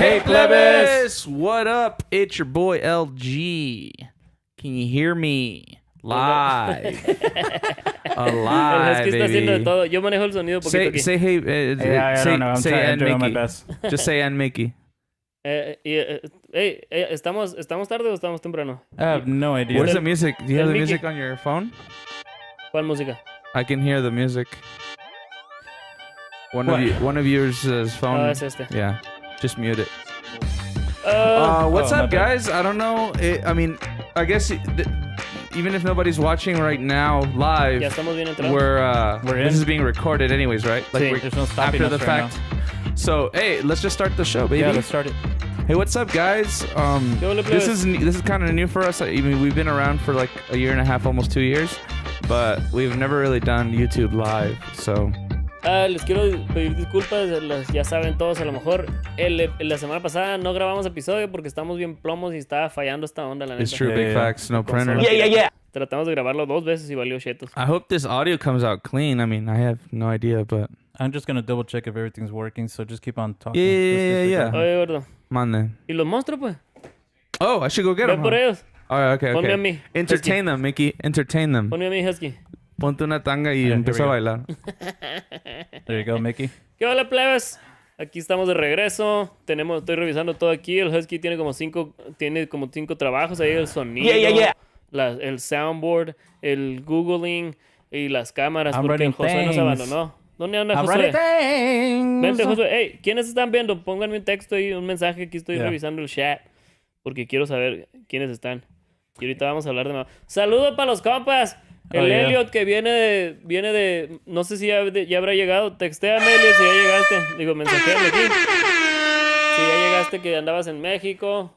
Hey, Plebes! What up? It's your boy LG. Can you hear me? Live. Alive, Es que está haciendo de baby. todo. Yo manejo el sonido poquito aquí. Say hey. I say, don't know. I'm say trying and to do my Mickey. best. Just say and Mickey. ¿Estamos tarde o estamos temprano? I have no idea. Where's the music? Do you have el the Mickey. music on your phone? ¿Cuál música? I can hear the music. One of yours phone. Ah, es este. Yeah. Just mute it. Ah, What's my up, bad. guys? I don't know. I guess even if nobody's watching right now live, ya estamos bien entrados. We're this in. is being recorded anyways, right? Like Sí. we're There's no stopping after the us right fact. So hey, let's just start the show, baby. Yeah, let's start it. Hey, what's up, guys? hola, This plebes? is kind of new for us. I mean, we've been around for like a year and a half, almost 2 years, but we've never really done YouTube live. So Les quiero pedir disculpas. Ya saben todos, a lo mejor la semana pasada no grabamos episodio porque estamos bien plomos y estaba fallando esta onda, la neta. it's true, Yeah, big yeah. facts, no Consola printer. pirata. Tratamos de grabarlo 2 veces y valió chetos. I hope this audio comes out clean. I mean, I have no idea, but I'm just gonna double check if everything's working. So just keep on talking. Yeah. Oye, gordo. Come on then. ¿Y los monstruos, pues? Oh, I should go get Ve them. por ellos. All right, okay, Ponme okay. a mí. Entertain them, Mickey. Entertain them. Ponme a mi Husky. Ponte una tanga y Yeah, here empieza a we go. bailar. There you go, Mickey. ¿Qué hola, plebes? Aquí estamos de regreso. Estoy revisando todo aquí. El Husky tiene como 5 trabajos ahí, el sonido, el soundboard, el googling y las cámaras, I'm porque el running Josué nos things. abandonó. ¿Dónde anda I'm Josué? running Vente, things. Josué. Hey, ¿quiénes están viendo? Pónganme un texto y un mensaje. Aquí estoy Yeah. revisando el chat porque quiero saber quiénes están. Y ahorita vamos a hablar de más. ¡Saludos para los compas! El Oh, yeah. Elliot que viene de... No sé si ya habrá llegado. Textéame, Elliot, si ya llegaste. Digo, mensajeame aquí. Si ya llegaste, que andabas en México.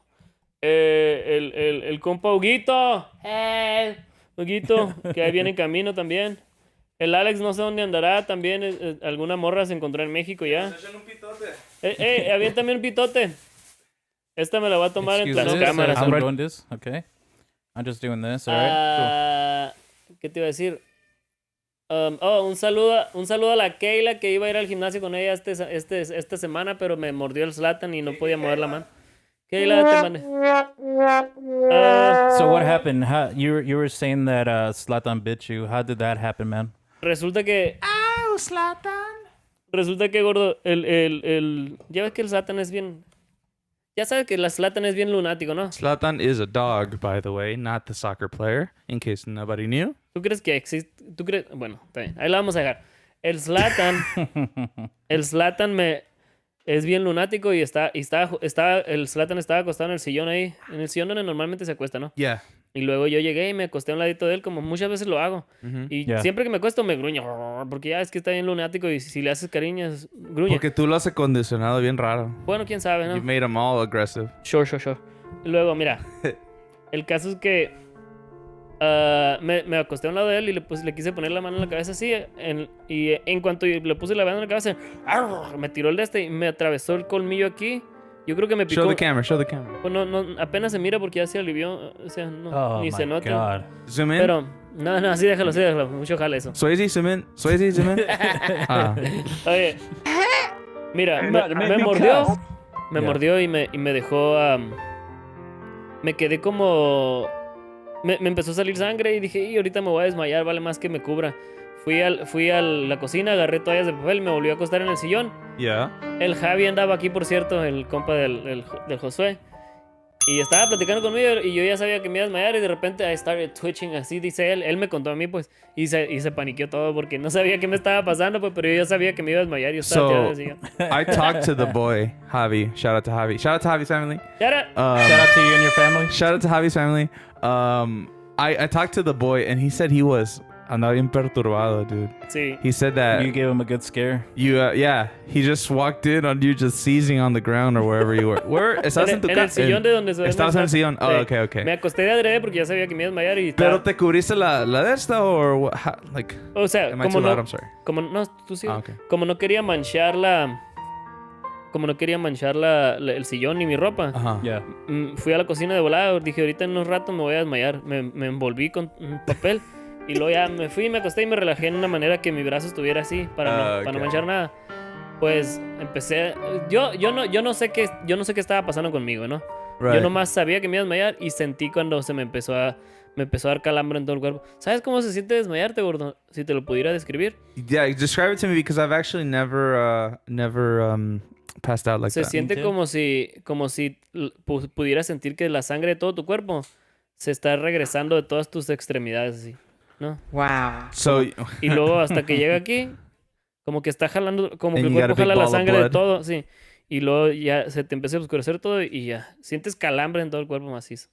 El compa Huguito. Huguito, que ahí viene en camino también. El Alex no sé dónde andará también. Alguna morra se encontró en México ya. Había también un pitote. Esta me la voy a tomar entre las Excuse me. cámaras. I'm hombre. doing this. Okay. I'm just doing this. All right. ¿Qué te iba a decir? Un saludo a la Keila, que iba a ir al gimnasio con ella esta semana, pero me mordió el Zlatan y no podía mover la mano. Keila, te mandé. Cool. So what happened? You were saying that Zlatan bit you. How did that happen, man? Resulta que... Resulta que, gordo, ya ves que el Zlatan es bien... Ya sabes que el Zlatan es bien lunático, ¿no? Zlatan is a dog, by the way, not the soccer player, in case nobody knew. ¿Tú crees que existe? ¿Tú crees? Bueno, está bien. Ahí la vamos a dejar. El Zlatan es bien lunático y el Zlatan estaba acostado en el sillón ahí, en el sillón donde normalmente se acuesta, ¿no? Yeah. Y luego yo llegué y me acosté a un ladito de él, como muchas veces lo hago. Y Yeah. siempre que me acuesto me gruñe, porque ya es que está bien lunático y si le haces cariños, gruñe. Porque tú lo has acondicionado bien raro. Bueno, quién sabe, ¿no? You've made them all aggressive. Sure. Y luego, mira, el caso es que me acosté a un lado de él y le quise poner la mano en la cabeza así. Y en cuanto le puse la mano en la cabeza, me tiró el de este y me atravesó el colmillo aquí. Yo creo que me picó. Show the camera. Pues no, apenas se mira porque ya se alivió. O sea, no, Oh ni my se nota. God. Zoom in. Pero, no, así déjalo. Mucho jale eso. Swayze, zoom in. Ah. Oye, mira, It made me me mordió. cuss. Me Yeah. mordió y me dejó. Me quedé como. Me empezó a salir sangre y dije, y ahorita me voy a desmayar, vale más que me cubra. Fui a la cocina, agarré toallas de papel, me volví a acostar en el sillón. Yeah. El Javi andaba aquí, por cierto, el compa del Josué. Y estaba platicando conmigo y yo ya sabía que me iba a desmayar y de repente I started twitching, así dice él. Él me contó a mí, pues, y se paniqueó todo porque no sabía qué me estaba pasando, pues, pero yo ya sabía que me iba a desmayar y yo estaba tirado en el sillón. I talked to the boy, Javi. Shout out to Javi. Shout out to Javi's family. Yara. Shout out to you and your family. Shout out to Javi's family. I talked to the boy and he said he was andaba bien perturbado, dude. Sí. He said that You gave him a good scare. yeah, he just walked in on you just seizing on the ground or wherever you were. Where? ¿Estabas en tu En el casa? sillón de donde se Estabas en el sillón. Oh, Sí. okay. Me acosté de adrede porque ya sabía que me iba a desmayar y Pero estaba... te cubriste la de esta or what, like? O sea, Am I como too no... loud? I'm sorry. Como no, tú sí. Ah, okay. Como no quería manchar el sillón ni mi ropa. Ajá. Yeah. Fui a la cocina de volada, dije ahorita en unos ratos me voy a desmayar. Me envolví con un papel y luego ya me fui, me acosté y me relajé en una manera que mi brazo estuviera así para no Okay. manchar nada. pues empecé, yo no sé qué estaba pasando conmigo, ¿no? Yo Right. nomás sabía que me iba a desmayar y sentí cuando me empezó a dar calambre en todo el cuerpo. ¿Sabes cómo se siente desmayarte, gordo? Si te lo pudiera describir. Yeah, describe it to me because I've actually never passed out like Se that. siente too. como si pudieras sentir que la sangre de todo tu cuerpo se está regresando de todas tus extremidades, así, ¿no? Wow. So Y luego hasta que llega aquí, como que está jalando, como que And el you got a cuerpo big jala la ball of sangre de blood. todo, sí. Y luego ya se te empieza a oscurecer todo y ya. Sientes calambre en todo el cuerpo macizo.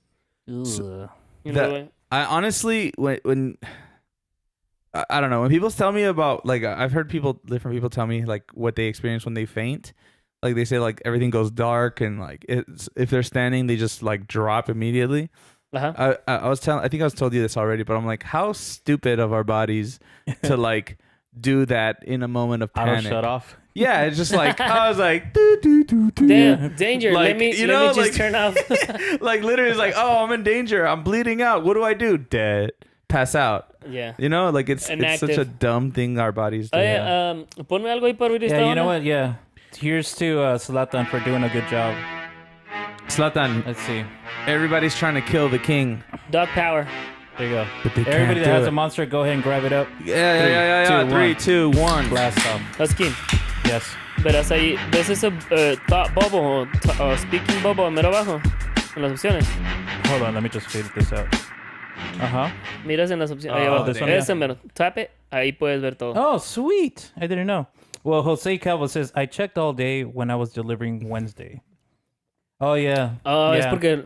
Ugh. Y That- luego, I honestly, when I don't know, when people tell me about, like, I've heard different people tell me like what they experience when they faint. Like they say like everything goes dark and like if they're standing they just like drop immediately. ajá. I think I was told you this already, but I'm like, how stupid of our bodies to like do that in a moment of Auto panic. shut off. Yeah, it's just like I was like, doo, doo, doo, doo. Danger. Like, let me you know, just like- turn off. Like literally, it's like, oh, I'm in danger. I'm bleeding out. What do I do? Dead. Pass out. Yeah. You know, like it's such a Inactive. dumb thing our bodies do. Oye, ponme algo ahí para oír esta Yeah, you know onda. what? Yeah. Here's to Zlatan for doing a good job. Zlatan, Let's see. everybo's trying to kill the king. Dog power. There you go. But they Everybody can't that do has it. a monster, go ahead and grab it up. Yeah. 3, 2, 1. Blast off. Husky, Yes. verás ahí, ¿ves ese thought bubble o speaking bubble mero abajo? En las opciones. Hold on, let me just fade this out. Uh-huh. Miras en las opciones. Ahí Oh, abajo. this one, Ese mero. Tap it. Ahí puedes ver todo. Oh, sweet. I didn't know. Well, Jose Calvo says, I checked all day when I was delivering Wednesday. Oh, yeah. Ah, es Yeah. porque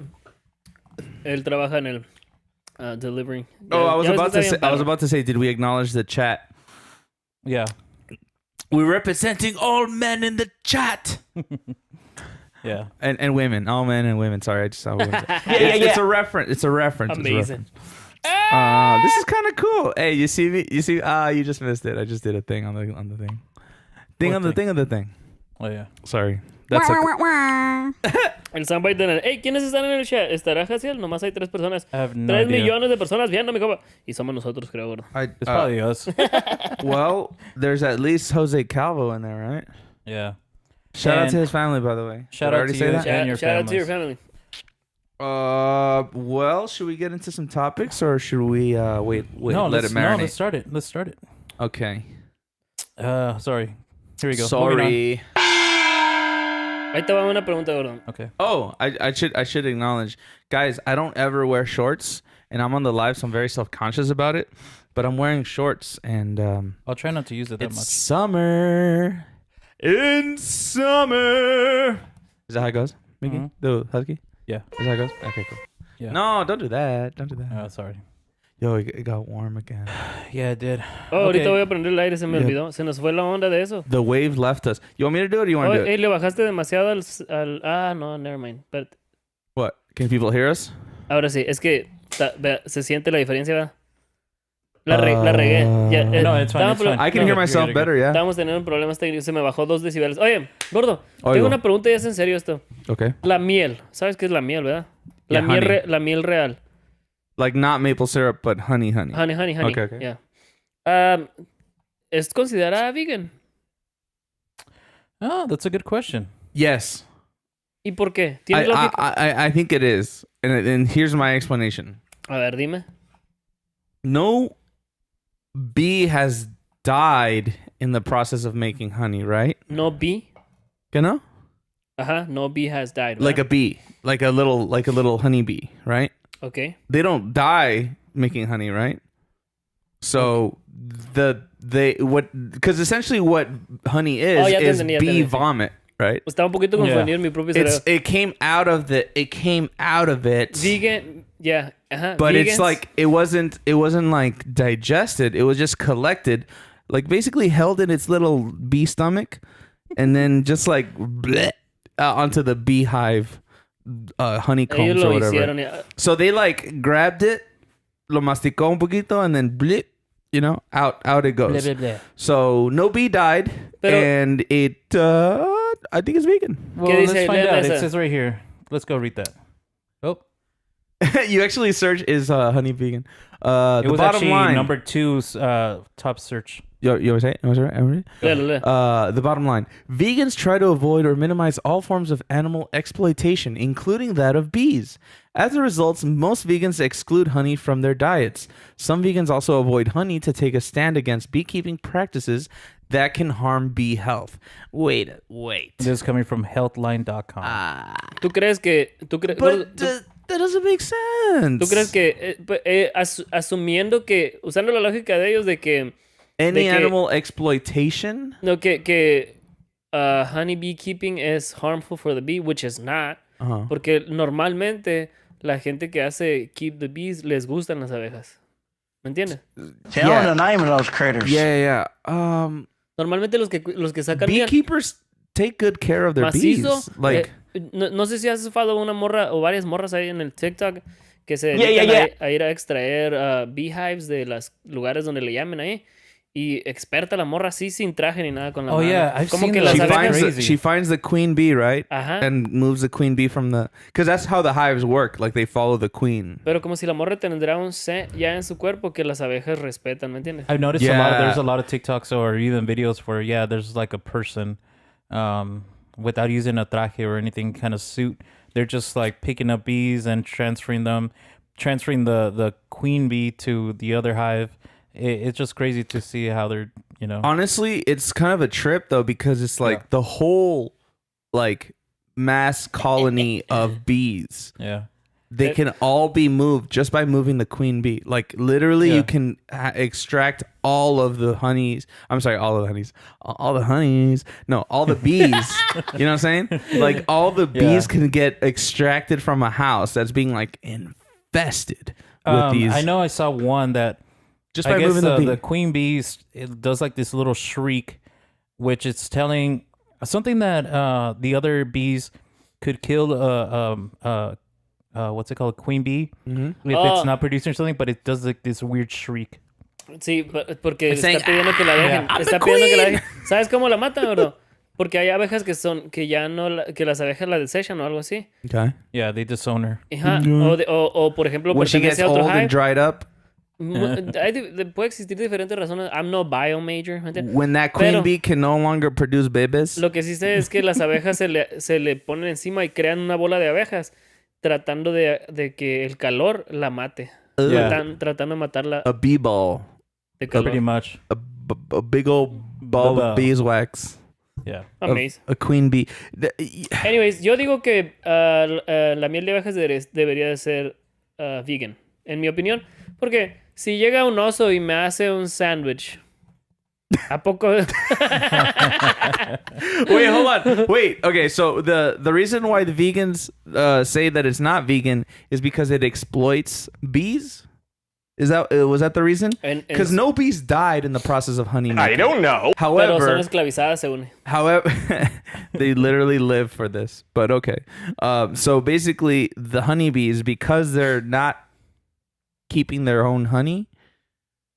él trabaja en el delivering. Oh, Ya- I was ya ves about que to está say. bien I was perro. about to say. Did we acknowledge the chat? Yeah. We're representing all men in the chat Yeah. and women, all men and women. Sorry, I just saw women. Yeah, It's a reference. It's a reference. It's a Amazing. reference. This is kind of cool. Hey, you see me? You see? You just missed it. I just did a thing on the thing. Thing What on the thing? thing on the thing. Oh, yeah. Sorry. That's a, El soundbite de el, hey, ¿quiénes están en el chat? ¿Estará Jaciel? Nomás hay 3 personas. I have no 3 idea. millones de personas viendo mi copa. Y somos nosotros, creo, gordo. It's probably us. well, there's at least Jose Calvo in there, right? Yeah. Shout out And to his family, by the way. shout Did I out already to say you. that? And your Shout out to your families. family. Well, should we get into some topics or should we wait, No, let it marinate? let's start it. Let's start it. Okay. Sorry. Here we go. Moving Sorry. Ahí te va una pregunta, gordo. on. Okay. Oh, I should acknowledge, guys. I don't ever wear shorts, and I'm on the live, so I'm very self-conscious about it. But I'm wearing shorts, and I'll try not to use it that it's much. summer. In summer. Is that how it goes, Mickey? Mhm. The husky? Yeah. Is that how it goes? Okay, cool. Yeah. No, don't do that. Don't do that. Oh, sorry. Yo, it got warm again. Yeah, it did. Oh, ahorita Okay. voy a prender el aire, se me Yeah. olvidó. Se nos fue la onda de eso. The wave left us. You want me to do it or you want Oh, to do it? le bajaste demasiado al... no, never mind. Espérate. What? Can people hear us? Ahora sí, es que vea, se siente la diferencia, ¿verdad? La regué. Ya, No, it's fine, estábamos it's fine. I can no, hear you're myself good. better, yeah. Estábamos teniendo problemas técnicos, se me bajó 2 decibeles. Oye, gordo, Oigo. tengo una pregunta y es en serio esto. Okay. La miel, ¿sabes qué es la miel, verdad? La, Yeah, miel, honey. la miel real. Like not maple syrup, but honey. Honey. Okay, okay. Yeah. ¿Es considerada vegan? Oh, that's a good question. Yes. ¿Y por qué? ¿Tiene I, lógica? I think it is. And here's my explanation. A ver, dime. No bee has died in the process of making honey, right? No bee. You know? Ajá, no bee has died. Like a bee, like a little honey bee, right? Okay. They don't die making honey, right? So because essentially what honey is Oh, ya te is entendí, ya te bee entendí. vomit, right? Estaba un poquito confundido en mi propio cerebro. It came out of it. Vegan, yeah. Ajá. But vegans, it's like it wasn't like digested. It was just collected, like basically held in its little bee stomach, and then just like bleh, onto the beehive honeycombs ellos or lo whatever. hicieron. Ya. So they like grabbed it, lo masticó un poquito, and then bleh, out it goes. Blah, blah, blah. So no bee died, Pero- and it I think it's vegan. Well, dice? let's find Léeme out. esa. It says right here. Let's go read that. Oh, You actually search is honey vegan. it The was bottom actually line. number 2's top search. You ever say it? Léelo. The bottom line. Vegans try to avoid or minimize all forms of animal exploitation, including that of bees. As a result, most vegans exclude honey from their diets. Some vegans also avoid honey to take a stand against beekeeping practices that can harm bee health. Wait. This is coming from healthline.com. ¿Tú crees que... But that doesn't make sense. ¿Tú crees que... asumiendo que... Usando la lógica de ellos de que... Any animal exploitation? No, que honey beekeeping is harmful for the bee, which is not. Uh-huh. Porque normalmente la gente que hace keep the bees les gustan las abejas. ¿Me entiendes? Tell the name of those critters. Yeah. Normalmente los que sacan miel Beekeepers take good care of their macizo, bees. Like, no sé si has follow una morra o varias morras ahí en el TikTok que se dedican a ir a extraer beehives de los lugares donde le llamen ahí. Y experta la morra así sin traje ni nada con la mano. Yeah, I've Como seen que that. las abejas... she finds the queen bee, right? Ajá. And moves the queen bee from the... Because that's how the hives work. Like, they follow the queen. Pero como si la morra tendrá un set ya en su cuerpo que las abejas respetan, ¿me entiendes? I've noticed there's a lot of TikToks or even videos where, there's like a person without using a traje or anything kind of suit. They're just like picking up bees and transferring the queen bee to the other hive. It's just crazy to see how they're, Honestly, it's kind of a trip, though, because it's like the whole, like, mass colony of bees. Yeah. They can all be moved just by moving the queen bee. Like, literally, you can extract all of the honeys. I'm sorry, all of the honeys. All the honeys. No, all the bees. You know what I'm saying? Like, all the bees can get extracted from a house that's being, like, infested with these. I know I saw one that... Just by moving the queen bees, it does like this little shriek, which it's telling something that the other bees could kill. What's it called? A queen bee if it's not producing something, but it does like this weird shriek. Sí, porque está pidiendo que la dejen. Está pidiendo que la dejen. ¿Sabes cómo la matan, bro? Porque hay abejas que ya no que las abejas la desechan o algo así. Okay. Yeah, they disown her. Ajá. O por ejemplo, when she gets pertenece a otro old and hive. dried up. Puede existir diferentes razones. I'm no bio major. When that queen bee can no longer produce babies. Lo que sí sé es que las abejas se le ponen encima y crean una bola de abejas tratando de que el calor la mate. Tratando de matarla. A bee ball. De calor. Pretty much. A big old ball of beeswax. Yeah. Amazing. A queen bee. Anyways, yo digo que la miel de abejas debería de ser vegan, en mi opinión. Porque si llega un oso y me hace un sándwich, ¿a poco? Wait, hold on. Wait, okay, so the reason why the vegans say that it's not vegan is because it exploits bees? Was that the reason? Because no bees died in the process of honey making. I don't know. Pero son esclavizadas, según. However, they literally live for this. But okay. So basically, the honeybees, because they're not keeping their own honey,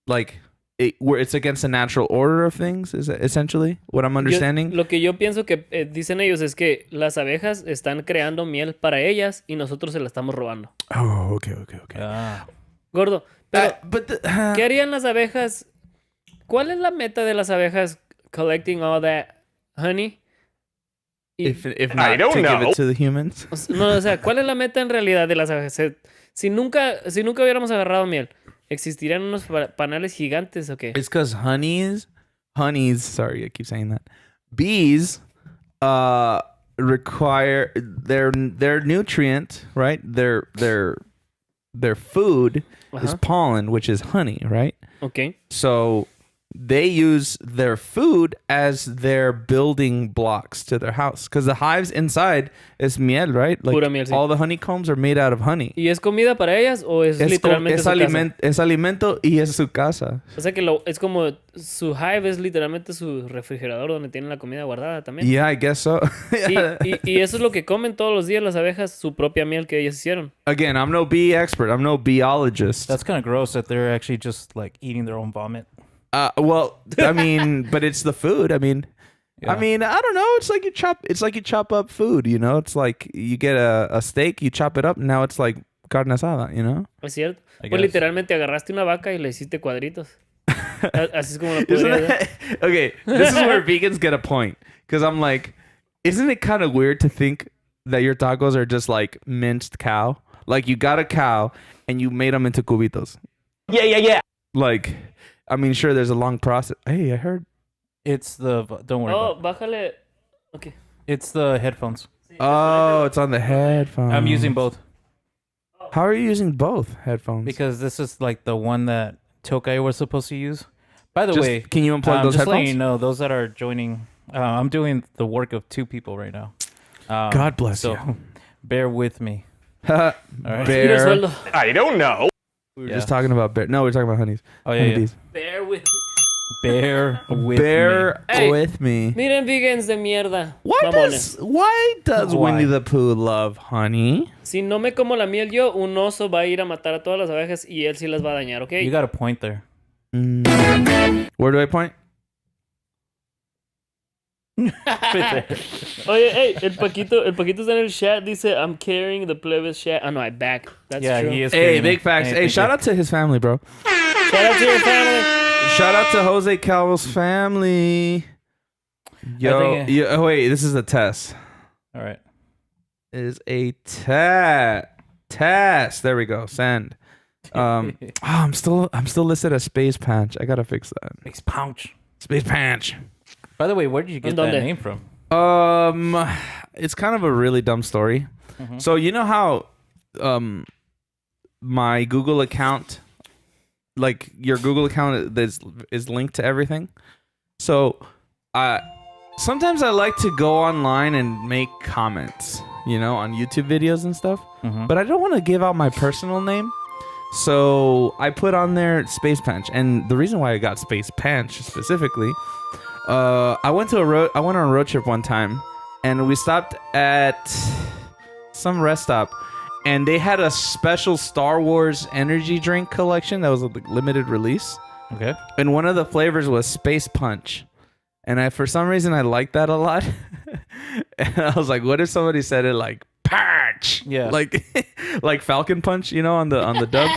like it's against the natural order of things, is essentially what I'm understanding. Lo que yo pienso que dicen ellos es que las abejas están creando miel para ellas y nosotros se la estamos robando. Oh, okay. Gordo, pero ¿qué ¿qué harían las abejas? ¿Cuál es la meta de las abejas collecting all that honey? If not to give it to the humans? No, o sea, ¿cuál es la meta en realidad de las abejas? Si nunca hubiéramos agarrado miel, ¿existirían unos panales gigantes o qué? It's because honeys, sorry, I keep saying that. Bees require their nutrient, right? Their food is pollen, which is honey, right? Okay. So they use their food as their building blocks to their house. Because the hives inside is miel, right? Like Pura miel, sí. all the honeycombs are made out of honey. ¿Y es comida para ellas o es literalmente su casa? Es alimento y es su casa. O sea que es como su hive es literalmente su refrigerador donde tienen la comida guardada también. Yeah, I guess so. y eso es lo que comen todos los días las abejas, su propia miel que ellas hicieron. Again, I'm no bee expert. I'm no biologist. That's kind of gross that they're actually just like eating their own vomit. Well, I mean, but it's the food. I mean, I don't know. It's like you chop up food, you know? It's like you get a steak, you chop it up, and now it's like carne asada, you know? Es cierto. Pues literalmente agarraste una vaca y le hiciste cuadritos. Así es como lo Isn't podría that, okay, this is where vegans get a point. Because I'm like, isn't it kind of weird to think that your tacos are just like minced cow? Like you got a cow and you made them into cubitos. Yeah. Like, I mean, sure, there's a long process. Hey, I heard. It's the don't worry Oh, about it. bájale. Okay. It's the headphones. Oh, it's on the headphones. I'm using both How are you using both headphones? because this is like the one that Tokai was supposed to use. By the Just, way, can you unplug those just letting you headphones? know, those that are joining, I'm doing the work of 2 people right now. God bless so you. bear with me. All right. Mira el Bear. sueldo. I don't know. We were Yeah. just talking about bear. No, we're talking about honeys. Oh yeah, yeah. Honeybees. Bear with me. Bear with Bear Hey. with me. Miren, vegans de mierda. Why Mamones. does Why? Winnie the Pooh love honey? Si no me como la miel yo, un oso va a ir a matar a todas las abejas y él sí las va a dañar, ¿ok? me. You got a point there. Where do I point? Oye, hey, el Paquito está en el chat, dice, I'm carrying the Plebes chat. Ah, no, I back. That's Yeah, true. he is. Hey, carrying big it. facts. Hey, thank shout you. out to his family, bro. Shout out to your family. Shout out to Jose Calvo's family. Yo, think- oh wait, this is a test. All right. It is a test. There we go. Send. I'm still listed as Space Panch. I gotta fix that. Makes pouch. Space Panch. By the way, where did you get that ¿Dónde? name from? It's kind of a really dumb story. Mhm. So you know how, my Google account, like your Google account, is linked to everything. So, sometimes I like to go online and make comments, on YouTube videos and stuff. Mhm. But I don't want to give out my personal name. So I put on there Space Panch, and the reason why I got Space Panch specifically, I went on a road trip one time, and we stopped at some rest stop, and they had a special Star Wars energy drink collection that was a limited release, Okay. and one of the flavors was Space Punch, and for some reason I liked that a lot, and I was like, what if somebody said it like Punch? Yeah. Like like Falcon Punch, on the dub.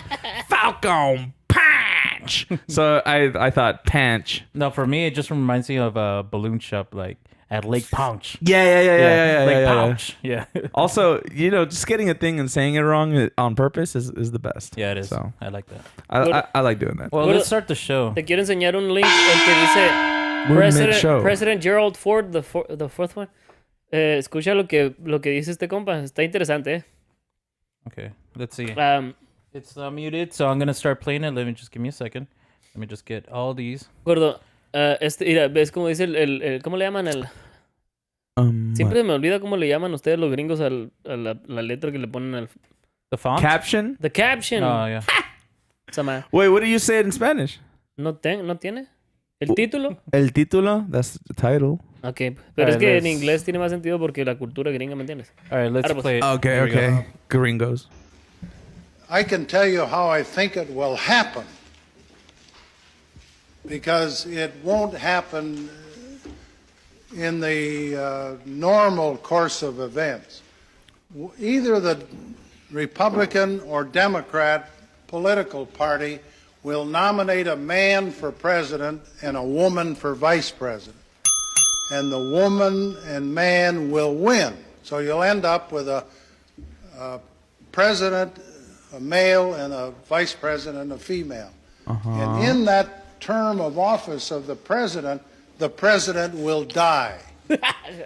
Falcon Punch. So I thought Panch. No, for me, it just reminds me of a balloon shop, like at Lake Pouch. Yeah. Lake Pouch. Yeah. Also, just getting a thing and saying it wrong on purpose is the best. Yeah, it is. So I like that. I like doing that. Well, Well, let's start the show. Te quiero enseñar un link el que dice We're mid-show. President Gerald Ford, the fourth one. Escucha lo que dice este compa. Está interesante, eh. Okay, let's see. Um, It's muted, so I'm gonna start playing it. Let me just give me a second. Let me just get all these. Gordo, mira, ¿ves cómo dice el ¿cómo le llaman el? Siempre me olvida cómo le llaman ustedes los gringos a la letra que le ponen al... The font. Caption. The caption. Oh yeah. Esa madre. Wait, what do you say it in Spanish? ¿No tiene? ¿El título? El título. That's the title. Ok, pero es Alright, que en let's- inglés tiene más sentido porque la cultura gringa, ¿me entiendes? All right, let's Ahora, pues. play it. Okay, Here we go. okay. Gringos. I can tell you how I think it will happen because it won't happen in the normal course of events. Either the Republican or Democrat political party will nominate a man for president and a woman for vice president. And the woman and man will win. So you'll end up with a president, a male, and a vice president, a female. And in that term of office of the president will die.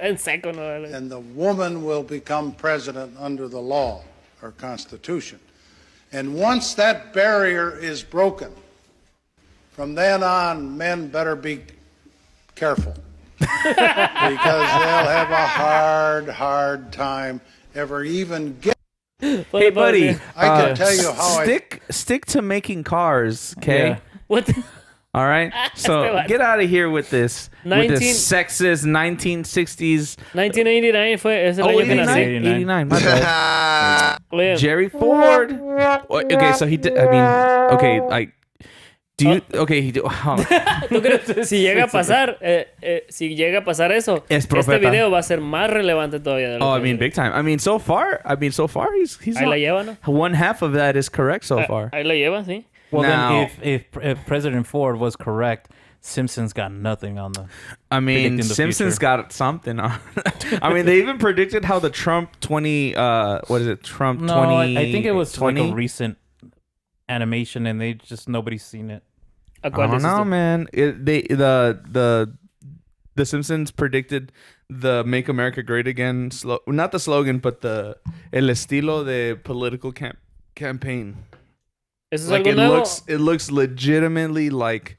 En seco, no. And the woman will become president under the law or constitution. And once that barrier is broken, from then on, men better be careful. Because they'll have a hard time ever even get. Hey, buddy. I can tell you how stick to making cars, okay? Yeah. What the- All right. So Este vato. get out of here with this 19 sexist 1960s. 1989 fue ese el Oh, año que 89, nací. 89. My bad. Oye, Jerry Ford. Okay, so he did. I mean, okay, like, do you? Okay, he did. ¿tú crees? Si llega a pasar, si llega a pasar eso, Es este profeta. video va a ser más relevante todavía. De lo Oh, I que mean, es. big time. I mean, so far, he's Ahí la lleva, ¿no? one half of that is correct so Ah, far. Ahí la lleva, sí. Well, Now- then if President Ford was correct, Simpsons got nothing on the. I mean, predicting the Simpsons future. got something on. I mean, they even predicted how the Trump 20. What is it? Trump 20. No, I think it was 20? like a recent animation, and they just nobody's seen it. ¿A I cuál don't dices know, tú? man. The Simpsons predicted the "Make America Great Again" not the slogan, but the el estilo de political campaign. ¿Eso es Like algo nuevo? it looks legitimately like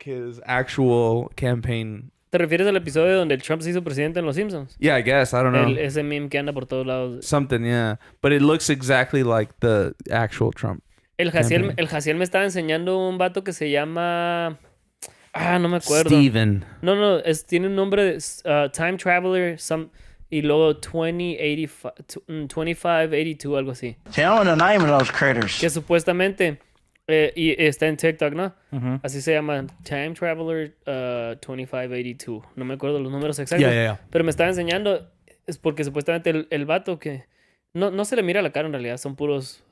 his actual campaign. ¿Te refieres al episodio donde el Trump se hizo presidente en Los Simpsons? Yeah, I guess. I don't know. Ese meme que anda por todos lados. Something, yeah. But it looks exactly like the actual Trump. El Jaciel me estaba enseñando un vato que se llama... no me acuerdo. Steven. No, tiene un nombre de Time Traveler y luego 2582, algo así. Tell the name of those critters. Que supuestamente y está en TikTok, ¿no? Mhm. Así se llama Time Traveler 2582. No me acuerdo los números exactos. Yeah. Pero me estaba enseñando, es porque supuestamente el vato que... No se le mira la cara en realidad, son puros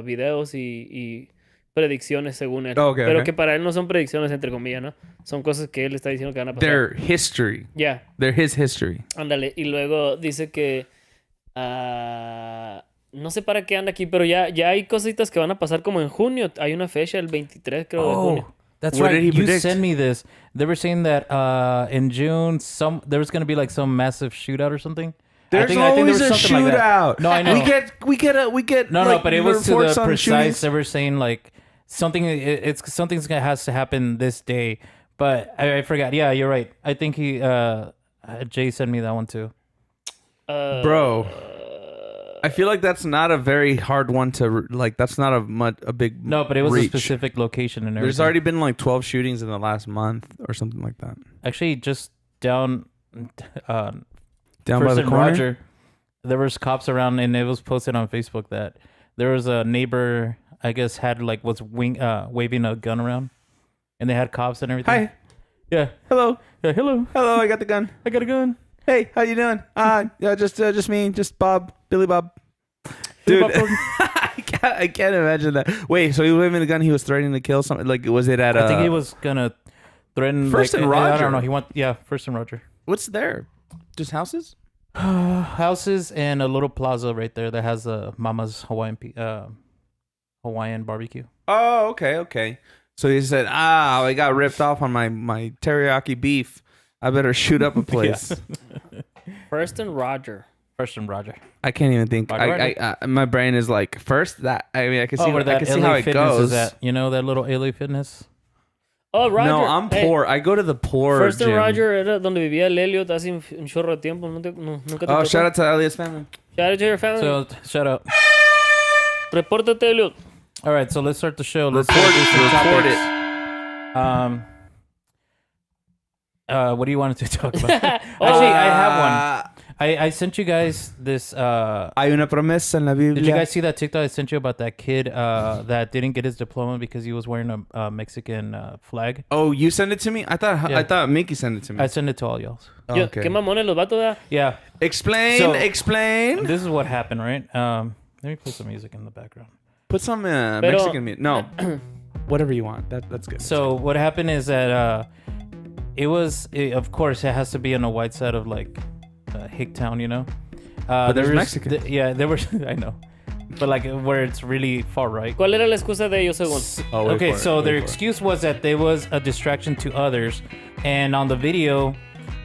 videos y predicciones según él. Okay, Pero okay. que para él no son predicciones entre comillas, ¿no? Son cosas que él está diciendo que van a pasar. Their history. Ya, They're his history. ándale. Y luego dice que... no sé para qué anda aquí, pero ya hay cositas que van a pasar como en junio. Hay una fecha, el 23 creo de junio. Oh, that's What right. did he You predict? sent me this. They were saying that in June, there was going to be like some massive shootout or something. There's I think always there a was something like that. shootout. No, I know. We get. No, like, but it was to reports the on precise. shootings. They were saying like something. Something's gonna has to happen this day. But I forgot. Yeah, you're right. I think Jay sent me that one too. Bro. I feel like that's not a very hard one to like. That's not a big No, but it was reach. a specific location and everything. There's already been like 12 shootings in the last month or something like that. actually just down. Down by First the and corner. Roger, there was cops around, and it was posted on Facebook that there was a neighbor, I guess, had like waving a gun around, and they had cops and everything. Hi. Yeah. Hello. Yeah. Hello. Hello. I got the gun. I got a gun. Hey, how you doing? Yeah, just me, just Bob, Billy Bob. Dude, Bob Thornton. I can't imagine that. Wait, so he was waving the gun. He was threatening to kill something. Like, was it at? I think he was gonna threaten First like, and I Roger. don't know. First and Roger. What's there? Just houses? Houses and a little plaza right there that has Mama's Hawaiian barbecue. Oh, okay. So he said, I got ripped off on my teriyaki beef. I better shoot up a place. First and Roger. First and Roger. I can't even think. Roger. I my brain is like first that. I mean, I can see. where I that can see LA how it Fitness goes. is at. You know that little LA Fitness? Oh, Roger. No, I'm Hey, poor. I go to the poor First and gym. Roger era donde vivía el Elliot hace un chorro de tiempo. Nunca te Oh, tocó? shout out to Elliot's family. Shout out to your family. So shut up. Repórtate, Elliot. All right, so let's start the show. Let's Report do some it. topics. What do you want to talk about? Actually, I have one. I sent you guys this. Hay una promesa en la Biblia. Did you guys see that TikTok I sent you about that kid that didn't get his diploma because he was wearing a Mexican flag? Oh, you sent it to me? I Yeah. thought Mickey sent it to me. I sent it to all y'all. Oh, Yo, okay. qué mamones los vatos, ¿verdad? Yeah. Explain. This is what happened, right? Let me play some music in the background. Put some Pero- Mexican music. No, whatever you want. That's good. So what happened is that of course, it has to be on the white side of like Hicktown, you know. But there's there was- Mexicans. there were. I know, but like where it's really far right. ¿Cuál era la excusa de ellos según? Oh, wait Okay, for it, so wait their for it. excuse was that there was a distraction to others, and on the video,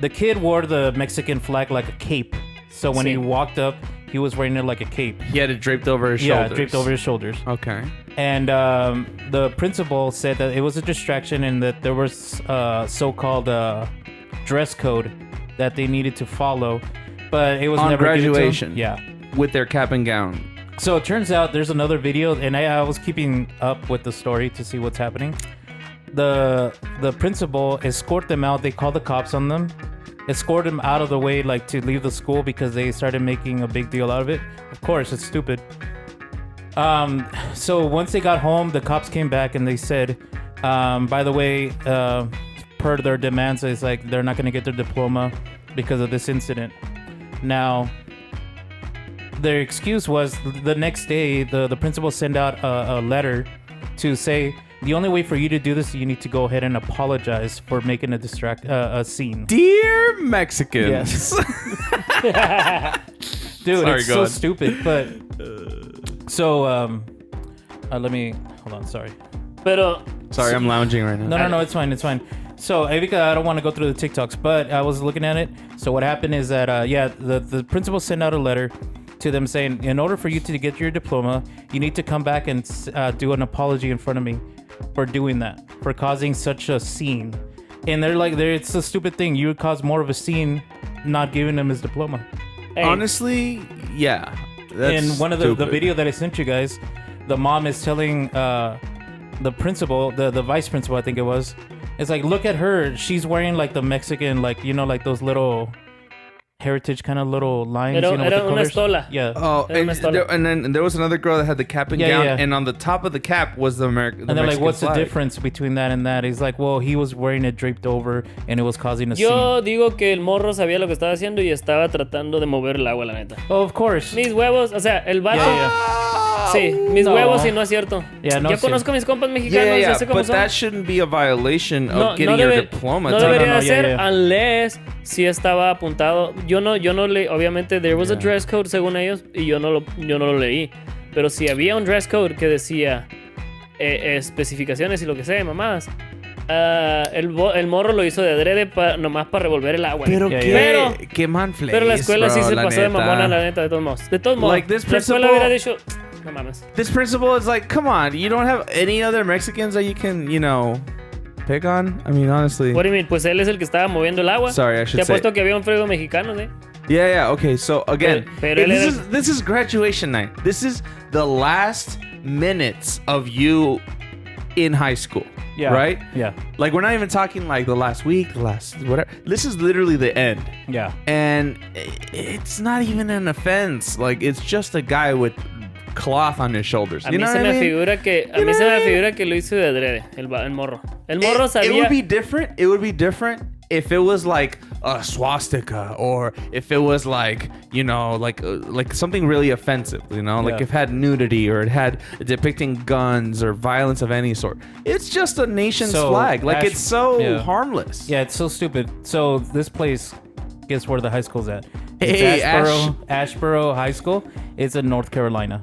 the kid wore the Mexican flag like a cape. So when he Sí. walked up, he was wearing it like a cape. He had it draped over his Yeah, shoulders. draped over his shoulders. Okay. And the principal said that it was a distraction and that there was so-called dress code that they needed to follow, but it was On never given to 'em. graduation. Yeah. With their cap and gown. So it turns out there's another video, and I was keeping up with the story to see what's happening. The principal escorted them out. They called the cops on them, escorted them out of the way, like to leave the school because they started making a big deal out of it. Of course, it's stupid. So once they got home, the cops came back and they said, by the way, per their demands, it's like they're not going to get their diploma because of this incident. Now, their excuse was the next day, the principal sent out a letter to say the only way for you to do this, you need to go ahead and apologize for making a scene. Dear Mexicans. Yes. Dude, Sorry, it's go so on. stupid. But so let me hold on. Sorry. Pero Sorry, I'm lounging right now. No, it's fine. It's fine. So, Evika, I don't want to go through the TikToks, but I was looking at it. So what happened is that, the principal sent out a letter to them saying, in order for you to get your diploma, you need to come back and do an apology in front of me for doing that, for causing such a scene. And they're like, it's a stupid thing. You would cause more of a scene not giving him his diploma. hey, Honestly, yeah. That's In one of the stupid. video that I sent you guys, the mom is telling the principal, the vice principal, I think it was, it's like, look at her. She's wearing like the Mexican, like, like those little heritage kind of little lines. Era- with era the una colors. estola. Yeah. Oh, Era una estola. and then there was another girl that had the cap and Yeah, gown, yeah. and on the top of the cap was the American. And they're like, what's the difference between that and that? He's like, well, he was wearing it draped over and it was causing a Yo scene. digo que el morro sabía lo que estaba haciendo y estaba tratando de mover el agua, la neta. Oh, of course. Mis huevos, o sea, el vato. Yeah. Sí, mis No. huevos y no es cierto. Yeah, no, Yo sí. conozco a mis compas mexicanos, ya sé cómo but son. that shouldn't be a violation of No, getting no your debe- diploma. no It's like- debería no, de yeah, ser yeah. unless si estaba apuntado. Yo no le, obviamente there was a dress code según ellos y yo no lo leí. Pero si había un dress code que decía especificaciones y lo que sea, mamadas. El morro lo hizo de adrede nomás para revolver el agua. Pero Yeah, qué, yeah. qué manflays, Pero la escuela sí bro, se la pasó de neta. mamona, la neta, de todos modos. De todos modos, Like, this la escuela principal- hubiera dicho, no mames. This principal is like, come on, you don't have any other Mexicans that you can, pick on? I mean, honestly. What do you mean? Pues él es el que estaba moviendo el agua. Sorry, I should Te say. apuesto que había un frego mexicano, ¿eh? Yeah, okay, so again, Pero él era- this is graduation night. This is the last minutes of you in high school. Yeah. Right? Yeah. Like, we're not even talking like the last week, the last whatever. This is literally the end. Yeah. And it's not even an offense. Like, it's just a guy with cloth on his shoulders. A You mí know se what me I mean? figura que You know what I mean? lo hizo de adrede, el morro. El morro It sabía. would be different. It would be different if it was like a swastika, or if it was like, like something really offensive, like Yeah. if it had nudity or it had depicting guns or violence of any sort. It's just a nation's So, flag. Like, it's so yeah. harmless. Yeah, it's so stupid. So this place, guess where the high school's at? It's Hey, Ashboro High School. It's in North Carolina.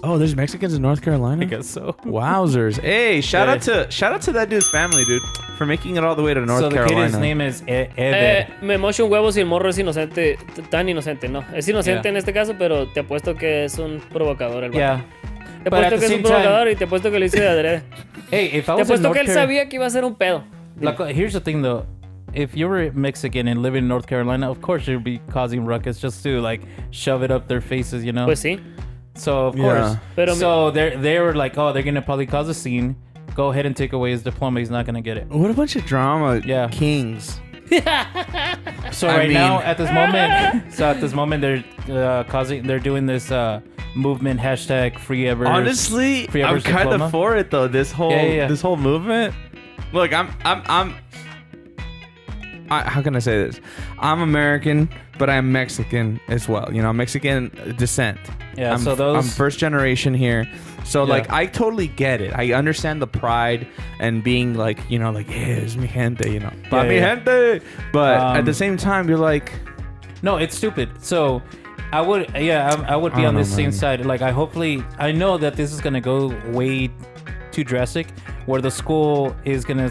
Oh, there's Mexicans in North Carolina? I guess so. Wowzers. Hey, shout Yeah. out to that dude's family, dude, for making it all the way to North So the Carolina. kid, his name is Ever. Me mocho un huevo si el morro es inocente, tan inocente, no. Es inocente Yeah. en este caso, pero te apuesto que es un provocador el vato. Yeah. Te But at apuesto the que es un same time- provocador y te apuesto que lo hizo de adrede. Hey, if I Te was in apuesto North que él Carolina, sabía que iba a ser un pedo. like, here's the thing though. If you were Mexican and living in North Carolina, of course you'd be causing ruckus just to like shove it up their faces, Pues sí. So of Yeah. course. Pero So they were like, oh, they're gonna probably cause a scene. Go ahead and take away his diploma. He's not gonna get it. What a bunch of drama Yeah. kings. So I right now, mean- at this moment, they're doing this movement hashtag free ever. Honestly, free I'm Everest kind diploma. of for it though. This whole Yeah. this whole movement. Look, how can I say this? I'm American, but I'm Mexican as well. Mexican descent. Yeah, I'm, so those- I'm first generation here. So Yeah. like, I totally get it. I understand the pride and being like, like, yeah, es mi gente, Pa mi yeah. gente. But at the Um, same time, you're like, No, it's stupid. So I would be I on don't this know, same man. side. Like I know that this is gonna go way too drastic, where the school is gonna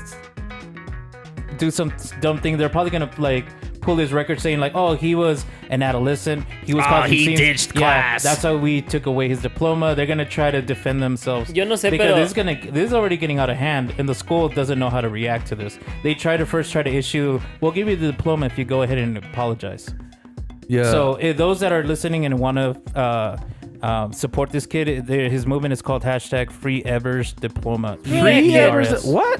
do some dumb thing. They're probably gonna like pull his record saying like, oh, he was an adolescent. He was causing he scenes. ditched class. That's how we took away his diploma. They're gonna try to defend themselves. Yo no sé, because pero- this is already getting out of hand, and the school doesn't know how to react to this. They try to issue. We'll give you the diploma if you go ahead and apologize. yeah. So those that are listening and want to support this kid, his movement is called hashtag Free Evers Diploma. Free ERS. Evers- What?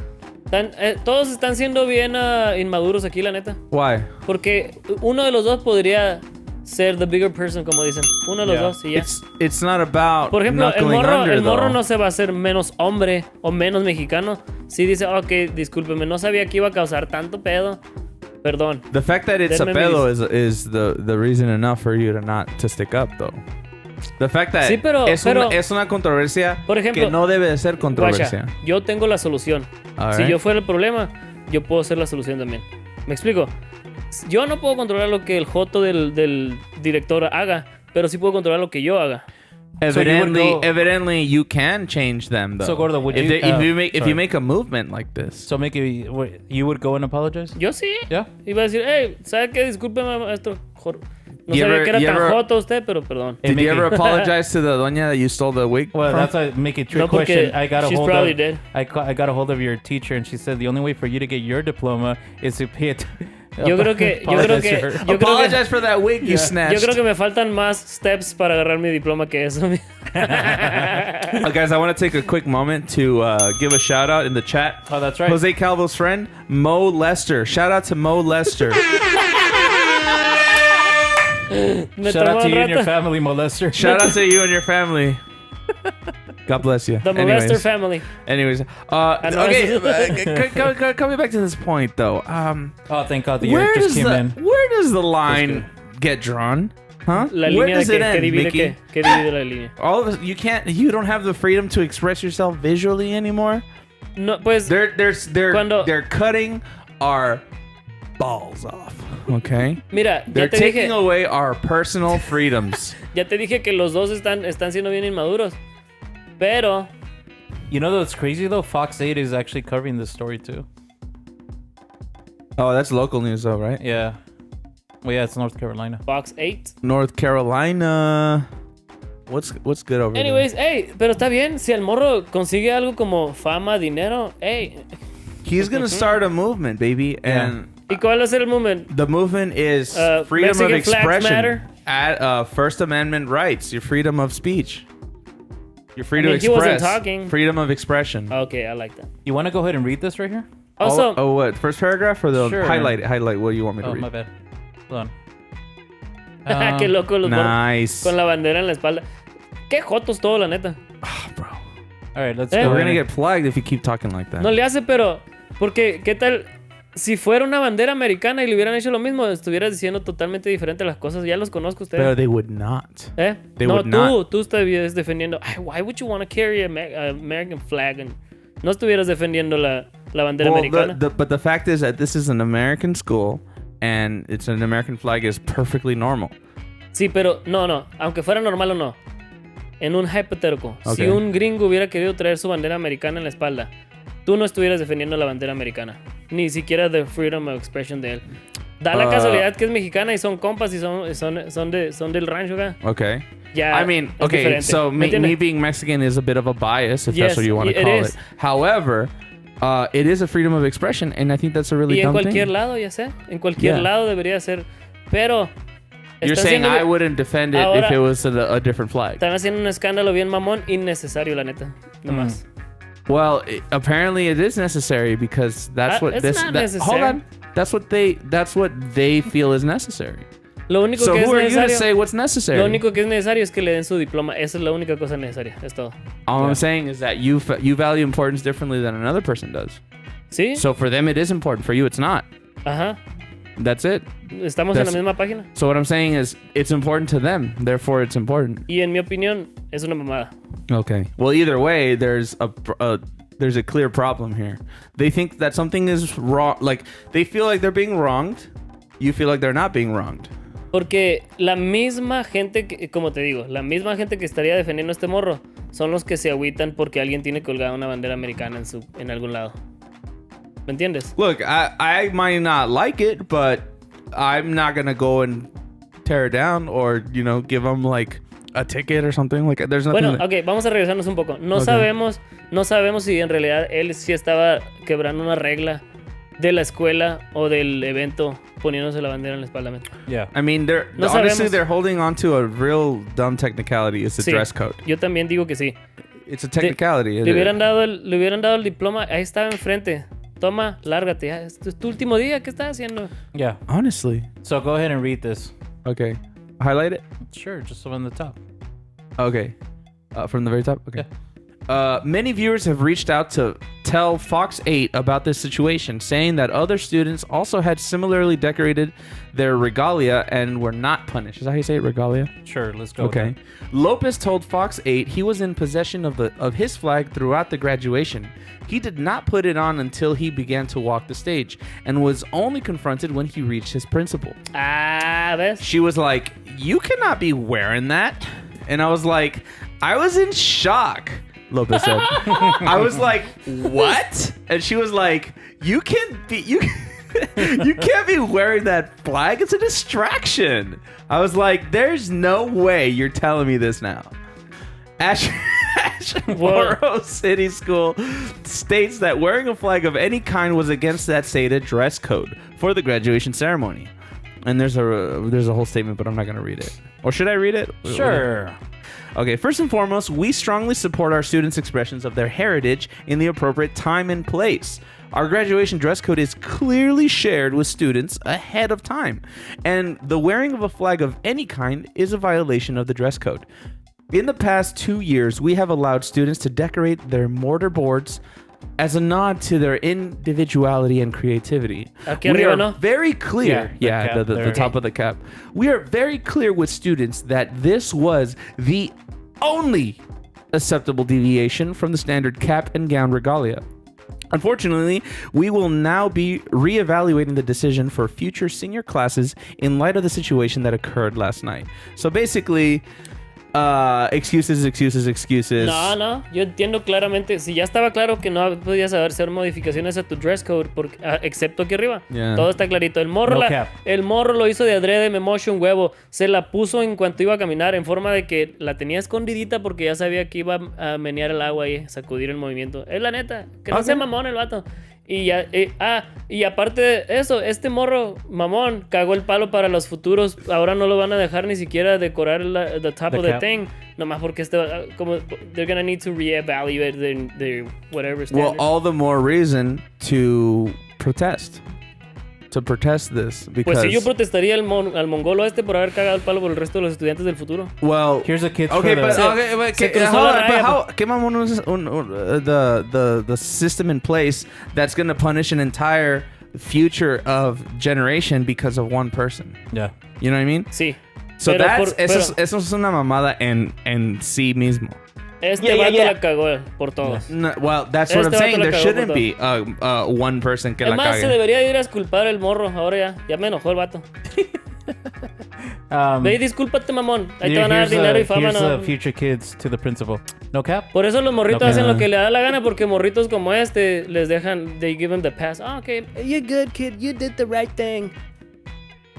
Todos están siendo bien inmaduros aquí, la neta. Why? Porque uno de los dos podría ser the bigger person, como dicen. Uno de los Yeah. dos y ya. It's not about Por ejemplo, el knuckling morro, under, el morro though. no se va a hacer menos hombre o menos mexicano. Si dice, ok, discúlpeme, no sabía que iba a causar tanto pedo. Perdón. The fact that it's a Denme pedo mis- is the reason enough for you to not to stick up though. The fact that Sí, pero- es una controversia Por ejemplo, que no debe de ser controversia. Guacha, yo tengo la solución. All Si right. yo fuera el problema, yo puedo ser la solución también. ¿Me explico? Yo no puedo controlar lo que el joto del director haga, pero sí puedo controlar lo que yo haga. Evidently, you can change them though. So, Gordo, would if, you- if sorry. you make a movement like this, So you would go and apologize? Yo sí. Yeah. Iba a decir, hey, ¿sabe qué? Discúlpeme, maestro. No You sabía ever- que era you tan ever- joto usted, pero perdón. Hey, did you Mickey. ever apologize to the doña that you stole the wig Well, from? that's a make it trick No, porque question. I got a she's hold probably of. dead. I got a hold of your teacher, and she said the only way for you to get your diploma is to pay it. Yo creo que Apologize for that wig you yo snatched. creo que me faltan más steps para agarrar mi diploma que eso. Guys, I want to take a quick moment to give a shout out in the chat. Oh, that's right. Jose Calvo's friend, Mo Lester. Shout out to Mo Lester. Me Shout out tomó to un you and your rato. family, molester. Shout out to you and your family. God bless you. The Molester family. Anyways, know. okay, coming back to this point though. Oh, thank God the Where Eric just does came in. where does the line get drawn? Huh? La Where línea does de it que end, divide Mickey? qué. ¿Qué divide la línea? All of us, you don't have the freedom to express yourself visually anymore. No, pues, They're cutting our balls off. Okay, mira, they're ya te taking dije, away our personal freedoms. ya te dije que los dos están siendo bien inmaduros. Pero, You know what's crazy though? Fox 8 is actually covering this story too. Oh, that's local news though, right? Yeah. Well, yeah, it's North Carolina. Fox 8. North Carolina. What's good over Anyways, hey, pero está bien. Si el morro consigue algo como fama, dinero, hey. there? He's gonna start a movement, baby, and ¿Y cuál va a ser el movement? the movement is freedom Mexican of flags expression. matter? At First Amendment rights, your freedom of speech, your freedom mean, to he wasn't express, talking. freedom of expression. Okay, I like that. You want to go ahead and read this right here? Also, oh, what? First paragraph or the Sure. highlight? Highlight. What do you want me to Oh, read? my bad. Hold on. qué loco los morros Nice. con la bandera en la espalda. Qué jotos todo, la neta. Ah, bro. All right, let's Eh, go. We're ahead gonna and- get plugged if you keep talking like that. No le hace, pero... Porque, ¿qué tal? Si fuera una bandera americana y le hubieran hecho lo mismo, estuvieras diciendo totalmente diferente las cosas. Ya los conozco But ustedes. they would not. ¿Eh? they No, would not. tú estuvieras defendiendo... Ay, why would you want to carry a American flag? No estuvieras defendiendo la bandera Well, americana. but the fact is that this is an American school, and it's an American flag is perfectly normal. Sí, pero no. Aunque fuera normal o no. En un hipotético. Si Ok. un gringo hubiera querido traer su bandera americana en la espalda, tú no estuvieras defendiendo la bandera americana. Ni siquiera the freedom of expression de él. Da la casualidad que es mexicana y son compas y son del rancho acá. Okay. Ya I mean, es okay, diferente. so ¿Me me entiendes? being Mexican is a bit of a bias, if Yes, that's what you want to it call is. it. However, it is a freedom of expression, and I think that's a really Y en dumb cualquier thing. lado, ya sé. En cualquier Yeah. lado debería ser. Pero... You're están saying haciendo- I wouldn't defend it if Ahora- it was a different flag. Están haciendo un escándalo bien mamón, innecesario, la neta. Nomás. Well, apparently it is necessary because that's what it's this. not Hold necessary. on, that's what they feel is necessary. Lo único So que es who are you to necesario... say what's necessary? Lo único que es necesario es que le den su diploma. Esa es la única cosa necesaria. Es todo. All I'm saying is that you value importance differently than another person does. ¿Sí? So for them it is important. For you it's not. Ajá. That's it. Estamos en la That's- misma página. So what I'm saying is it's important to them. Therefore it's important. Y en mi opinión, es una mamada. Okay. Well, either way, there's a clear problem here. They think that something is wrong. Like they feel like they're being wronged. You feel like they're not being wronged. Porque la misma gente, como te digo, la misma gente que estaría defendiendo a este morro son los que se agüitan porque alguien tiene colgada una bandera americana en algún lado. ¿Me entiendes? Look, I might not like it, but I'm not gonna go and tear it down or give them like a ticket or something. Like there's nothing. Bueno, ok, vamos a regresarnos un poco. No sabemos si en realidad él sí estaba quebrando una regla de la escuela o del evento poniéndose la bandera en la espalda. Yeah. I mean, No honestly sabemos. they're holding on to a real dumb technicality. It's the Sí, dress code. yo también digo que sí. It's a technicality. Le hubieran dado el diploma, ahí estaba enfrente. Toma, lárgate. Ya, es tu último día, ¿qué estás haciendo? Yeah. Honestly. So go ahead and read this. Okay. Highlight it. Sure, just on the top. Okay. From the very top. Okay. Many viewers have reached out to tell Fox 8 about this situation, saying that other students also had similarly decorated their regalia and were not punished. Is that how you say it, regalia? Sure, let's go. Okay. Lopez told Fox 8 he was in possession of his flag throughout the graduation. He did not put it on until he began to walk the stage and was only confronted when he reached his principal. ¿Ves? She was like, "You cannot be wearing that." And I was like, I was in shock. Lopez said. I was like, "What?" And she was like, "You can't be you can't be wearing that flag. It's a distraction." I was like, "There's no way you're telling me this now." Ashboro City School states that wearing a flag of any kind was against that stated dress code for the graduation ceremony. And there's a whole statement, but I'm not going to read it. Or should I read it? Sure. Okay, first and foremost, we strongly support our students' expressions of their heritage in the appropriate time and place. Our graduation dress code is clearly shared with students ahead of time, and the wearing of a flag of any kind is a violation of the dress code. In the past 2 years, we have allowed students to decorate their mortar boards as a nod to their individuality and creativity. Aquí We arriba, are ¿no? very clear. Yeah, The top of the cap. We are very clear with students that this was the only acceptable deviation from the standard cap and gown regalia. Unfortunately, we will now be reevaluating the decision for future senior classes in light of the situation that occurred last night. So basically, excuses. No, yo entiendo claramente. Si ya estaba claro que no podías hacer modificaciones a tu dress code, excepto aquí arriba. Yeah. Todo está clarito. El morro, No cap. el morro lo hizo de adrede, me mochó un huevo. Se la puso en cuanto iba a caminar, en forma de que la tenía escondidita porque ya sabía que iba a menear el agua y sacudir el movimiento. Es la neta, que no sea mamón el vato. Y ya, y aparte de eso, este morro mamón cagó el palo para los futuros. Ahora no lo van a dejar ni siquiera decorar the top of the cap. thing. Nomás porque como they're gonna need to reevaluate their whatever Well, standard. all the more reason to protest. To protest this because Pues sí, yo protestaría al mongolo este por haber cagado el palo por el resto de los estudiantes del futuro. well, Here's a kid okay, for but the... okay, but se cruzó hold la on, but raya. how ¿qué mamón es the system in place that's going to punish an entire future of generation because of one person? Yeah. You know what I mean? Sí. So Pero eso es una mamada en sí mismo. Este vato la cagó por todos. No, well, that's what I'm Este saying. vato la There cagó shouldn't por be one person que Es la más, se cague. debería ir a disculpar el morro. Ahora ya me enojó el vato. Ve y discúlpate, mamón. Ahí te van a dar dinero y fama. Here's No. future kids to the principal. No cap? Por eso los morritos No, hacen no. lo que le da la gana, porque morritos como este les dejan, they give them the pass. Oh, okay, you're good, kid. You did the right thing.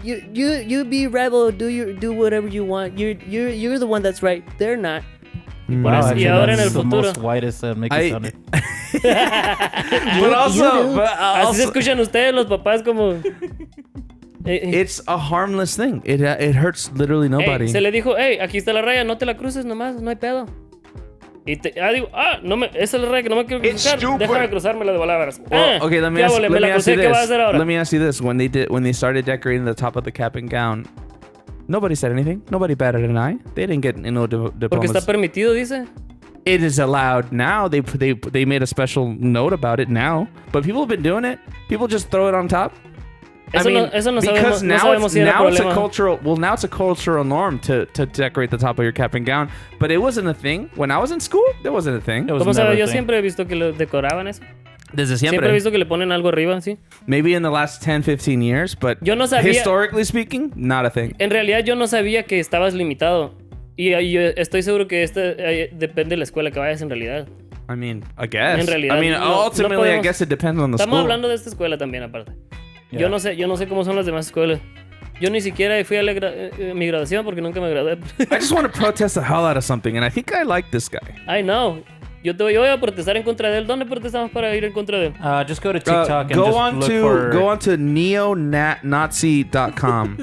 You be rebel. Do whatever you want. You're the one that's right. They're not. Wow, eso- actually, y ahora en that's el the futuro. most whitest make I- it sound. But also, Así se escuchan ustedes, los papás, como. it's a harmless thing. It hurts literally nobody. Se le dijo, hey, aquí está la raya, no te la cruces nomás, no hay pedo. Y digo, no me, esa es la raya que no me quiero It's cruzar. stupid. Déjame cruzármela de palabras. Well, okay, let me ¿qué ask, hago? let Me me la ask you crucé, ¿qué vas a hacer this. ahora? Let me ask you this: when they started decorating the top of the cap and gown, nobody said anything. Nobody batted an eye. They didn't get Porque diplomas. está permitido, dice. It is allowed now. They made a special note about it now, but people have been doing it. People just throw it on top. Eso no because sabemos, no now sabemos it's si era now it's a problema. cultural. Well, now it's a cultural norm to decorate the top of your cap and gown. But it wasn't a thing when I was in school. There wasn't a thing. It was ¿Cómo never sabes? a Yo thing. siempre he visto que lo decoraban eso. Desde Siempre he siempre. visto que le ponen algo arriba, sí. Maybe in the last 10, 15 years, but Yo no sabía- historically speaking, not a thing. En realidad yo no sabía que estabas limitado. Y yo estoy seguro que depende de la escuela que vayas en realidad. I mean, I guess. En realidad, I mean, no ultimately, I podemos- guess it depends on the Estamos school. hablando de esta escuela también, aparte. Yeah. Yo no sé cómo son las demás escuelas. Yo ni siquiera fui a mi graduación porque nunca me gradué. I just want to protest the hell out of something, and I think I like this guy. I know. Yo voy a protestar en contra de él. ¿Dónde protestamos para ir en contra de él? Just go to TikTok and Go just on look to for... go on to neonazi.com.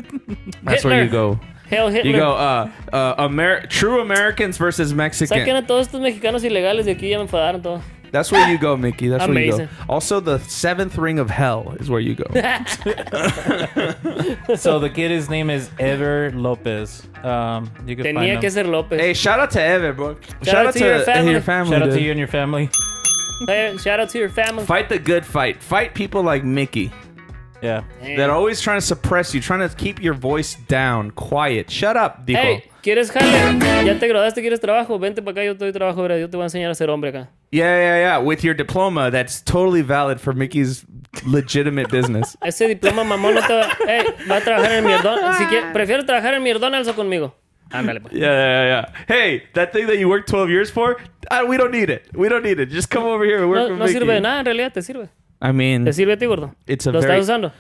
That's where you Hitler. go. Hell Hitler. You go. True Americans versus Mexicans. Saquen a todos estos mexicanos ilegales de aquí, ya me enfadaron todos. That's where you go, Mickey. That's where you go. Amazing. Also, the 7th ring of hell is where you go. So the kid's name is Ever Lopez. You can find Tenía him. que ser López. Hey, shout out to Evan, bro. Shout out to your family. Your family. Shout out to dude. you and your family. Hey, shout out to your family. Fight the good fight. Fight people like Mickey Yeah. that are always trying to suppress you, trying to keep your voice down, quiet. Shut up, dijo. Hey, ¿quieres jale? ¿Ya te graduaste? ¿Quieres trabajo? Vente para acá, yo te doy trabajo. Verá, yo te voy a enseñar a ser hombre acá. Yeah. With your diploma, that's totally valid for Mickey's legitimate business. Ese diploma mamón no te va... Hey, va a trabajar en McDonald's. Si prefiero trabajar en McDonald's o conmigo. Ándale, pues. Yeah. Hey, that thing that you worked 12 years for, we don't need it. We don't need it. Just come over here and work No, with no Mickey. sirve de nada, en realidad te sirve. I mean, ¿Te sirve a ti, gordo? it's a ¿Lo very... estás usando?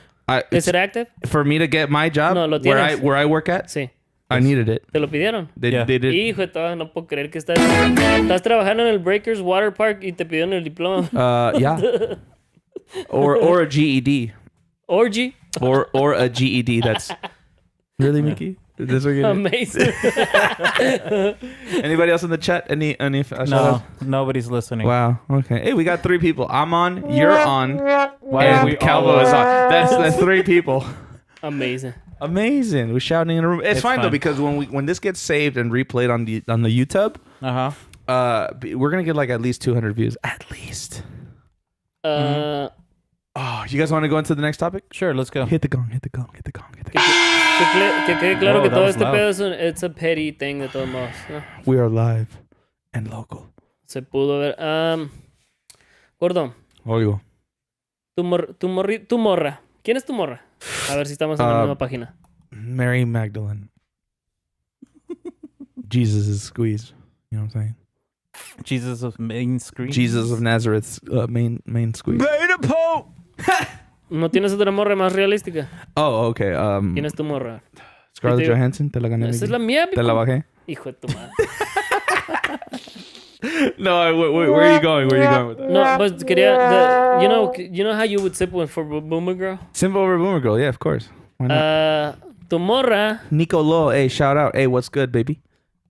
¿Es it active? For me to get my job, No, lo where tienes. I work at, Sí. I needed it. ¿Te lo pidieron? They Yeah. did. Hijo de todas, no puedo creer que estás trabajando en el Breakers Water Park y te pidieron el diploma. Yeah. or a GED. Orgy. Or a GED. That's really Mickey. Is this what you're getting? Amazing. Anybody else in the chat? Any shout No, outs? nobody's listening. Wow. Okay. Hey, we got 3 people. I'm on. You're on. Why are And we Calvo all- is on. That's 3 people. Amazing. Amazing. We're shouting in a room. It's fine though fine. because when this gets saved and replayed on the YouTube, we're gonna get like at least 200 views. At least. Uh, Oh, you guys want to go into the next topic? Sure, let's go. Hit the gong. Hit the gong. Hit the gong. Hit the que, gong. que quede claro Whoa, que that todo was este loud. pedo es it's a petty thing de todos modos. ¿No? We are live and local. Se pudo ver. Gordo, Oigo. tu morra. ¿Quién es tu morra? A ver si estamos en la misma página. Mary Magdalene. Jesus is squeeze. You know what I'm saying? Jesus of main screen. Jesus of Nazareth's main squeeze. Beta Pope. ¿No tienes otra morra más realística? Oh, okay. ¿Quién es tu morra? Scarlett Te- Johansson. Te la gané. Esa es Mickey. la mía, Te la bajé. hijo de tu madre. No, where are you going? Where are you going with that? No, pues quería... you know how you would sip one for Boomer Girl? Simple over Boomer Girl. Yeah, of course. Why not? Tu morra... Nico Lo. Hey, shout out. Hey, what's good, baby?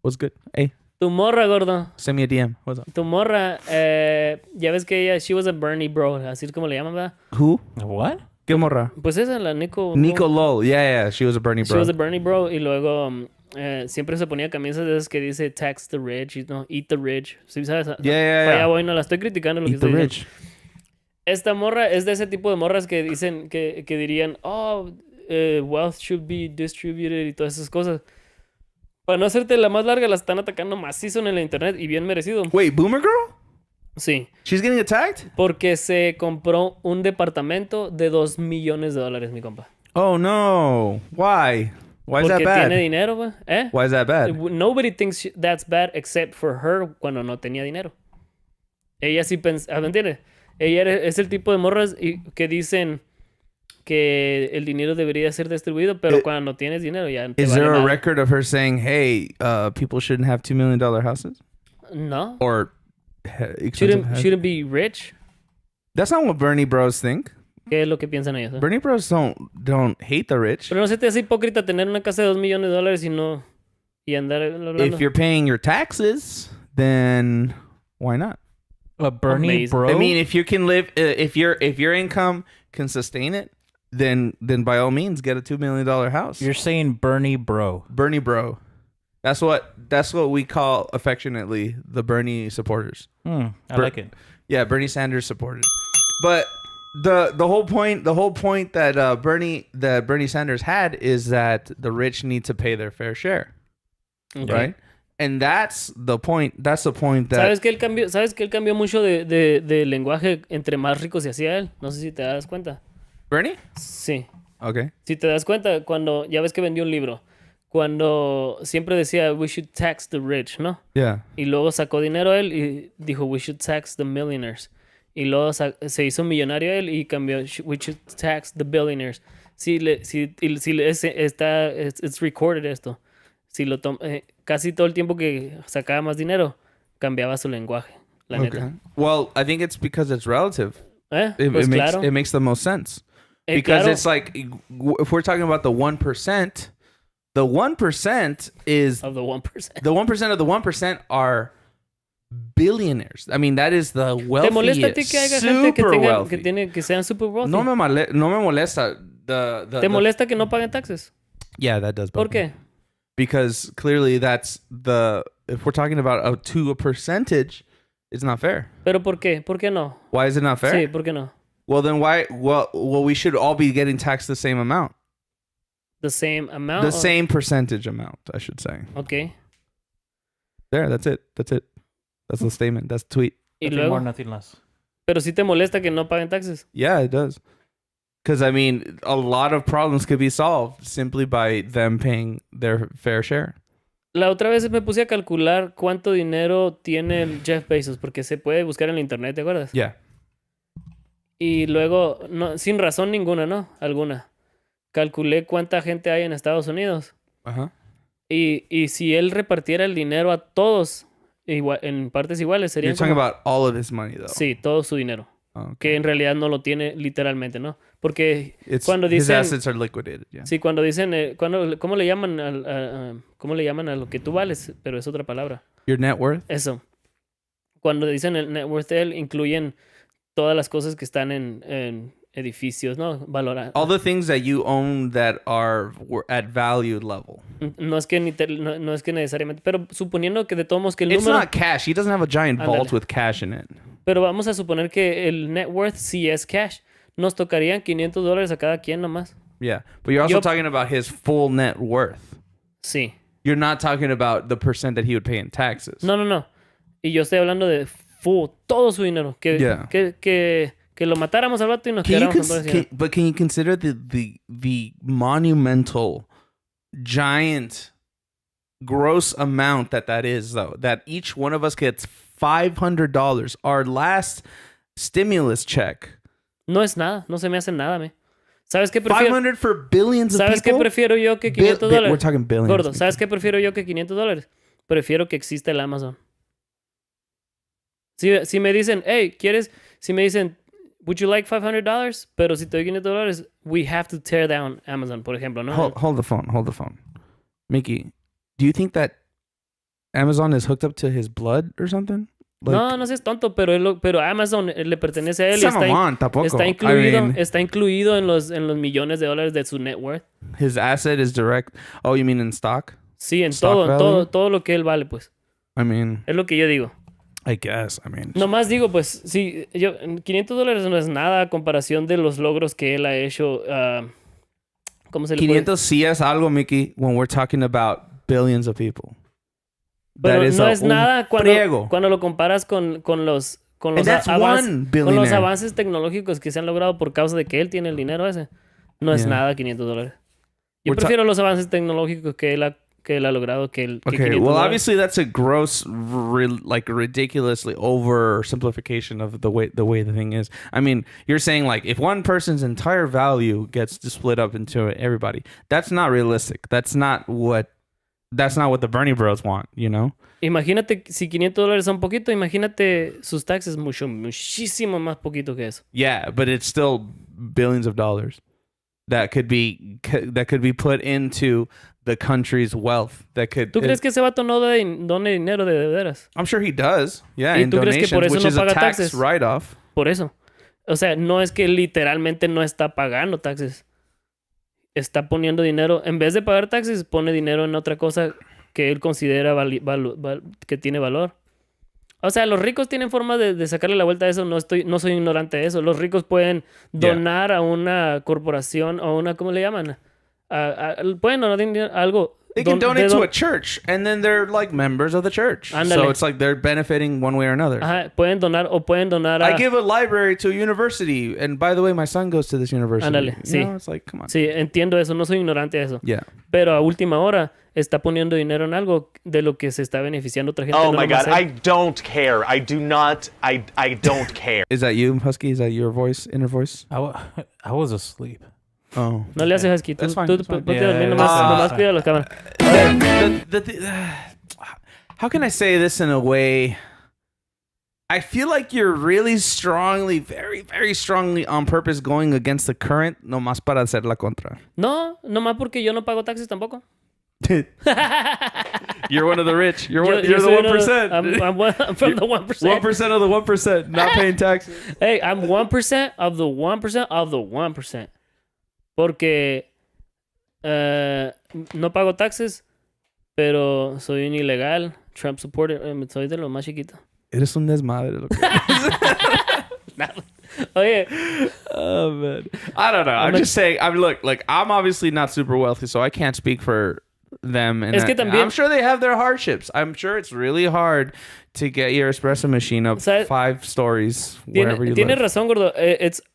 What's good? Hey, Tu morra, gordo. send me a DM. What's up? Tu morra... ya ves que ella... She was a Bernie bro. Así es como le llaman, ¿verdad? Who? What? ¿Qué morra? Pues esa, la Nico... Nico Lo. Yeah. She was a Bernie She bro. was a Bernie bro. Y luego... siempre se ponía camisas de esas que dice tax the rich, y no, eat the rich. ¿Sí sabes? Yeah. Para allá voy, no la estoy criticando lo que Eat the estoy rich. diciendo. Esta morra es de ese tipo de morras que dicen que dirían, wealth should be distributed y todas esas cosas. Para no hacerte la más larga, la están atacando macizo en el internet y bien merecido. Wait, Boomer Girl? Sí, She's getting attacked? porque se compró un departamento de $2 millones, mi compa. Oh no. Why? Why is that Porque bad? tiene dinero, güey. ¿Eh? Why is that bad? Nobody thinks that's bad except for her cuando no tenía dinero. Ella sí pensaba, ¿me entiendes? Ella es el tipo de morras que dicen que el dinero debería ser distribuido, pero cuando no tienes dinero ya te Is vale there a madre. record of her saying, "Hey, people shouldn't have $2 million houses No. or expensive houses"? Shouldn't be rich. That's not what Bernie Bros think. ¿Qué es lo que piensan ellos? Bernie Bros don't hate the rich. Pero no se te hace hipócrita tener una casa de $2 millones y andar hablando. If you're paying your taxes, then why not? A Bernie Amazing. bro? I mean, if you can live, if your income can sustain it, then by all means get a $2 million house. You're saying Bernie bro. Bernie Bro. That's what we call affectionately the Bernie supporters. I like it. Yeah, Bernie Sanders supporters. But the whole point that Bernie Sanders had is that the rich need to pay their fair share, Okay. right? And that's the point. That's the point that ¿Sabes que él cambió mucho de lenguaje entre más ricos se hacía él? No sé si te das cuenta. Bernie. Sí. Okay. Si te das cuenta, cuando ya ves que vendió un libro, cuando siempre decía we should tax the rich, ¿no? Yeah. Y luego sacó dinero él y dijo we should tax the millionaires. Y luego se hizo millonario él y cambió we should tax the billionaires. It's recorded esto. Si lo casi todo el tiempo que sacaba más dinero, cambiaba su lenguaje, la Okay. neta. Well, I think it's because it's relative. Pues claro. It makes the most sense. Because claro. it's like, if we're talking about the 1%, the 1% is Of the 1%. the 1% of the 1% are billionaires. I mean, that is the ¿Te molesta a ti wealthiest, que haya gente que, super tenga, wealthy. que sean super wealthy? No me molesta. ¿Te molesta que no paguen taxes? Yeah, that does. ¿Por bug me. qué? Because clearly that's if we're talking about a percentage, it's not fair. ¿Pero por qué? ¿Por qué no? Why is it not fair? Sí, ¿por qué no? Well, then why? Well, we should all be getting taxed the same amount. The same amount? The same percentage amount, I should say. Ok. There, that's it. That's the statement. That's the tweet. Y Nothing more, luego, nothing less. pero sí te molesta que no paguen taxes. Yeah, it does. Because, I mean, a lot of problems could be solved simply by them paying their fair share. La otra vez me puse a calcular cuánto dinero tiene el Jeff Bezos, porque se puede buscar en la internet, ¿te acuerdas? Yeah. Y luego, no, sin razón ninguna, ¿no? Alguna. Calculé cuánta gente hay en Estados Unidos. Uh-huh. Y si él repartiera el dinero a todos en partes iguales, serían You're talking como... about all of his money, though. Sí, todo su dinero. Oh, okay. Que en realidad no lo tiene literalmente, ¿no? Porque It's, cuando his dicen... assets are liquidated, yeah. Sí, cuando dicen... ¿cómo le llaman cómo le llaman a lo que tú vales? Pero es otra palabra. Your net worth? Eso. Cuando dicen el net worth de él, incluyen todas las cosas que están en edificios, ¿no? Valorar. All the things that you own that are at value level. No es que no es que necesariamente, pero suponiendo que de todos modos que el It's número, not cash. He doesn't have a giant Ándale. vault with cash in it. pero vamos a suponer que el net worth sí es cash. Nos tocarían $500 a cada quien nomás. Yeah. But you're also Yo- talking about his full net worth. Sí. You're not talking about the percent that he would pay in taxes. No. Y yo estoy hablando de todo su dinero. Yeah. Que lo matáramos al vato y nos Can you quedáramos con todo ese dinero. but can you consider the monumental, giant, gross amount that is, though? That each one of us gets $500. Our last stimulus check. No es nada. No se me hace nada, me. ¿Sabes qué prefiero? 500 for billions of ¿Sabes qué people? prefiero yo que $500? We're talking billions. Gordo, ¿sabes qué prefiero yo que $500? Prefiero que exista el Amazon. Si me dicen, hey, ¿quieres? Si me dicen, would you like $500? Pero si te doy $500, we have to tear down Amazon, por ejemplo, ¿no? Hold the phone. Mickey, do you think that Amazon is hooked up to his blood or something? No seas tonto, pero Amazon le pertenece a él y tampoco. está I mean, incluido en los millones de dólares de su net worth. his asset is direct. Oh, you mean in stock? Sí, en Stock value? todo lo que él vale, pues. I mean, Es lo que yo digo. I guess. I mean, Nomás digo, pues, sí, $500 no es nada a comparación de los logros que él ha hecho. ¿Cómo se le puede? 500 sí es algo, Mickey, when we're talking about billions of people. Pero That is no es un nada friego. cuando lo comparas con los And that's one con los billionaire. avances tecnológicos que se han logrado por causa de que él tiene el dinero ese. No es Yeah. nada $500. Yo We're prefiero los avances tecnológicos que él ha logrado que el que Okay, $500. well, obviously that's a gross, ridiculously oversimplification of the way the thing is. I mean, you're saying like if one person's entire value gets split up into everybody, that's not realistic. That's not what the Bernie Bros want, you know? Imagínate si $500 son poquito, imagínate sus taxes muchísimo más poquito que eso. Yeah, but it's still billions of dollars that could be put into the country's wealth. ¿Tú crees que ese vato no done dinero de veras? I'm sure he does. Yeah, ¿Y in tú crees que donations, por eso which no is a paga tax taxes? write-off. Por eso. O sea, no es que literalmente no está pagando taxes. Está poniendo dinero, en vez de pagar taxes, pone dinero en otra cosa que él considera que tiene valor. O sea, los ricos tienen forma de sacarle la vuelta a eso. No soy ignorante de eso. Los ricos pueden donar a una corporación o una, ¿cómo le llaman? Pueden donar dinero a algo. They can donate to a church, and then they're like members of the church. Ándale. So it's like they're benefiting one way or another. Ajá, pueden donar a... I give a library to a university, and by the way, my son goes to this university. Ándale, You sí. know, it's like, come on. Sí, entiendo eso. No soy ignorante de eso. Yeah. Pero a última hora está poniendo dinero en algo de lo que se está beneficiando otra gente. Oh no my nomás God, él. I don't care. I do not. I don't care. Is that you, Husky? Is that your voice, inner voice? I was asleep. Oh. No le haces husky. That's fine, Tú that's fine. ponte a Yeah, dormir, yeah, nomás cuida las cámaras. How can I say this in a way? I feel like you're really strongly, very, very strongly on purpose going against the current, nomás para hacer la contra. No, nomás porque yo no pago taxes tampoco. You're one of the rich. You're Yo the soy uno de- 1%. I'm from the 1%. 1% of the 1%, not paying taxes. Hey, I'm 1% of the 1% of the 1%. Porque no pago taxes, pero soy un ilegal, Trump supporter, soy de lo más chiquito. Eres un desmadre. Lo que Oye, Oh man, I don't know. I'm just saying. Look, like I'm obviously not super wealthy, so I can't speak for them. And Es que también- I'm sure they have their hardships. I'm sure it's really hard to get your espresso machine up ¿Sabes? 5 stories wherever you tienes live. razón, gordo.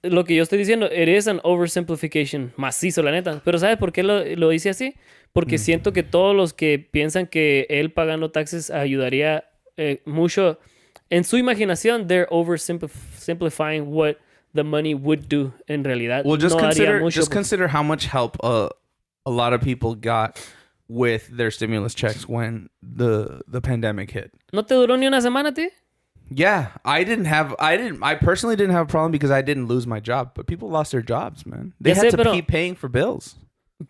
Lo que yo estoy diciendo, it is an oversimplification macizo, la neta. Pero ¿sabes por qué lo hice así? Porque siento que todos los que piensan que él pagando taxes ayudaría mucho, en su imaginación, they're oversimplifying what the money would do en realidad. Well, just no haría consider mucho. just consider how much help a lot of people got with their stimulus checks when the pandemic hit. ¿No te duró ni una semana a ti? Yeah, I personally didn't have a problem because I didn't lose my job, but people lost their jobs, man. They Ya had sé, to pero- keep paying for bills.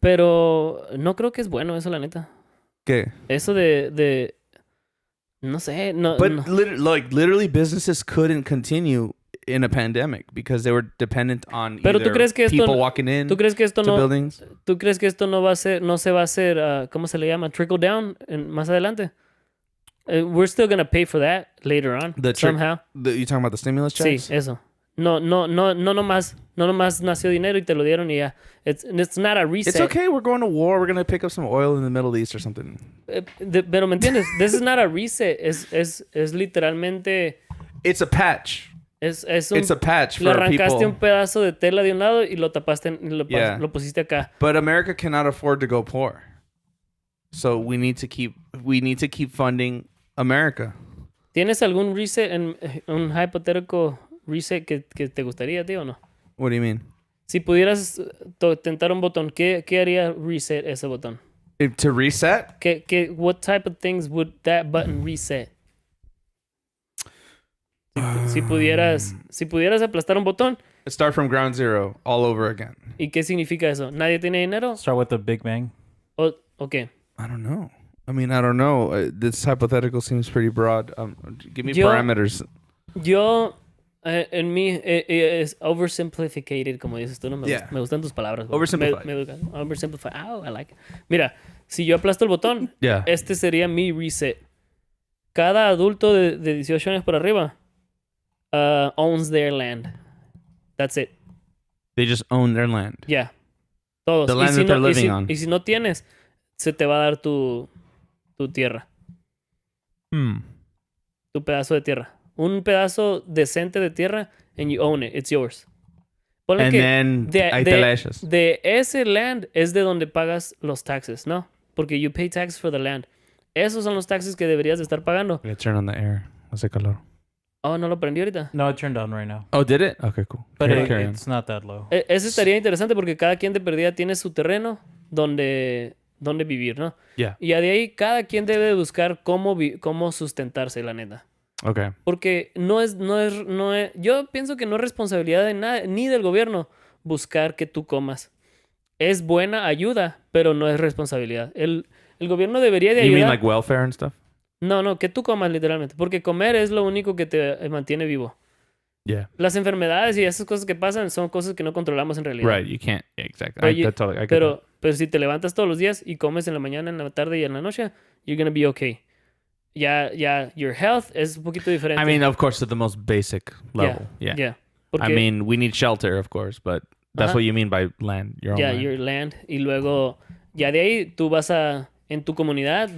Pero no creo que es bueno eso, la neta. Okay. Eso de no sé, no, But no. literally businesses couldn't continue in a pandemic because they were dependent on Pero tú either crees que esto people walking in ¿Tú crees que esto to no buildings. ¿Tú crees que esto no se va a hacer ¿cómo se le llama? Trickle down más adelante? We're still gonna pay for that later on somehow. You talking about the stimulus checks? Sí, eso. No nomás nació dinero y te lo dieron y ya. It's not a reset. It's okay. We're going to war. We're gonna pick up some oil in the Middle East or something. Pero ¿me entiendes? This is not a reset. Es literalmente It's a patch. es un It's a patch le for arrancaste people. un pedazo de tela de un lado y lo tapaste Yeah. lo pusiste acá. But America cannot afford to go poor. So we need to keep funding America. ¿Tienes algún reset un hipotético reset que te gustaría, tío, o no? What do you mean? Si pudieras tentar un botón, ¿qué haría reset ese botón? To reset? What type of things would that button reset? Si pudieras aplastar un botón, Start from ground zero all over again. ¿y qué significa eso? ¿Nadie tiene dinero? Start with the Big Bang. ¿O qué? I don't know. I don't know. This hypothetical seems pretty broad. Give me Yo- parameters. Yo, en mí, es oversimplified, como dices tú, ¿no? Yeah. Me gustan tus palabras. güey. Oversimplified. Me educan. Oversimplified. Oh, I like it. Mira, si yo aplasto el botón, Yeah. este sería mi reset. Cada adulto de 18 años por arriba owns their land. That's it. They just own their land. Yeah. Todos. The land that they're living on. Y si no tienes, se te va a dar tu tierra. Tu pedazo de tierra. Un pedazo decente de tierra and you own it. It's yours. Ponle And que then ahí te la echas. de ese land es de donde pagas los taxes, ¿no? Porque you pay taxes for the land. Esos son los taxes que deberías de estar pagando. I'm gonna turn on the air. Hace calor. Oh, no lo prendí ahorita. No, it turned on right now. Oh, did it? Okay, cool. But Carry on. it's not that low. Eso estaría interesante porque cada quien de perdida tiene su terreno donde vivir, ¿no? Yeah. Y de ahí cada quien debe buscar cómo sustentarse, la neta. Okay. Porque no es, yo pienso que no es responsabilidad de nada, ni del gobierno buscar que tú comas. Es buena ayuda, pero no es responsabilidad. El gobierno debería de You ayudar. mean like welfare and stuff? No, que tú comas literalmente. Porque comer es lo único que te mantiene vivo. Yeah. Las enfermedades y esas cosas que pasan son cosas que no controlamos en realidad. Right. You can't. Yeah, exactly. Pero, I get that. pero si te levantas todos los días y comes en la mañana, en la tarde y en la noche, you're gonna be okay. Ya, your health es un poquito diferente. I mean, of course, to the most basic level. Yeah. Yeah. Porque, I mean, we need shelter, of course, but that's Ajá. what you mean by land. Your own yeah, land. your land. Y luego, ya de ahí, tú en tu comunidad,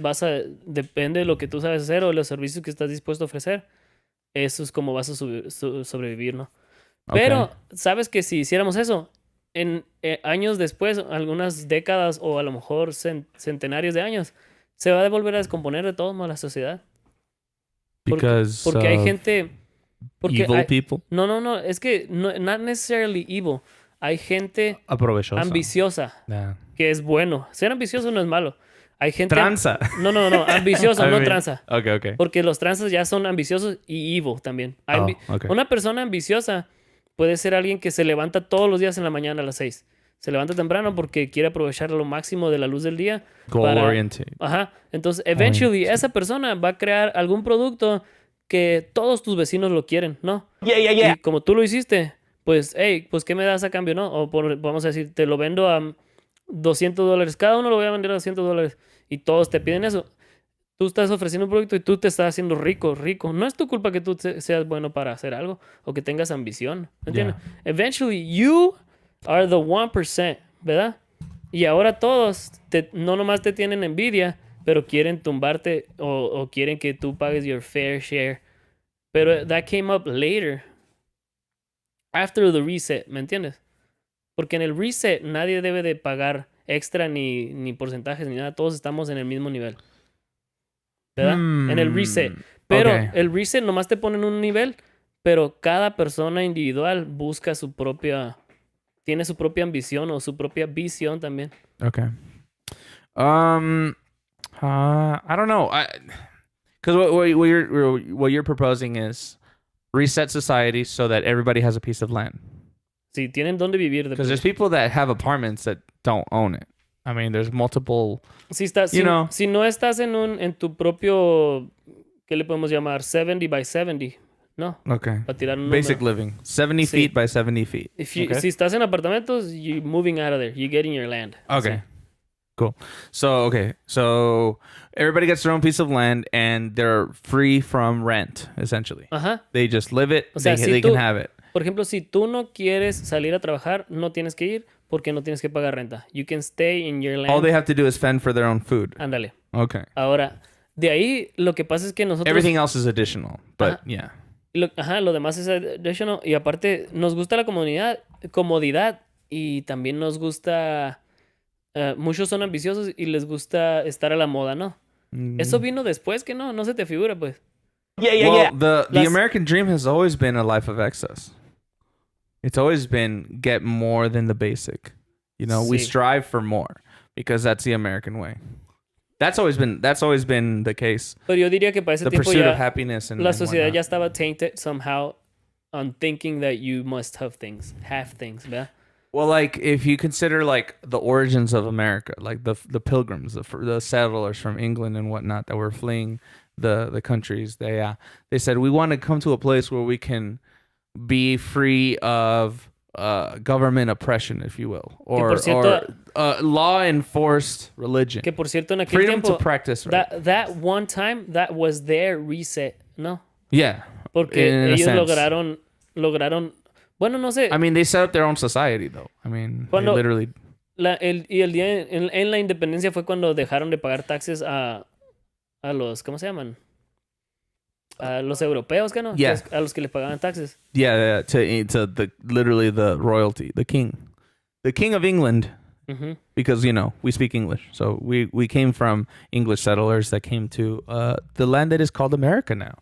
depende de lo que tú sabes hacer o los servicios que estás dispuesto a ofrecer. Eso es como vas a sobrevivir, ¿no? Okay. Pero, ¿sabes que si hiciéramos eso, en años después, algunas décadas o a lo mejor centenarios de años, se va a volver a descomponer de todos modos la sociedad? Porque hay gente... evil people. No, es que not necessarily evil. Hay gente Aprovechosa. ambiciosa, Yeah. que es bueno. Ser ambicioso no es malo. Hay gente... Tranza. No, ambicioso, I no mean, tranza. Okay. Porque los tranzas ya son ambiciosos y evil también. Okay. Una persona ambiciosa puede ser alguien que se levanta todos los días en la mañana a las 6. Se levanta temprano porque quiere aprovechar lo máximo de la luz del día. Goal oriented. Ajá. Entonces, eventually, esa persona va a crear algún producto que todos tus vecinos lo quieren, ¿no? Y como tú lo hiciste, pues, hey, pues, ¿qué me das a cambio, no? O vamos a decir, te lo vendo a $200. Cada uno lo voy a vender a $200. Y todos te piden eso. Tú estás ofreciendo un producto y tú te estás haciendo rico. No es tu culpa que tú seas bueno para hacer algo o que tengas ambición. ¿Me entiendes? Eventually, you are the 1%, ¿verdad? Y ahora todos no nomás te tienen envidia, pero quieren tumbarte o quieren que tú pagues your fair share. Pero that came up later. After the reset, ¿me entiendes? Porque en el reset nadie debe de pagar extra ni porcentajes ni nada. Todos estamos en el mismo nivel. ¿Verdad? En el reset. Pero el reset nomás te pone en un nivel, pero cada persona individual busca tiene su propia ambición o su propia visión también. Okay. I don't know. Because what you're proposing is reset society so that everybody has a piece of land. Sí, tienen dónde vivir. Because there's people that have apartments that don't own it. I mean, there's multiple. Si no estás en tu propio, ¿qué le podemos llamar? 70 by 70, ¿no? Okay. Para tirar un Basic número. living. 70 feet by 70 feet. Si estás en apartamentos, you're moving out of there. You're getting your land. Okay. Sí. Cool. So everybody gets their own piece of land and they're free from rent, essentially. Ajá. They just live it. O sea, they can have it. Por ejemplo, si tú no quieres salir a trabajar, no tienes que ir porque no tienes que pagar renta. You can stay in your land. All they have to do is fend for their own food. Ándale. Okay. Ahora, de ahí lo que pasa es que nosotros... Everything else is additional, but yeah. Lo demás es additional. Y aparte, nos gusta la comodidad y también nos gusta... muchos son ambiciosos y les gusta estar a la moda, ¿no? Eso vino después, que no se te figura, pues. The American dream has always been a life of excess. It's always been get more than the basic. You know, we strive for more because that's the American way. That's always been the case. Pero yo diría que para ese The tiempo pursuit ya of happiness and la sociedad whatnot. ya estaba tainted somehow on thinking that you must have things, ¿verdad? Well, like if you consider like the origins of America, like the pilgrims, the settlers from England and whatnot that were fleeing the countries, they said we want to come to a place where we can be free of government oppression, if you will, or law enforced religion. Que por cierto en aquel Freedom tiempo to practice. Right? that one time that was their reset, ¿no? Yeah. Porque in a ellos sense. lograron, bueno, no sé. I mean, they set up their own society, though. I mean, they literally. El día en la independencia fue cuando dejaron de pagar taxes a los, ¿cómo se llaman? A los europeos, ¿qué no? Yeah. A los que les pagaban taxes. Yeah, to literally the royalty, the king of England, because we speak English, so we came from English settlers that came to the land that is called America now,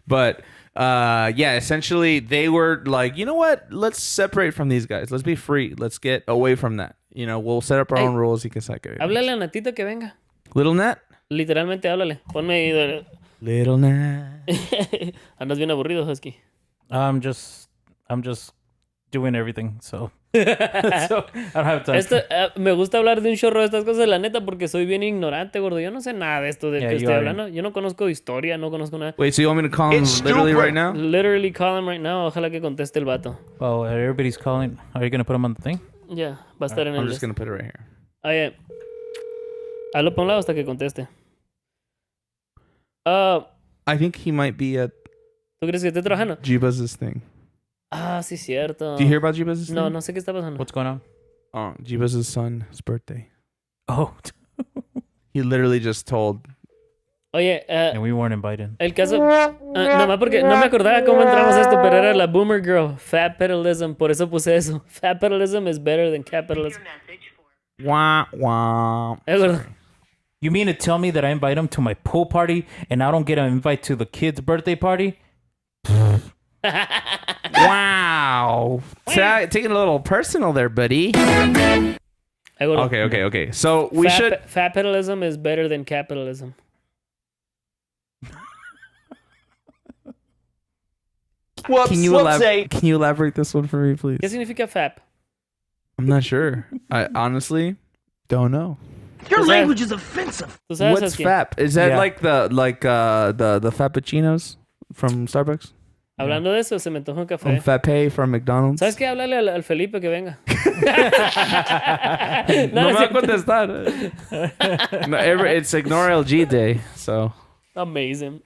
but essentially they were like, you know what? Let's separate from these guys. Let's be free. Let's get away from that. We'll set up our own rules. You can say, háblale a Natita que venga. Little Nat. Literalmente háblale. Ponme ahí. Little Nat. Andas bien aburrido, Husky. I'm just doing everything, so so I don't have time. Me gusta hablar de un chorro de estas cosas, la neta, porque soy bien ignorante, gordo. Yo no sé nada de esto de que estoy hablando. Yo no conozco historia, no conozco nada. Wait, so you want me to call him literally right now? Literally call him right now. Ojalá que conteste el vato. Well, everybody's calling. Are you gonna put him on the thing? Ya, va a estar en el I'm just list. gonna put it right here. Oye, hazlo por un lado hasta que conteste. I think he might be at ¿Tú crees que esté trabajando? Jibaz's thing. Ah, sí, cierto. Do you hear about Jibaz's thing? No sé qué está pasando. What's going on? Oh, Jibaz's son's birthday. Oh, He literally just told. Oye, and we weren't invited. el caso... nomás porque no me acordaba cómo entramos a esto, pero era la boomer girl. Fat pedalism, por eso puse eso. Fat pedalism is better than capitalism. Wah, wah. Gordo. You mean to tell me that I invite him to my pool party and I don't get an invite to the kid's birthday party? Wow. Taking a little personal there, buddy. Gordo. Okay. So we should. Fat pedalism is better than capitalism. Whoops, Can you elaborate this one for me, please? ¿Qué significa FAP? I'm not sure. I honestly don't know. Your Tú sabes- language is offensive. ¿Tú sabes, What's Husky? FAP? Is that Yeah. like the Frappuccinos from Starbucks? Hablando de eso, se me antoja un Or café. Frappe from McDonald's? ¿Sabes qué? Háblale al Felipe que venga. No me va a es contestar. No, it's Ignore LG Day, so amazing.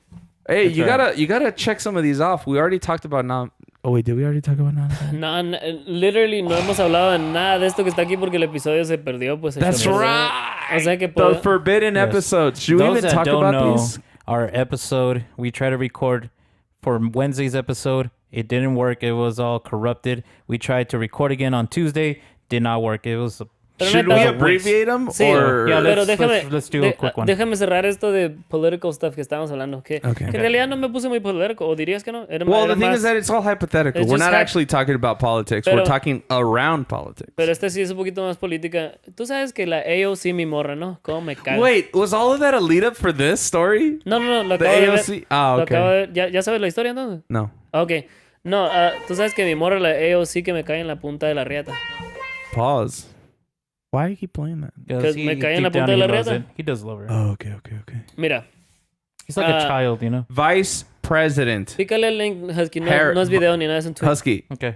hey, That's you gotta check some of these off. We already talked about non. Oh wait, did we already talk about non? No, literally no hemos hablado de nada de esto que está aquí porque el episodio se perdió. Pues se That's perdió. right. O sea que The forbidden Yes. episodes. Should we Those even that talk don't about know, these? our episode we try to record for Wednesday's episode. It didn't work. It was all corrupted. We tried to record again on Tuesday. Did not work. It was. Pero Should neta, we waste. abbreviate them Sí, or? Yeah, pero let's do a quick one. Déjame cerrar esto de political stuff que estábamos hablando. Que en realidad no me puse muy político. ¿O dirías que no? Well, the thing is that it's all hypothetical. It's We're just not actually talking about politics. We're Pero- talking around politics. Pero este sí es un poquito más política. Tú sabes que la AOC, mi morra, ¿no? ¿Cómo me caga? Wait, was all of that a lead up for this story? No, lo The acabo de ver. AOC? Ah, Lo okay. acabo de ver. ¿Ya sabes la historia entonces? No. Ok. No, tú sabes que mi morra, la AOC, que me cae en la punta de la riata. Pause. Why do you keep playing that? Que me cae en la deep punta down, de la he knows riata. it. He does love her. Oh, okay. Mira, He's like a child, you know. Vice President pícale el link, Husky. No, Har- no es video ni nada, es un tweet. Husky. Okay.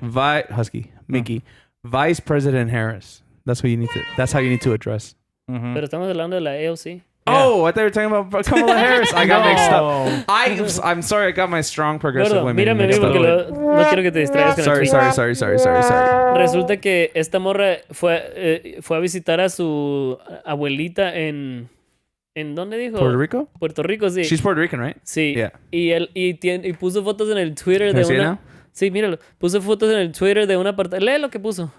Husky. Mickey. Vice President Harris. That's what you need to. That's how you need to address. Mm-hmm. Pero estamos hablando de la AOC. Oh, I thought you were talking about Kamala Harris. I got mixed up. No. I'm sorry. I got my strong progressive Gordo, women mírame a mí mixed porque up. no quiero que te distraigas con el Sorry. tweet. Resulta que esta morra fue a visitar a su abuelita en ¿dónde dijo? Puerto Rico? Puerto Rico, sí. She's Puerto Rican, right? Sí. Yeah. Y puso fotos en el Twitter Can de I see it una. now? Sí, míralo. Puso fotos en el Twitter de una parte. Lee lo que puso.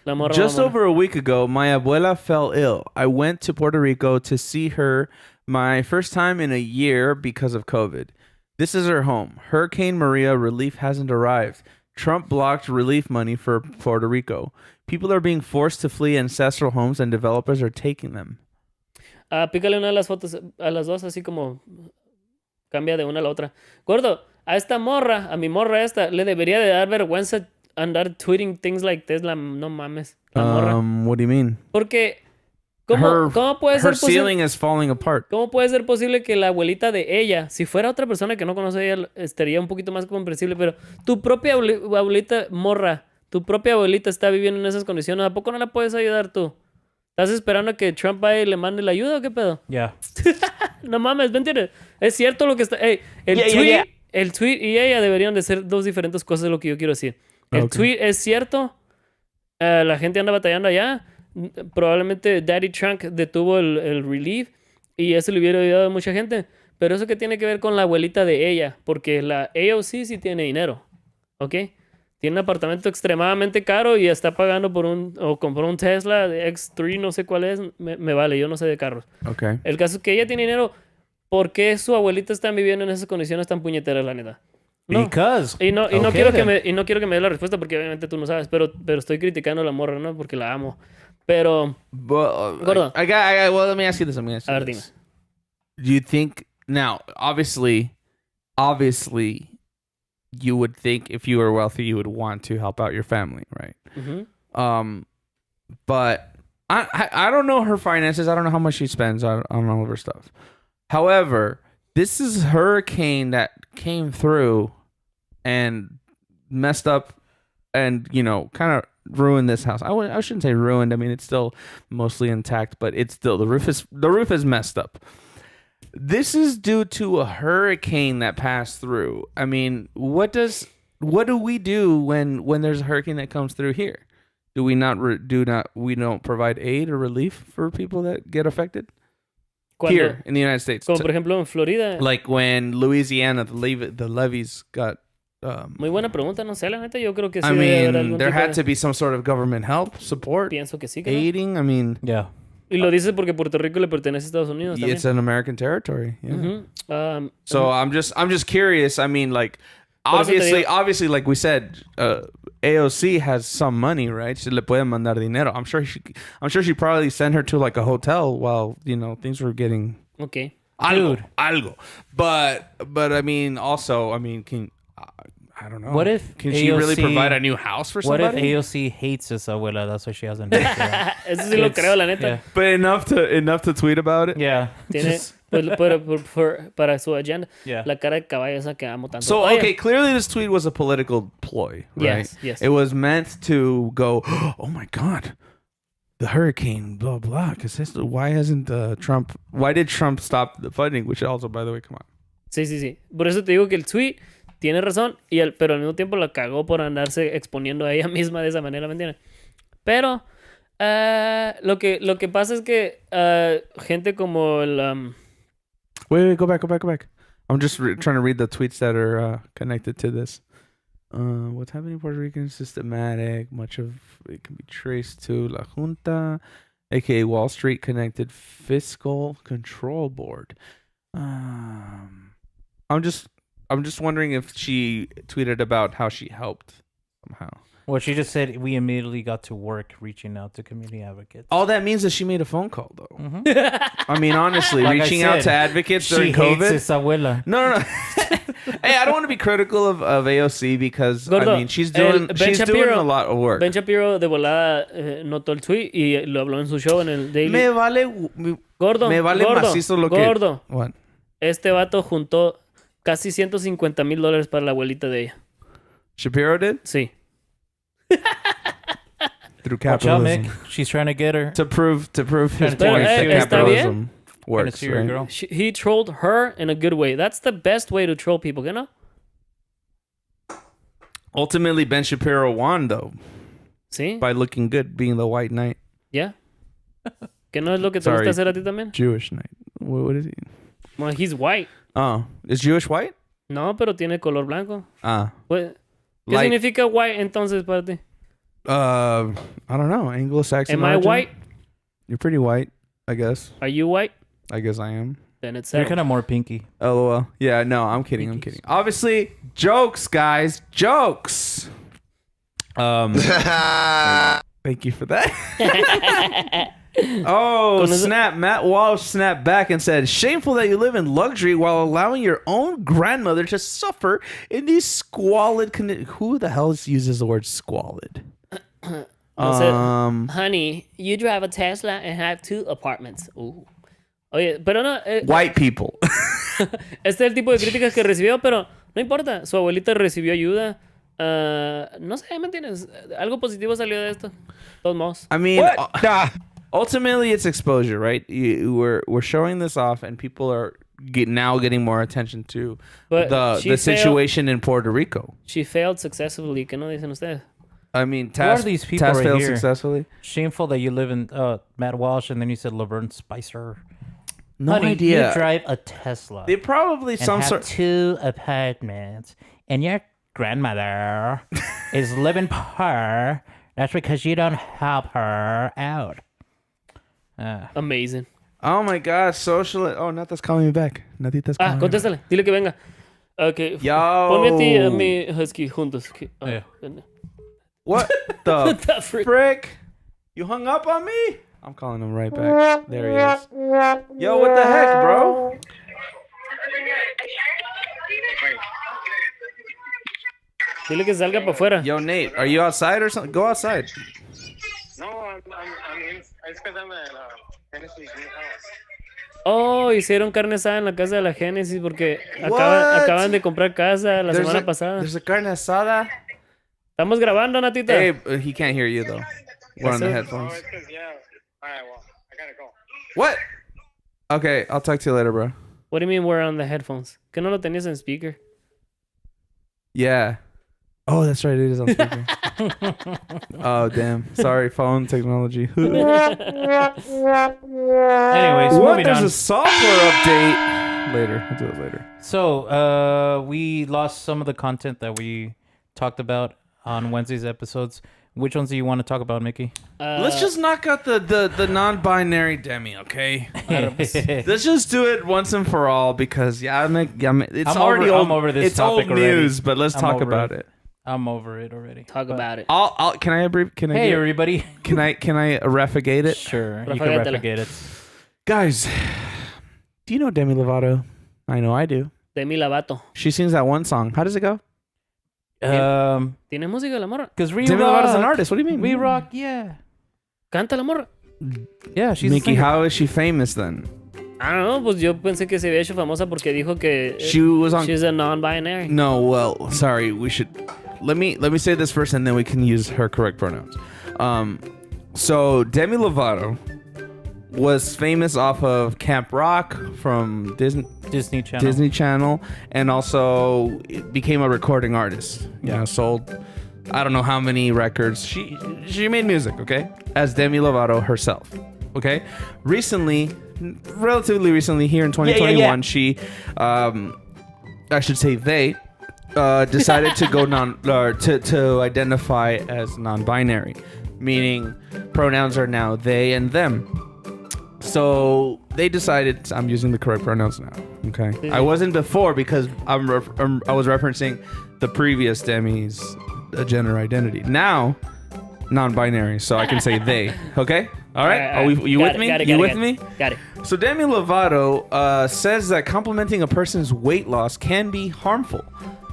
La morra. Just mamona. over a week ago, my abuela fell ill. I went to Puerto Rico to see her my first time in a year because of COVID. This is her home. Hurricane Maria relief hasn't arrived. Trump blocked relief money for Puerto Rico. People are being forced to flee ancestral homes and developers are taking them. Pícale una de las fotos a las dos, así como cambia de una a la otra. Gordo, a esta morra, a mi morra esta, le debería de dar vergüenza andar tweeting things like this. No mames, la morra. What do you mean? Porque, ¿cómo puede ser Her ceiling is falling apart. ¿Cómo puede ser posible que la abuelita de ella, si fuera otra persona que no conoce a ella, estaría un poquito más comprensible, pero tu propia abuelita morra, tu propia abuelita está viviendo en esas condiciones, ¿a poco no la puedes ayudar tú? ¿Estás esperando a que Trump vaya y le mande la ayuda o qué pedo? Yeah. No mames, ¿me entiendes? Es cierto lo que está... Ey, el tweet y ella deberían de ser dos diferentes cosas de lo que yo quiero decir. El tweet es cierto, la gente anda batallando allá, probablemente Daddy Trunk detuvo el relief y eso le hubiera ayudado a mucha gente, pero eso que tiene que ver con la abuelita de ella, porque la AOC sí tiene dinero, ¿ok? Tiene un apartamento extremadamente caro y está pagando o compró un Tesla de X3, no sé cuál es, me vale, yo no sé de carros. Okay. El caso es que ella tiene dinero, ¿por qué su abuelita está viviendo en esas condiciones tan puñeteras, la neta? No. Because. Y no Okay, quiero then. que me dé la respuesta porque obviamente tú no sabes, pero estoy criticando a la morra, ¿no? Porque la amo. Pero, But, Gordo. well, let me ask you this. a ver, dime. Do you think now, obviously, you would think if you were wealthy, you would want to help out your family, right? Ujú. But I don't know her finances. I don't know how much she spends on all of her stuff. However, this is a hurricane that came through and messed up and, kind of ruined this house. I shouldn't say ruined. I mean, it's still mostly intact, but it's still, the roof is messed up. This is due to a hurricane that passed through. I mean, what do we do when there's a hurricane that comes through here? Do we we don't provide aid or relief for people that get affected here in the United States? Como por ejemplo en Florida. Like when Louisiana, the levees got. Muy buena pregunta, no sé, la neta, yo creo que sí I debe haber mean, algún there tipo had de- to be some sort of government help, support, Pienso que sí, que no. aiding. I mean, Yeah. Y lo dices porque Puerto Rico le pertenece a Estados Unidos también. it's an American territory. Yeah. Ujú. So I'm just curious. I mean, like Por eso te digo- obviously, like we said, AOC has some money, right? Se le puede mandar dinero. I'm sure she probably sent her to like a hotel while things were getting Ok. algo. But I mean, also, I mean, I don't know. What if Can she really AOC provide a new house for What if somebody? AOC hates his abuela? That's why she hasn't. Done it. Eso sí lo It's- creo, la neta. Yeah. But enough to tweet about it. Yeah. Tiene, Just- para su agenda, Yeah. la cara de caballo esa que amo tanto. So Oye, okay, clearly this tweet was a political ploy, right? Yes, yes. It was meant to go, oh my god, the hurricane, blah blah. Because why hasn't Trump? Why did Trump stop the funding? Which also, by the way, come on. Sí, sí, sí. Por eso te digo que el tweet tiene razón, pero al mismo tiempo la cagó por andarse exponiendo a ella misma de esa manera, ¿me entiendes? Pero lo que pasa es que gente como el... Wait, go back. I'm just trying to read the tweets that are connected to this. What's happening in Puerto Rico is systematic. Much of it can be traced to La Junta, aka Wall Street Connected Fiscal Control Board. I'm just wondering if she tweeted about how she helped somehow. Well, she just said we immediately got to work reaching out to community advocates. All that means is she made a phone call, though. I mean, honestly, Like I reaching out said, to advocates she during hates COVID. his abuela. No. Hey, I don't want to be critical of AOC because Gordo, I mean she's doing Ben doing Shapiro- a lot of work. Ben Shapiro de volada notó el tweet y lo habló en su show en el Daily. Me vale Gordo, macizo lo que. gordo. What? Este vato juntó casi $150,000 para la abuelita de ella. Shapiro did Sí. through Watch out, capitalism Mick. She's trying to get her. to prove his Trying point to that tell you, está capitalism Trying to works. see your Right? girl. He trolled her in a good way. That's the best way to troll people, you know? Ultimately, Ben Shapiro won though Sí. by looking good, being the white knight, Yeah. ¿Que no es lo que te Sorry. gusta hacer a ti también? Jewish knight. What is he? Well, he's white. Oh, is Jewish white? No, pero tiene color blanco. Ah, Pues, ¿qué Light. significa white entonces para ti? I don't know. Anglo-Saxon. Am I origin? white? You're pretty white, I guess. Are you white? I guess I am. Then it's You're settled. kind of more pinky. LOL. Yeah, no, I'm kidding. Obviously, jokes, guys. Jokes. Thank you for that. Oh, Con eso- snap. Matt Walsh snapped back and said, shameful that you live in luxury while allowing your own grandmother to suffer in these squalid conditions. Who the hell uses the word squalid? No sé. Honey, you drive a Tesla and have 2 apartments. Oye, pero no, White people. este es el tipo de críticas que recibió, pero no importa. Su abuelita recibió ayuda. No sé, ¿me entiendes? Algo positivo salió de esto. De todos modos. I mean, ultimately, it's exposure, right? We're showing this off, and people are now getting more attention to But the she situation in Puerto Rico. She failed successfully. ¿Qué no dicen ustedes? I mean, Who are Taz, these people Taz right failed here? successfully. Shameful that you live in Matt Walsh and then you said Laverne Spicer. No Honey, idea. you drive a Tesla They probably and some have sort. 2 apartments, and your grandmother is living poor. That's because you don't help her out. Amazing. Oh my God, social. Oh, Nata's calling me back. Natita's calling me back. Contéstale. Dile que venga. Ok. Yo. Ponme a ti y a mi husky juntos. Yeah. What the The frick? frick? You hung up on me? I'm calling him right back. There he is. Yo, what the heck, bro? Dile que salga para afuera. Yo, Nate, are you outside or something? Go outside. No, I'm in. Es que I'm at Tennessee Greenhouse. Oh, hicieron carne asada en la casa de la Génesis porque What? acaban de comprar casa la semana pasada. There's a carne asada. Estamos grabando, Natita. Hey, he can't hear you though. We're on the Eso- headphones. Oh, it's 'cause, yeah. All right, well, I gotta go. What? Okay, I'll talk to you later, bro. What do you mean we're on the headphones? ¿Que no lo tenías en speaker? Yeah. Oh, that's right. It is on speaker. Oh, damn. Sorry, phone technology. Anyways, What? moving There's on. a software update. Later. I'll do it later. So, we lost some of the content that we talked about on Wednesday's episodes. Which ones do you want to talk about, Mickey? Let's just knock out the non-binary Demi, okay? Let's just do it once and for all because it's I'm already over- old. I'm over this it's old topic already. news, but let's I'm talk over about it. it. I'm over it already. Talk about it. I'll can I can I Hey, get- everybody. can I refugate it? Sure, you can Rafagatela. replicate it. Guys, do you know Demi Lovato? I know I do. Demi Lovato. She sings that one song. How does it go? ¿Tiene música la morra? Because we Demi rock. Lovato's an artist. What do you mean? We rock, yeah. ¿Canta la morra? Yeah, she's a Mickey, singer. how is she famous then? I don't know, pues yo pensé que se había hecho famosa porque dijo que She was on. she's a non-binary. No, well, sorry. We should. Let me say this first, and then we can use her correct pronouns. So Demi Lovato was famous off of Camp Rock from Disney Channel. Disney Channel, and also became a recording artist. You know, sold I don't know how many records. She made music, okay, as Demi Lovato herself. Okay, relatively recently, here in 2021, she, I should say they, decided to go to identify as non-binary, meaning pronouns are now they and them. So they decided, I'm using the correct pronouns now. Okay, I wasn't before because I was referencing the previous Demi's gender identity. Now, non-binary, so I can say they. Okay, all right. Are you with me? You with me? Got it. So Demi Lovato says that complimenting a person's weight loss can be harmful,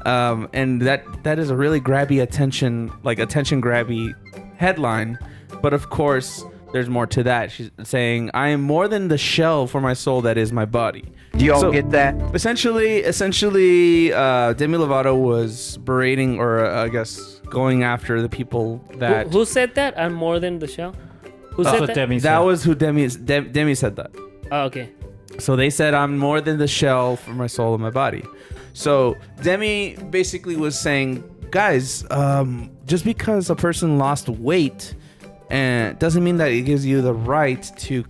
and that is a really attention grabby headline. But of course, there's more to that. She's saying, "I am more than the shell for my soul that is my body." Do y'all get that? Essentially, Demi Lovato was berating, or I guess going after the people that. Who said that? I'm more than the shell. Who That's said what that? Demi said. That was who Demi said that. Oh, okay. So they said, I'm more than the shell for my soul and my body. So Demi basically was saying, guys, just because a person lost weight and doesn't mean that it gives you the right to,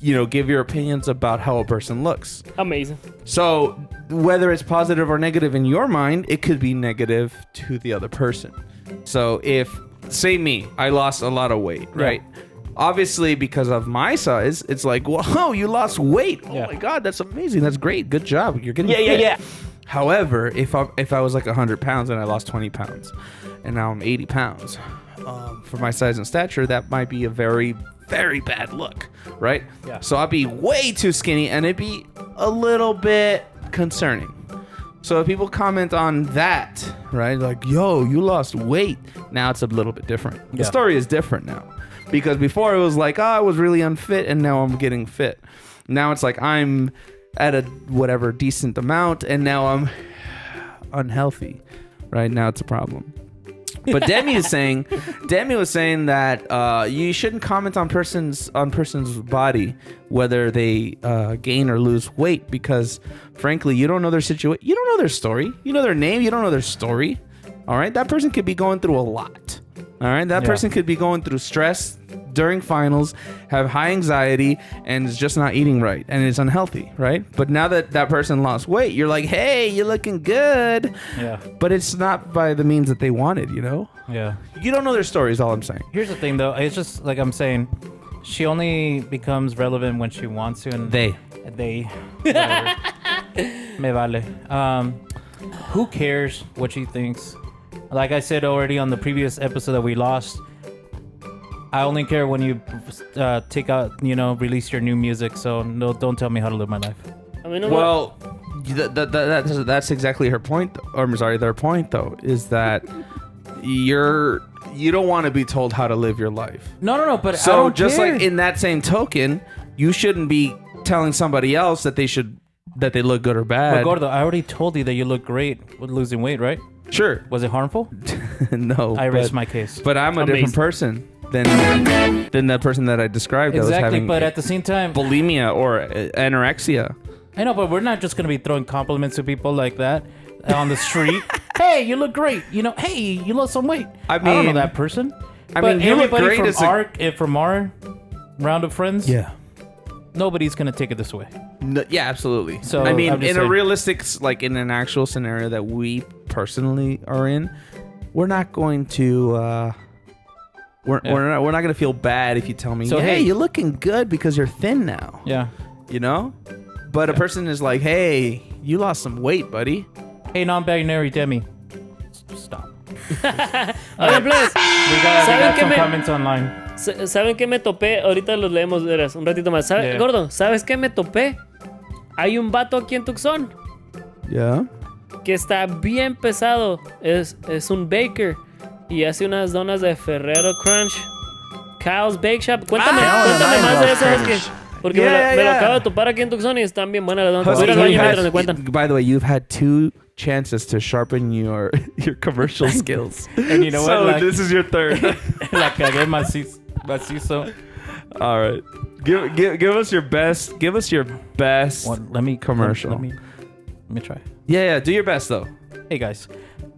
give your opinions about how a person looks. Amazing. So whether it's positive or negative in your mind, it could be negative to the other person. So if, say me, I lost a lot of weight, right? Obviously, because of my size, it's like, whoa, you lost weight. Oh my God, that's amazing. That's great. Good job. You're getting fit. Yeah. However, if I was like 100 pounds and I lost 20 pounds and now I'm 80 pounds, for my size and stature, that might be a very, very bad look, right? Yeah. So I'd be way too skinny and it'd be a little bit concerning. So if people comment on that, right? Like, yo, you lost weight. Now it's a little bit different. The story is different now. Because before it was like, I was really unfit and now I'm getting fit. Now it's like I'm at a whatever decent amount and now I'm unhealthy. Right now it's a problem. But Demi was saying that you shouldn't comment on person's body whether they gain or lose weight, because frankly you don't know their situation, you don't know their story, you know their name, you don't know their story. All right, that person could be going through a lot. All right, that person could be going through stress during finals, have high anxiety, and is just not eating right, and is unhealthy, right? But now that person lost weight, you're like, hey, you're looking good. Yeah. But it's not by the means that they wanted, Yeah. You don't know their story is all I'm saying. Here's the thing, though. It's just like I'm saying, she only becomes relevant when she wants to, and They. whatever. Me vale. Who cares what she thinks? Like I said already on the previous episode that we lost, I only care when you take out, release your new music. So no, don't tell me how to live my life. I mean, Well, that's exactly her point. Their point though is that you don't want to be told how to live your life. No. But I So don't just care. like in that same token, you shouldn't be telling somebody else that they look good or But bad. Gordo, I already told you that you look great with losing weight, right? Sure. Was it harmful? No. I rest my case. But I'm a different person than that person that I described that was Exactly, having but at the same time, bulimia or anorexia. I know, but we're not just gonna be throwing compliments to people like that on the street. Hey, you look great. Hey, you lost some weight. I don't know mean- that person. I But mean, you look everybody great from as from our round of friends. Yeah. Nobody's gonna take it this way. No, yeah, absolutely. So, I mean, I'm just in a saying. realistic, like in an actual scenario that we personally are in, we're not going to. We're not going to feel bad if you tell me, So, hey, hey- you're looking good because you're thin now. Yeah. But a person is like, hey, you lost some weight, buddy. Hey, non-binary Demi. Stop. Oigan, plebes, We ¿saben got qué some me- comments online. ¿saben qué me topé? Ahorita los leemos, verás, un ratito más. Yeah. Gordo, ¿sabes qué me topé? Hay un vato aquí en Tucson Yeah. que está bien pesado es un baker y hace unas donas de Ferrero Crunch. Cal's Bake Shop. Cuéntame más de eso, Husky. Porque me lo acabo de topar aquí en Tucson y están bien buenas las donas. Voy a ir al baño mientras me cuentan. By the way, you've had 2 chances to sharpen your commercial skills. And you know so what? This is your third. La cagué macizo. All right. Give us your best. Give us your best commercial. Let me try. Yeah. Do your best though. Hey guys,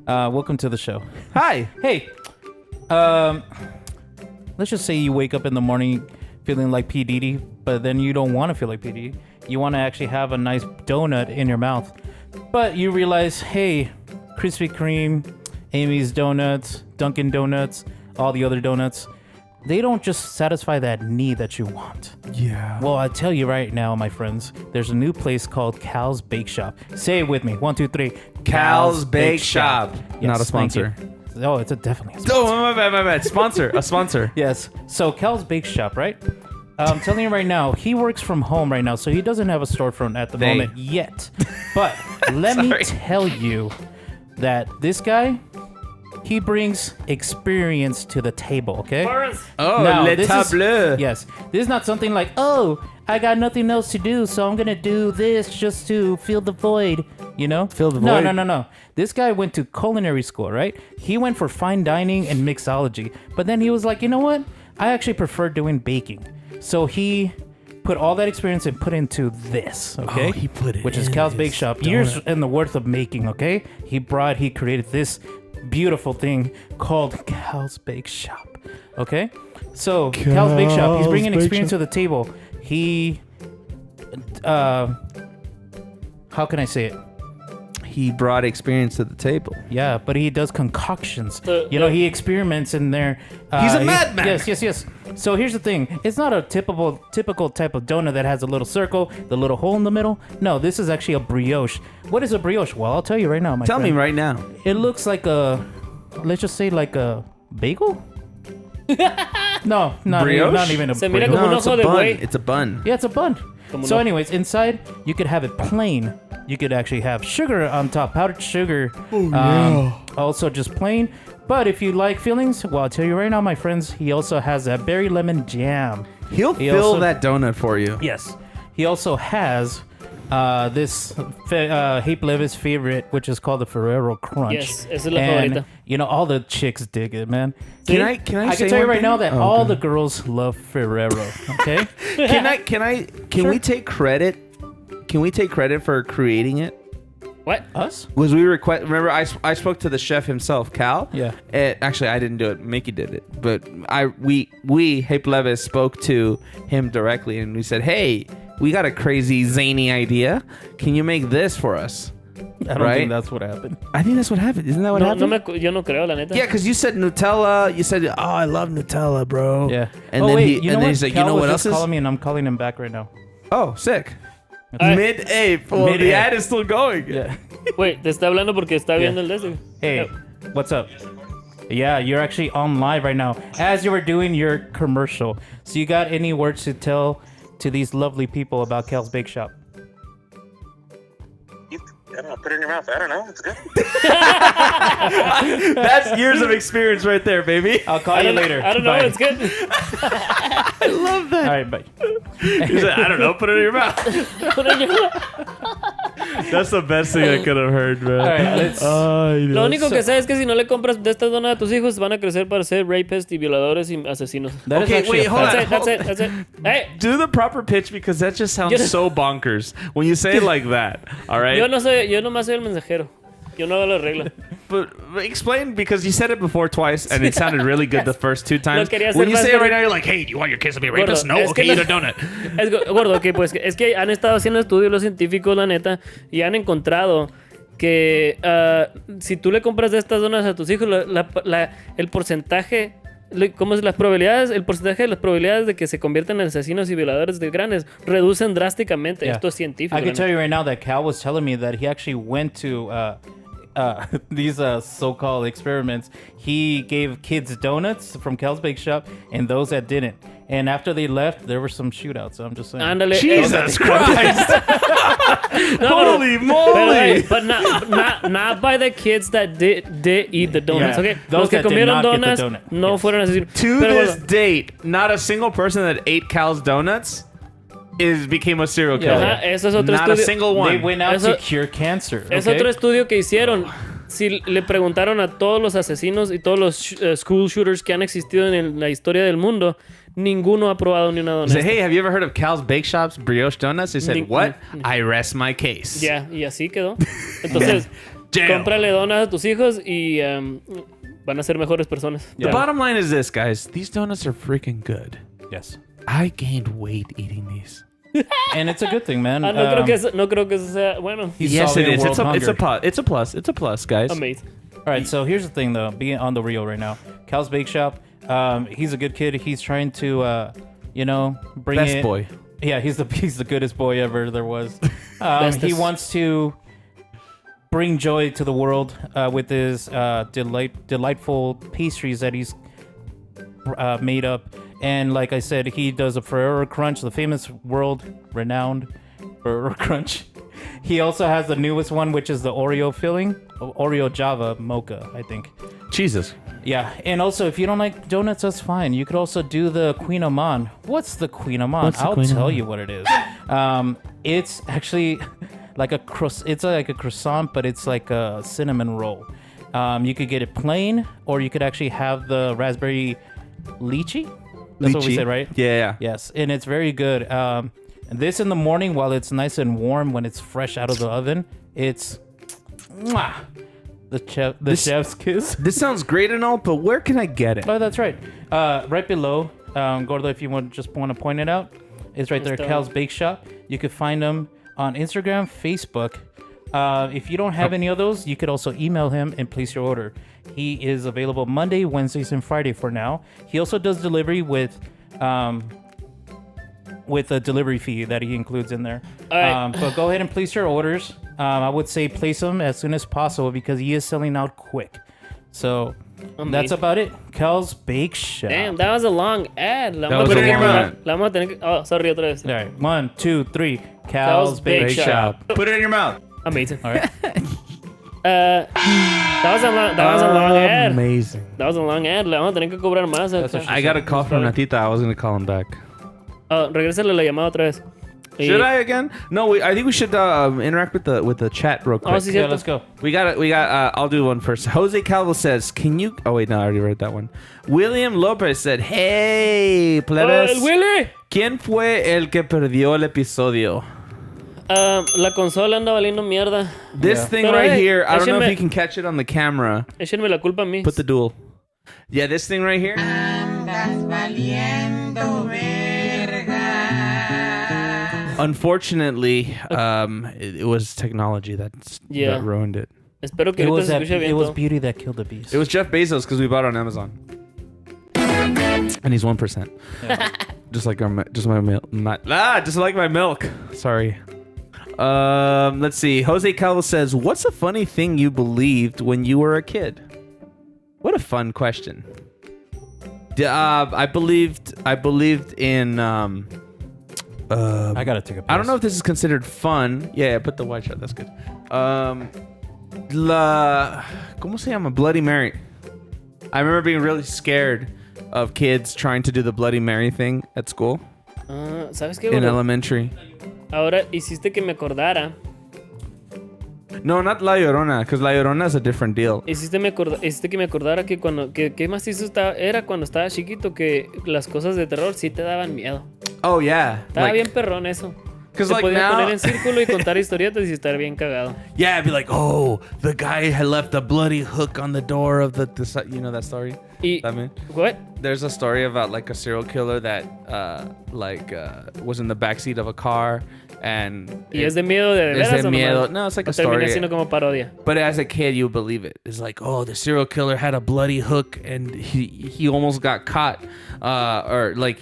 welcome to the show. Hi. Hey, let's just say you wake up in the morning feeling like P. Diddy, but then you don't want to feel like P. Diddy. You want to actually have a nice donut in your mouth. But you realize, hey, Krispy Kreme, Amy's Donuts, Dunkin' Donuts, all the other donuts, they don't just satisfy that need that you want. Yeah. Well, I tell you right now, my friends, there's a new place called Cal's Bake Shop. Say it with me. 1, 2, 3. Cal's Bake Shop. Yes, Not a thank you. sponsor. Oh, it's definitely a sponsor. Oh, my bad. Sponsor. A sponsor. Yes. So Cal's Bake Shop, right? I'm telling you right now, he works from home right now, so he doesn't have a storefront at the moment yet. But let me tell you that this guy, he brings experience to the table, okay? Oh, Now, le this table. Yes. This is not something like, oh, I got nothing else to do, so I'm going to do this just to fill the void, you know? Fill the void? No. This guy went to culinary school, right? He went for fine dining and mixology. But then he was like, you know what? I actually prefer doing baking. So he put all that experience and put into this, okay? Oh, he put it Which is in Cal's his Bake Shop. donut. Years in the worth of making, okay? He created this beautiful thing called Cal's Bake Shop, okay? So Cal's Bake Shop, he's bringing experience to the table. He, how can I say it? He brought experience to the table. Yeah, but he does concoctions. He experiments in there. He's a madman. Yes. So here's the thing. It's not a typical type of donut that has a little circle, the little hole in the middle. No, this is actually a brioche. What is a brioche? Well, I'll tell you right now, my Tell friend. me right now. It looks like let's just say like a bagel? No, not even a Se mira bagel. como un it's a ojo de bun. buey. It's a bun. Yeah, it's a bun. Como So no. anyways, inside, you could have it plain. You could actually have sugar on top, powdered sugar. Also just plain. But if you like fillings, well, I'll tell you right now, my friends, he also has that berry lemon jam. He'll He fill also- that donut for you. Yes. He also has this Hey Plebes favorite, which is called the Ferrero Crunch. Yes, esa es la and, favorita. you know, all the chicks dig it, man. Can I I say can tell you one right thing? now that Oh, all okay. the girls love Ferrero, okay? Can we take credit? Can we take credit for creating it? What? Us? Was we request? Remember, I spoke to the chef himself, Cal. Yeah. Actually, I didn't do it. Mickey did it. But we Hey Plebes spoke to him directly, and we said, "Hey, we got a crazy zany idea. Can you make this for us?" I don't Right? think that's what happened. I think that's what happened. Isn't that what happened? Yo no creo, la neta. Yeah, because you said Nutella. You said, "Oh, I love Nutella, bro." Yeah. And oh, then wait, and then he's like, Cal "You know was what just else is?" calling me, and I'm calling him back right now. Oh, sick. Ay. Mid-A. Well, the Mid-A. ad is still going. Yeah. Wait, te está hablando porque está viendo el de ese. Hey, what's up? Yeah, you're actually on live right now as you were doing your commercial. So you got any words to tell to these lovely people about Cal's Bake Shop? I don't know, put it in your mouth. I don't know. It's good. That's years of experience right there, baby. I'll call you later. I don't know, Bye. it's good. I love that. All right, bye. He said, I don't know, put it in your mouth. That's the best thing I could have heard, bro. All right, let's. Lo único que sé es que si no le compras de estas donas a tus hijos, van a crecer para ser rapists y violadores y asesinos. That is Okay, actually wait, a hold fact. on. That's it. Hey, Do the proper pitch because that just sounds so bonkers when you say it like that. All right. yo nomás soy el mensajero. Yo no hago la regla. But explain because you said it before twice and it sounded really good the first 2 times. Lo quería hacer When you más say it right bien- now, you're like, hey, do you want your kids to be Gordo, rapists? No, es que okay, no- eat a donut. Gordo, ok, pues es que han estado haciendo estudios los científicos, la neta, y han encontrado que si tú le compras de estas donas a tus hijos, el porcentaje, ¿cómo es las probabilidades? El porcentaje de las probabilidades de que se conviertan en asesinos y violadores de grandes reducen drásticamente. Yeah. Esto es científico. I la can tell neta. you right now that Cal was telling me that he actually went to these so-called experiments. He gave kids donuts from Cal's Bake Shop and those that didn't. And after they left, there were some shootouts. I'm just saying. Ándale. Jesus Christ! Holy moly! But not by the kids that did eat the donuts, Yeah, okay? those Los que that did comieron not get the donuts donut. no Yes. fueron asesinos. To Pero this bueno, date, not a single person that ate Cal's donuts became a serial killer. Ajá, eso es otro Not a estudio. single They one. went out Eso- to cure cancer. Es okay? otro estudio que hicieron. Si le preguntaron a todos los asesinos y todos los school shooters que han existido en la historia del mundo, ninguno ha probado ni una He dona. said, "Hey, have you ever heard of Cal's Bake Shop's brioche donuts?" They said, Ni- "What?" I rest my case. Ya, y así quedó. Entonces, Damn. cómprale donas a tus hijos y van a ser mejores personas. The Ya. bottom line is this, guys: these donuts are freaking good. Yes. I gained weight eating these. And it's a good thing, man. Ah, no creo que eso sea bueno. He's Yes, it solving is. world It's a hunger. plus. It's a plus. It's a plus, guys. Amazing. All right, so here's the thing, though. Being on the real right now, Cal's Bake Shop. He's a good kid. He's trying to, bring Best it. boy. Yeah, he's the goodest boy ever there was. He wants to bring joy to the world with his delightful pastries that he's made up. And like I said, he does a Ferrero Crunch, the famous world-renowned Ferrero Crunch. He also has the newest one, which is the Oreo filling, Oreo Java Mocha, I think. Jesus. Yeah, and also if you don't like donuts, that's fine. You could also do the Queen Amman. What's the Queen Amman? What's the I'll Queen tell Amman? you what it is. It's actually like it's like a croissant, but it's like a cinnamon roll. You could get it plain, or you could actually have the raspberry lychee. That's what we Lychee. said, right? Yeah. Yes, and it's very good. This in the morning while it's nice and warm when it's fresh out of the oven, it's mwah, the chef's kiss. This sounds great and all, but where can I get it? Oh, that's right. Right below, Gordo, if you want to point it out, it's right there, Está. Cal's Bake Shop. You could find them on Instagram, Facebook. If you don't have any of those, you could also email him and place your order. He is available Monday, Wednesdays, and Friday for now. He also does delivery with a delivery fee that he includes in there. All right. But go ahead and place your orders. I would say place them as soon as possible because he is selling out quick. So that's about it. Cal's Bake Shop. Damn, that was a long ad. La That vamos a was a tener que- long ad. la vamos a tener que... Oh, sorry, otra vez. All right, 1, 2, 3. Cal's Cal's Bake Bake Shop. Shop. Put it in your mouth. Amazing. All right. That was a long ad. Amazing. That was a long ad. Le vamos a tener que cobrar más. That's what she I got a call from Natita. I was gonna call him back. Regrésale la llamada otra vez. Y- Should I again? No, I think we should interact with the chat real quick. Oh, sí, Yeah, cierto. let's go. We got. I'll do one first. Jose Calvo says, "Can you?" Oh wait, no, I already read that one. William Lopez said, "Hey, Oh, plebes, el Willy. ¿quién fue el que perdió el episodio?" La consola anda valiendo mierda. This Yeah. thing Pero, right hey, here. I don't know if échenme- you can catch it on the camera. Échenme la culpa a mí. Put the duel. Yeah, this thing right here. Unfortunately, it was technology that ruined it. Espero que It ahorita was, se that, escuche bien it was todo. beauty that killed the beast. It was Jeff Bezos because we bought it on Amazon, and he's 1%. Just like just my milk. Just like my milk. Sorry. Let's see. Jose Calvo says, "What's a funny thing you believed when you were a kid?" What a fun question. I believed in I gotta take a piss. I don't know if this is considered fun. Yeah, put the white shot. That's good. ¿Cómo se llama? Bloody Mary. I remember being really scared of kids trying to do the Bloody Mary thing at school ¿Sabes qué, in gordo? elementary. Ahora hiciste que me acordara. No, not La Llorona, because La Llorona is a different deal. Hiciste que me acordara que cuando... Que más era cuando estaba chiquito que las cosas de terror sí te daban miedo. Oh, yeah. Estaba bien perrón eso. Because Te like podían now... poner en círculo y contar historietas y estar bien cagado. Yeah, I'd be like, oh, the guy had left a bloody hook on the door of the you know that story? Y... I mean, What? there's a story about like a serial killer that was in the backseat of a car and ¿Y es de miedo de es veras de o miedo. nomás? No, it's like O a termina story. siendo como parodia. But as a kid, you believe it. It's like, oh, the serial killer had a bloody hook and he almost got caught, or like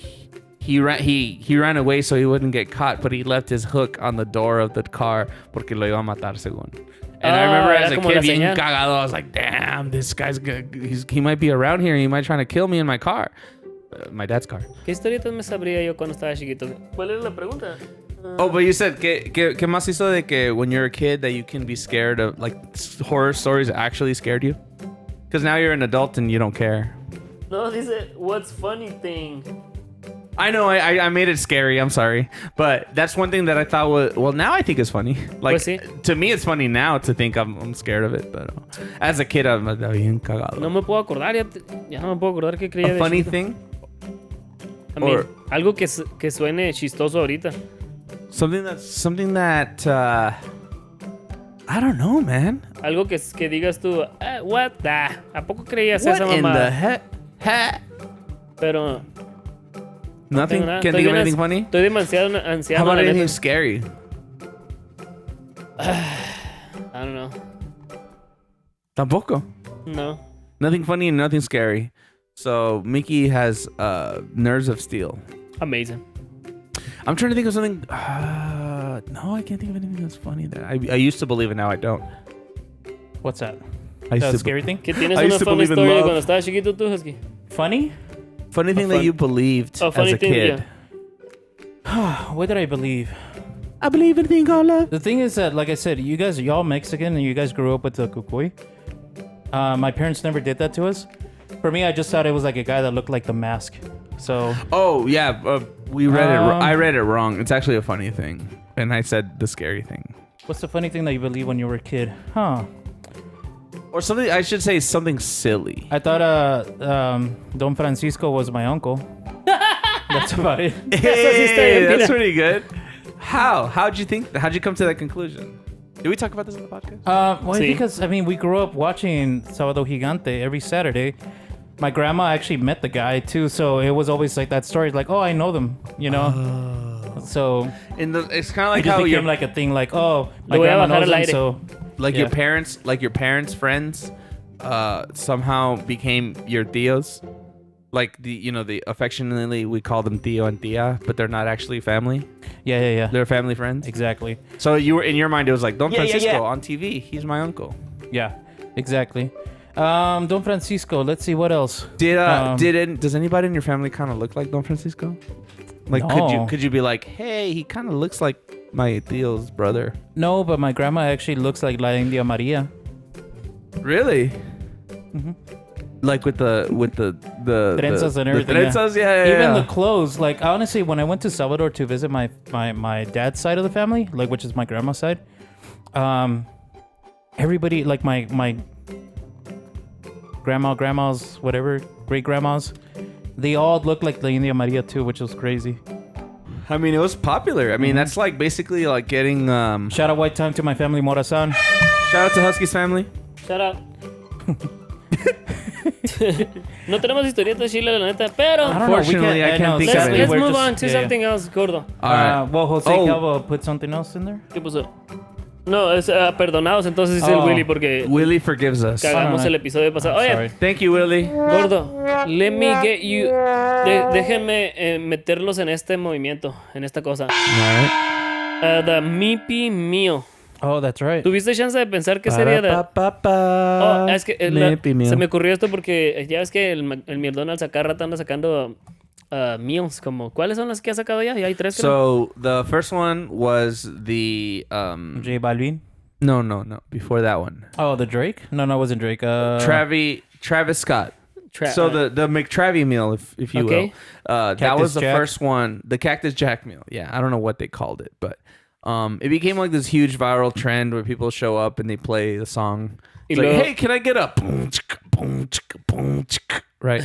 he ran away so he wouldn't get caught, but he left his hook on the door of the car porque lo iba a matar según. And I remember era as a como kid la being señal. cagado, I was like, damn, this guy's good. He might be around here. He might try to kill me in my car. my dad's car. ¿Qué historietas me sabría yo cuando estaba chiquito? ¿Cuál es la pregunta? Oh, but you said ¿qué más hizo de que when you're a kid that you can be scared of like horror stories actually scared you? Because now you're an adult and you don't care. No, dice, what's funny thing? I know I made it scary. I'm sorry, but that's one thing that I thought was well. Now I think it's funny. Like Pues sí. to me, it's funny now to think I'm scared of it. But as a kid, I'm bien cagado. No me puedo acordar, ya no me puedo acordar qué creía A de funny chiquito. thing, I mean, or- algo que suene chistoso ahorita. something that I don't know, man. Algo que digas tú, what the? ¿A poco creías What esa in the mamada? heck? Pero Nothing. tengo nada. Can't Estoy think of bien anything funny. Estoy demasiado How anciano, about la anything neta. scary? I don't know. Tampoco. No. Nothing funny and nothing scary. So Mickey has nerves of steel. Amazing. I'm trying to think of something. No, I can't think of anything that's funny. That I used to believe it. Now I don't. What's that? I used That to scary thing? ¿Qué tienes I una used to funny believe in story love. cuando estabas chiquito tú, Husky? Funny? Funny thing that fun- you believed A funny as a thing, kid. yeah. What did I believe? I believe in a thing called love. The thing is that, like I said, y'all Mexican and you guys grew up with the cucuy. My parents never did that to us. For me, I just thought it was like a guy that looked like the mask. So Oh yeah, we read it. Um, I read it wrong. It's actually a funny thing, and I said the scary thing, what's the funny thing that you believe when you were a kid? Huh? or something. I should say something silly. I thought Don Francisco was my uncle. That's about it. Hey, bien, that's mira. pretty good. How'd you think? How'd you come to that conclusion? Did we talk about this on the podcast? Well, Sí. because I mean, we grew up watching Sábado Gigante every Saturday. My grandma actually met the guy too, so it was always like that story. Like, oh, I know them, you know. So It's kind of it like just how became your like a thing. Like, oh, my Lo voy a grandma bajar knows al them, aire. so your parents' friends, somehow became your tios. Like the affectionately we call them Tio and Tia, but they're not actually family. yeah, They're family friends. exactly. So you were in your mind, it was like Don Yeah, yeah, Francisco yeah. on TV. He's my uncle. Yeah, exactly. Don Francisco. Let's see what else. Does anybody in your family kind of look like Don Francisco? Like No. could you be like, hey, he kind of looks like my Tio's brother? No, but my grandma actually looks like La India Maria. Really? Mm-hmm. Like with the Trenzas and everything, The yeah. trenzas, yeah. Even the clothes, like honestly, when I went to Salvador to visit my dad's side of the family, like which is my grandma's side, everybody like my grandmas, whatever, great grandmas, they all look like La India Maria too, which was crazy. I mean, it was popular. I mean, that's like basically like getting Shout out white time to my family, Morazan. shout out to Husky's family. Shut up. No tenemos historietas chile, la neta, pero I don't know. Unfortunately, I can't think let's, of it. let's We're move just- on to yeah, yeah. something else, gordo. All right. Well, Jose Oh. Calvo put something else in there. ¿Qué puso? No, es perdonados, entonces es el Oh. Willy porque Willie forgives us. cagamos Alright. el episodio pasado. Oye, Sorry. Thank you, Willie. gordo, let me get you. Déjenme meterlos en este movimiento, en esta cosa. All right. The Mippy Meal. Oh, that's right. ¿Tuviste chance de pensar qué sería de.? Oh, es que se me ocurrió esto porque ya ves que el McDonald's acá rato anda sacando meals. Como, ¿cuáles son las que ha sacado ya? Ya hay tres, creo. So the first one was the J Balvin. no. Before that one, Oh, the Drake? No, it wasn't Drake. Travis Scott. So the McTravie meal, if you Okay. will, that Cactus was the Jack? first one. The Cactus Jack meal. Yeah, I don't know what they called it, but it became like this huge viral trend where people show up and they play the song. It's Y like, luego- hey, can I get up? Boom, chicka, boom, chicka, boom, chicka, right?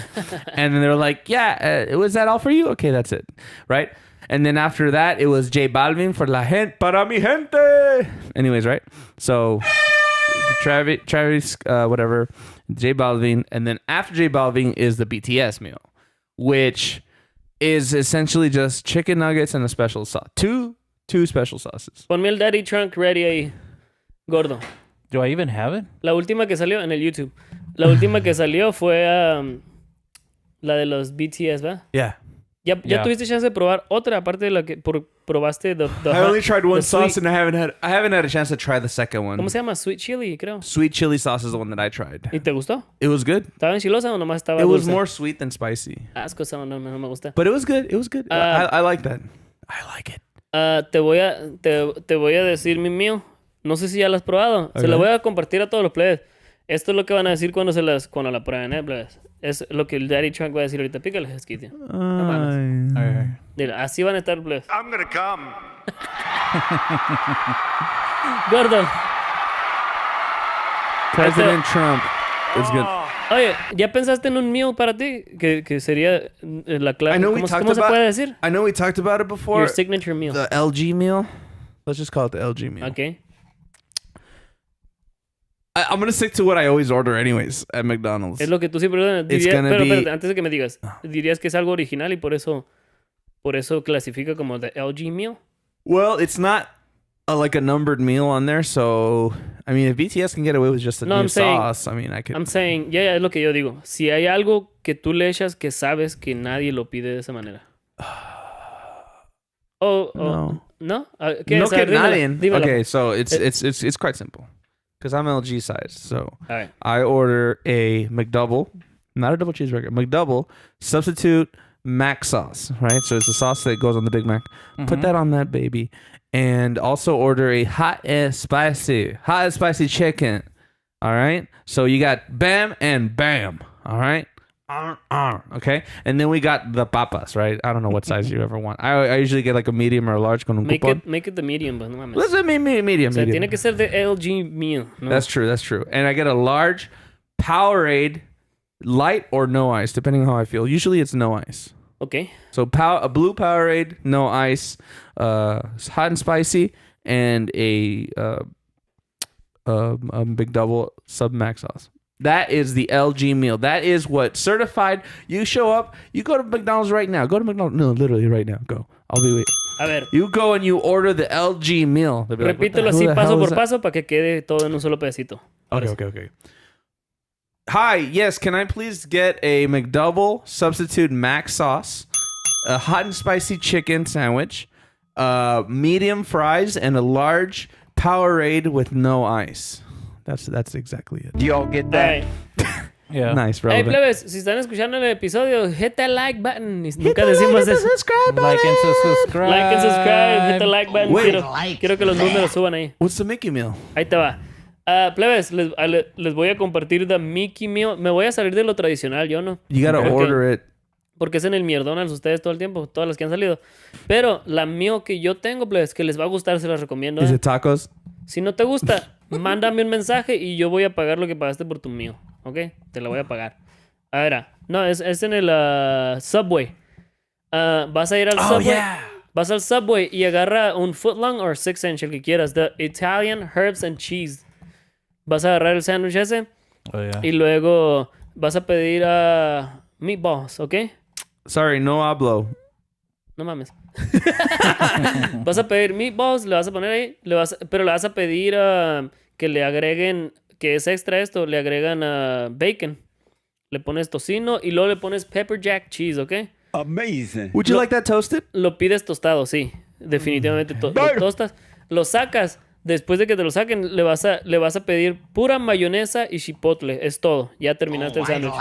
And then they were like, yeah, was that all for you? Okay, that's it, right? And then after that, it was J Balvin for La Gente, para mi gente. Anyways, right? So Travis, whatever, J Balvin, and then after J Balvin is the BTS meal, which is essentially just chicken nuggets and a special sauce. Two special sauces. Ponme el Daddy Trunk ready ahí, gordo. Do I even have it? La última que salió en el YouTube. La última que salió fue la de los BTS, ¿verdad? Yeah. Ya Yeah. tuviste chance de probar otra aparte de la que probaste the I only tried one the sauce, sweet- and I haven't had a chance to try the second one. ¿Cómo se llama? Sweet chili, creo. Sweet chili sauce is the one that I tried. ¿Y te gustó? It was good. ¿Estaba enchilosa o nomás estaba It was dulce? more sweet than spicy, Asco, esa no me gusta. but it was good. It was good. I like that. I like it. Te voy a decir mi mío. No sé si ya lo has probado. Se lo Ok. voy a compartir a todos los plebes. Esto es lo que van a decir cuando la prueben, plebes. Es lo que el Daddy Trunk va a decir ahorita. Pícale, Esquite. mames. All right. Dile, así van a estar, plebes. I'm gonna come. Gordo. President Trump is good. Oye, ¿ya pensaste en un mío para ti? Que sería la clave. I know we ¿Cómo talked se about. puede decir? I know we talked about it before. Your signature meal. The LG meal. Let's just call it the LG meal. Ok. I'm gonna stick to what I always order anyways at McDonald's. Es lo que tú siempre ordenas. It's Diría- gonna pero be- espérate, antes de que me digas, dirías que es algo original y por eso clasifica como the LG meal. Well, it's not like a numbered meal on there, so I mean, if BTS can get away with just a No, new I'm saying- sauce, I mean, I could. I'm saying, ya es lo que yo digo. Si hay algo que tú le echas que sabes que nadie lo pide de esa manera. No. ¿No? ¿Qué No es? A ver, que nadie. dímela. Okay, so it's quite simple, because I'm LG size. So A ver. I order a McDouble, not a double cheeseburger, McDouble, substitute Mac sauce, right? So it's the sauce that goes on the Big Mac. Put that on that baby, and also order a hot and spicy chicken. All right. So you got bam and bam. All right. Okay, and then we got the papas, right? I don't know what size you ever want. I usually get like a medium or a large con un Make coupon. it the medium, pues no mames. Let's say medium. O sea, medium. tiene que ser de LG meal. ¿no? That's true. And I get a large Powerade, light or no ice, depending on how I feel. Usually it's no ice. Ok. So a blue Powerade, no ice, hot and spicy, and a big double sub mac sauce. That is the LG meal. That is what certified. You show up. You go to McDonald's right now. Go to McDonald's. No, literally right now. Go. I'll be waiting. A ver, You go and you order the LG meal. They'll be like, what the- repítelo who así the paso hell is por that? paso para que quede todo en un solo pedacito. Okay. Hi, yes, can I please get a McDouble substitute mac sauce, a hot and spicy chicken sandwich, medium fries, and a large Powerade with no ice. That's exactly it. Do y'all get that? Ay. Yeah. Nice, Hey, relevant. plebes, si están escuchando el episodio, hit that like button. Y nunca decimos eso. Like and subscribe. Like and subscribe, hit the like button. Wait. Quiero que los números suban ahí. What's the Mickey meal? Ahí te va. Plebes, les voy a compartir the Mickey Meal. Me voy a salir de lo tradicional, yo no. You gotta Porque- order it. Porque es en el McDonald's ustedes todo el tiempo, todas las que han salido. Pero la meal que yo tengo, plebes, que les va a gustar, se las recomiendo. Is it tacos? Si no te gusta, mándame un mensaje y yo voy a pagar lo que pagaste por tu meal. ¿Ok? Te la voy a pagar. A ver, no, es en el Subway. Vas a ir al Subway. yeah. Vas al Subway y agarra un footlong o 6-inch, el que quieras. The Italian Herbs and Cheese. Vas a agarrar el sándwich ese Oh yeah. y luego vas a pedir meatballs, ¿ok? Sorry, no hablo. No mames. Vas a pedir meatballs, le vas a poner ahí, pero le vas a pedir que le agreguen, que es extra esto, le agregan bacon. Le pones tocino y luego le pones pepper jack cheese, ¿ok? Amazing. Would you like that toasted? Lo pides tostado, sí. Definitivamente lo tostas. Lo sacas. Después de que te lo saquen, le vas a pedir pura mayonesa y chipotle. Es todo. Ya terminaste el sándwich.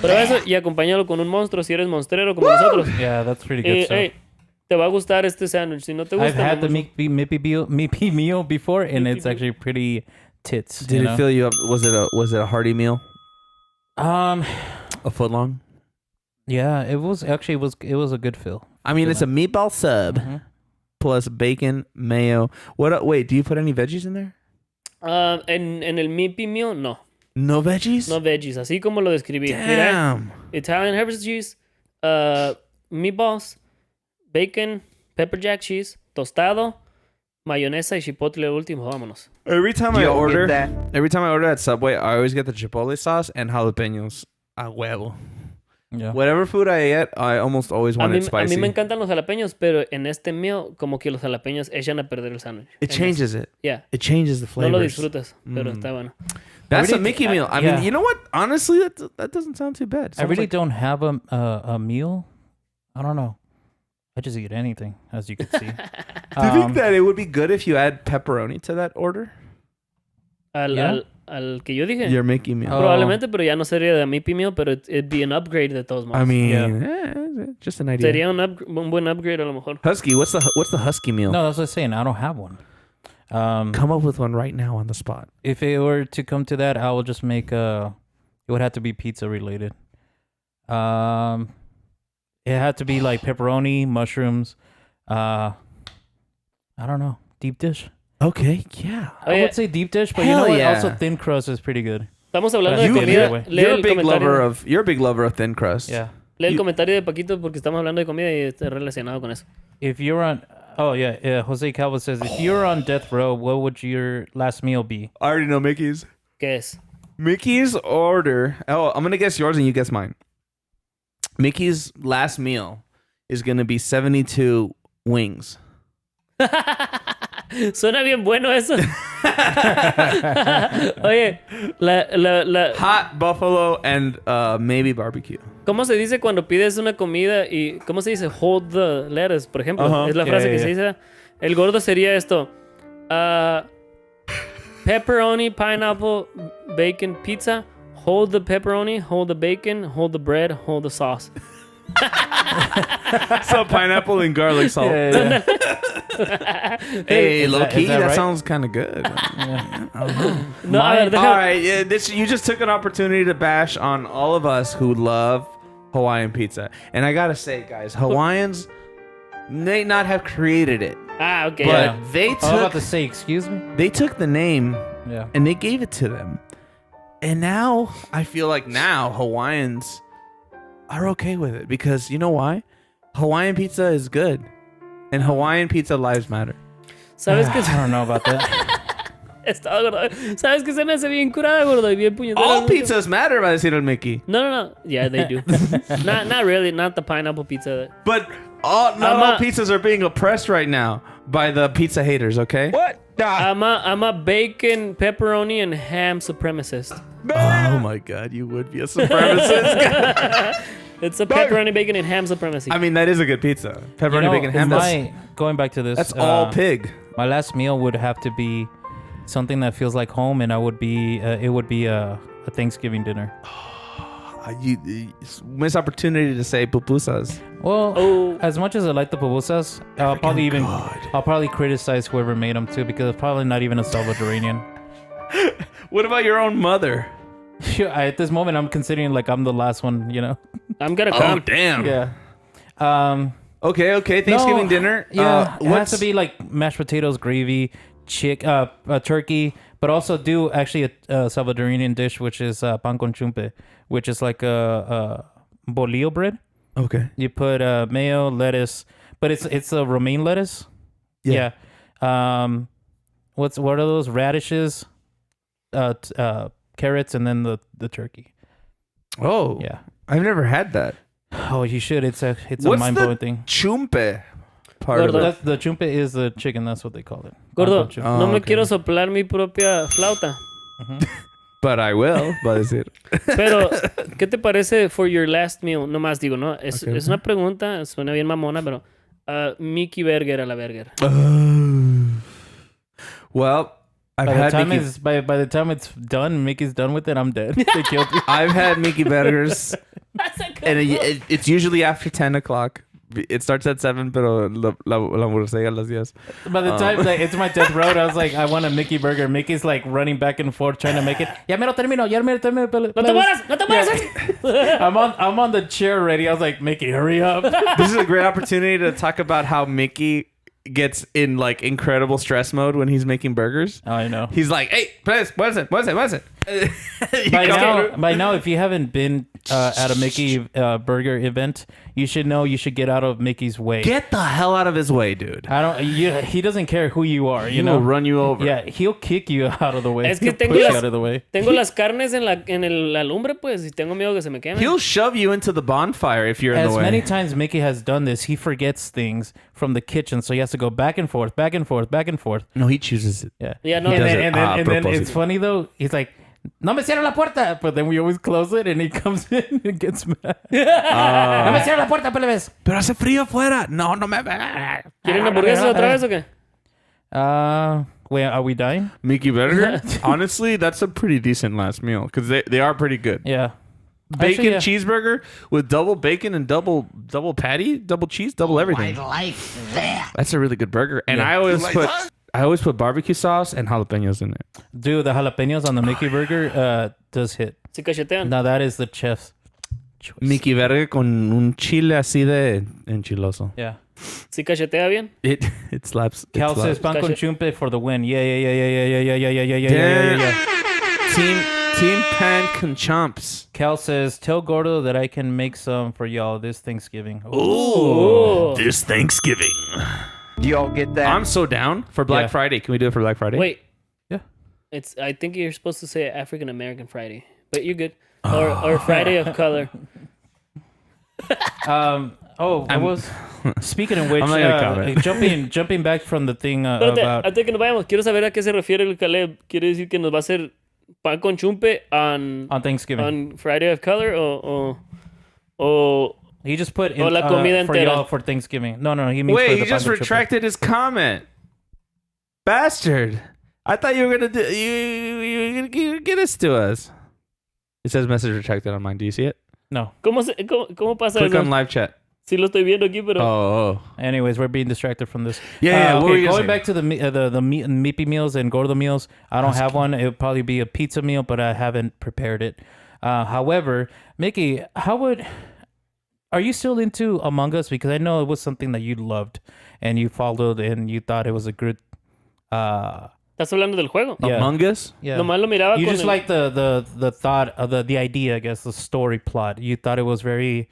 Prueba eso y acompáñalo con un monstruo si eres monstrero como nosotros. Yeah, that's pretty good stuff. Hey, te va a gustar este sándwich. Si no te I've gusta, had the mamoso. Mickey meal before, and it's actually pretty tits. Did you it know? fill you up? Was it a hearty meal? Um, A foot long? yeah, it was a good fill. I mean, it's a meatball sub plus bacon, mayo. What? Wait, do you put any veggies in there? En el Mickey Meal, no. No veggies? No veggies. Así como lo describí. Mira, Damn. Italian herbs and cheese, meatballs, bacon, pepper jack cheese, tostado, mayonesa y chipotle el último. Vámonos. Every time Do I y'all order, get every time I order at Subway, I always get the chipotle sauce and jalapenos. A huevo. Yeah. Whatever food I get, I almost always A want mí, it spicy. a mí me encantan los jalapeños, pero en este meal como que los jalapeños echan a perder el sándwich. It changes it. Yeah. It changes the No flavors. lo disfrutas, pero está bueno. That's I a really- Mickey meal. I yeah. mean, you know what? Honestly, that doesn't sound too bad. I really don't have a meal. I don't know. I just eat anything, as you can see. Do you think that it would be good if you add pepperoni to that order? Al que yo dije. Your Mickey meal. Probablemente, pero ya no sería de Mickey Meal, pero it'd be an upgrade de todos modos. I mean, just an idea. Sería un buen upgrade a lo mejor. Husky, what's the Husky meal? No, that's what I'm saying. I don't have one. Come up with one right now on the spot. If it were to come to that, I will just make it would have to be pizza related. It had to be like pepperoni, mushrooms. I don't know, deep dish. Okay, yeah. I would say deep dish, but you Hell know what? yeah. Also, thin crust is pretty good. Estamos hablando de You- comida. Lee You're el a big comentario. you're a big lover of thin crust. Yeah. Lee el comentario de Paquito porque estamos hablando de comida y está relacionado con eso. If you're on, Jose Calvo says, if you're on death row, what would your last meal be? I already know Mickey's. ¿Qué es? Mickey's order. Oh, I'm gonna guess yours and you guess mine. Mickey's last meal is gonna be 72 wings. Suena bien bueno eso. Oye, la Hot buffalo and maybe barbecue. ¿cómo se dice cuando pides una comida y cómo se dice hold the lettuce, por ejemplo? Ajá. Es la frase que se dice. El gordo sería esto. Pepperoni, pineapple, bacon, pizza. Hold the pepperoni, hold the bacon, hold the bread, hold the sauce. So pineapple and garlic salt. Yeah. Hey, Is low that- key, is that that right? sounds kind of good. No, a ver, All deja- right, yeah, you just took an opportunity to bash on all of us who love Hawaiian pizza, and I gotta say, guys, Hawaiians may not have created it, Ah, ok. but ya. they I was about to took say, excuse me? the name Yeah. and they gave it to them, and now I feel like now Hawaiians are okay with it because you know why? Hawaiian pizza is good, and Hawaiian pizza lives matter. ¿Sabes qué? I don't know about that. Estaba gordo. ¿Sabes qué se me hace bien curada, gordo? Y bien puñetera. All pizzas matter, va a decir el Mickey. No. Yeah, they do. not really. Not the pineapple pizza. But not all I'm a- pizzas are being oppressed right now by the pizza haters, okay? What? I'm a bacon, pepperoni, and ham supremacist. Oh my god, you would be a supremacist. It's a pepperoni, bacon, and ham supremacy. I mean, that is a good pizza. Pepperoni, You know, bacon, ham. going back to this. That's all pig. My last meal would have to be something that feels like home, and it would be a Thanksgiving dinner. You miss opportunity to say pupusas. Well, Oh. as much as I like the pupusas, I'll probably criticize whoever made them too, because it's probably not even a Salvadorian. What about your own mother? At this moment, I'm considering like I'm the last one, you know. I'm gonna Oh come. damn. Yeah. Okay. Thanksgiving No, dinner. Yeah, it has what's to be like mashed potatoes, gravy, turkey, but also do actually a Salvadorian dish, which is pan con chumpe, which is like a bolillo bread. okay? You put mayo, lettuce, but it's a romaine lettuce. Yeah. What are those radishes? Carrots, and then the turkey. Oh, Yeah. I've never had that. Oh, you should. It's a What's mind blowing the thing. chumpe part of Gordo. it? That's, the chumpe is the chicken. That's what they call it. Gordo, Pan con chumpe. Oh, no me okay. quiero soplar mi propia flauta. But I will. Va a decir. Pero, ¿qué te parece for your last meal? No más digo, ¿no? Es Okay. una pregunta, suena bien mamona, pero Mickey Burger a la burger. Well, I've By the had time Mickey, by the time it's done, Mickey's done with it. I'm dead. They killed me. I've had Mickey burgers, and it's usually after 10 o'clock. It starts at 7, pero la hamburguesa a las 10. By the time like, it's my death road, I was like, I want a Mickey burger. Mickey's like running back and forth trying to make it. Ya me lo termino. ¡No te mueras! ¡No te mueras! I'm on the chair already. I was like, Mickey, hurry up. This is a great opportunity to talk about how Mickey gets in like incredible stress mode when he's making burgers. Oh, I know. He's like, "Hey, Plebes, what is it? By now, if you haven't been at a Mickey burger event, you should know you should get out of Mickey's way. Get the hell out of his way, dude. He doesn't care who you are. He You know, will run you over. Yeah, he'll kick you out of the way. Es que He'll tengo push you las- out of the way. Tengo las carnes en la lumbre, pues, y tengo miedo que se me quemen. He'll shove you into the bonfire if you're in As the way. many times Mickey has done this, he forgets things from the kitchen, so he has to go back and forth, back and forth, back and forth. No, he chooses it. Yeah. Yeah, no, and does then, it and then, a and then propósito. it's funny though. He's like, no me cierra la puerta. But then we always close it and he comes in and gets mad. No me cierra la puerta, plebes. Pero hace frío afuera. No me... ¿Quieren hamburguesas otra vez o qué? Wait, are we dying? Mickey Burger? Honestly, that's a pretty decent last meal because they are pretty good. Yeah. Bacon Actually, yeah. cheeseburger with double bacon and double patty, double cheese, double everything. I like that. That's a really good burger. And I always put barbecue sauce and jalapenos in it. Dude, the jalapenos on the Mickey Burger does hit. ¿Se cachetean? Now that is the chef's choice. Mickey Burger con un chile así de enchiloso. Yeah. ¿Sí cachetea bien? It slaps. It Cal says slaps. pan con chumpe for the win. Yeah. Team Pan con chumps. Cal says, tell Gordo that I can make some for y'all this Thanksgiving. Oh. This Thanksgiving. Do y'all get that? I'm so down for Black Yeah. Friday. Can we do it for Black Friday? Wait. Yeah. I think you're supposed to say African American Friday, but you're good. Or Friday of color. I was speaking of which, I'm not gonna comment. jumping back from the thing Espérate, about antes que nos vayamos, quiero saber a qué se refiere el Caleb. ¿Quiere decir que nos va a hacer pan con chumpe on Thanksgiving. on Friday of color o He just put in O la comida for entera. y'all for Thanksgiving. No, he means for Wait, the he just pan con chumpe. retracted his comment. Bastard. I thought you were gonna do you were gonna get us to us. It says message retracted on mine. Do you see it? No. ¿Cómo pasa Click eso? on live chat. Sí lo estoy viendo aquí, pero Oh. Anyways, we're being distracted from this. Yeah, what were okay, you gonna going say? back to the meepy meals and gordo meals. I don't have one. It would probably be a pizza meal, but I haven't prepared it. However, Mickey, are you still into Among Us? Because I know it was something that you loved and you followed and you thought it was a good. estás hablando del juego. Yeah. Among Us? Yeah. Nomás lo miraba You con just like the thought of the idea, I guess, the story plot. You thought it was very.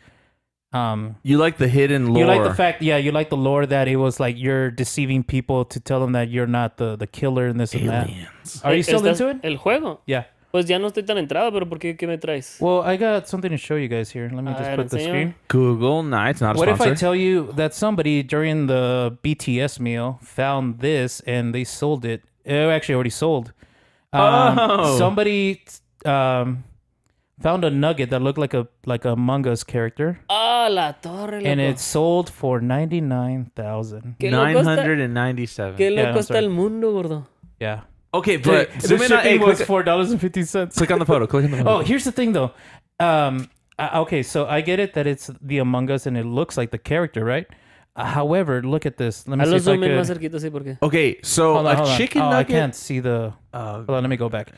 You like the hidden lore. You like the fact, you like the lore that it was like you're deceiving people to tell them that you're not the killer and this and that. Aliens. Are you still ¿Estás- into it? El juego. Yeah. Pues ya no estoy tan entrado, pero ¿por qué me traes? Well, I got something to show you guys here. Let me just A ver, put the enséñame. screen. Google. Nah, it's not a What if sponsor. I tell you that somebody during the BTS meal found this and they sold it? It actually already sold. Somebody found a nugget that looked like a Among Us character, Ah, la torre, loco. and it sold for $99,000. ¿Qué loco está, 997. qué Yeah, loco I'm está sorry. el mundo, gordo? Yeah. Okay, but The zoom in on, shipping was click, $4.50. click on the photo. Click on the photo. Oh, here's the thing though. Okay, so I get it that it's the Among Us and it looks like the character, right? However, look at this. Let me see Hazlo if I zoom in más could. cerquita, sí, porque. Okay, so Hold on, hold a on. chicken I nugget. can't see the. Hold on, let me go back.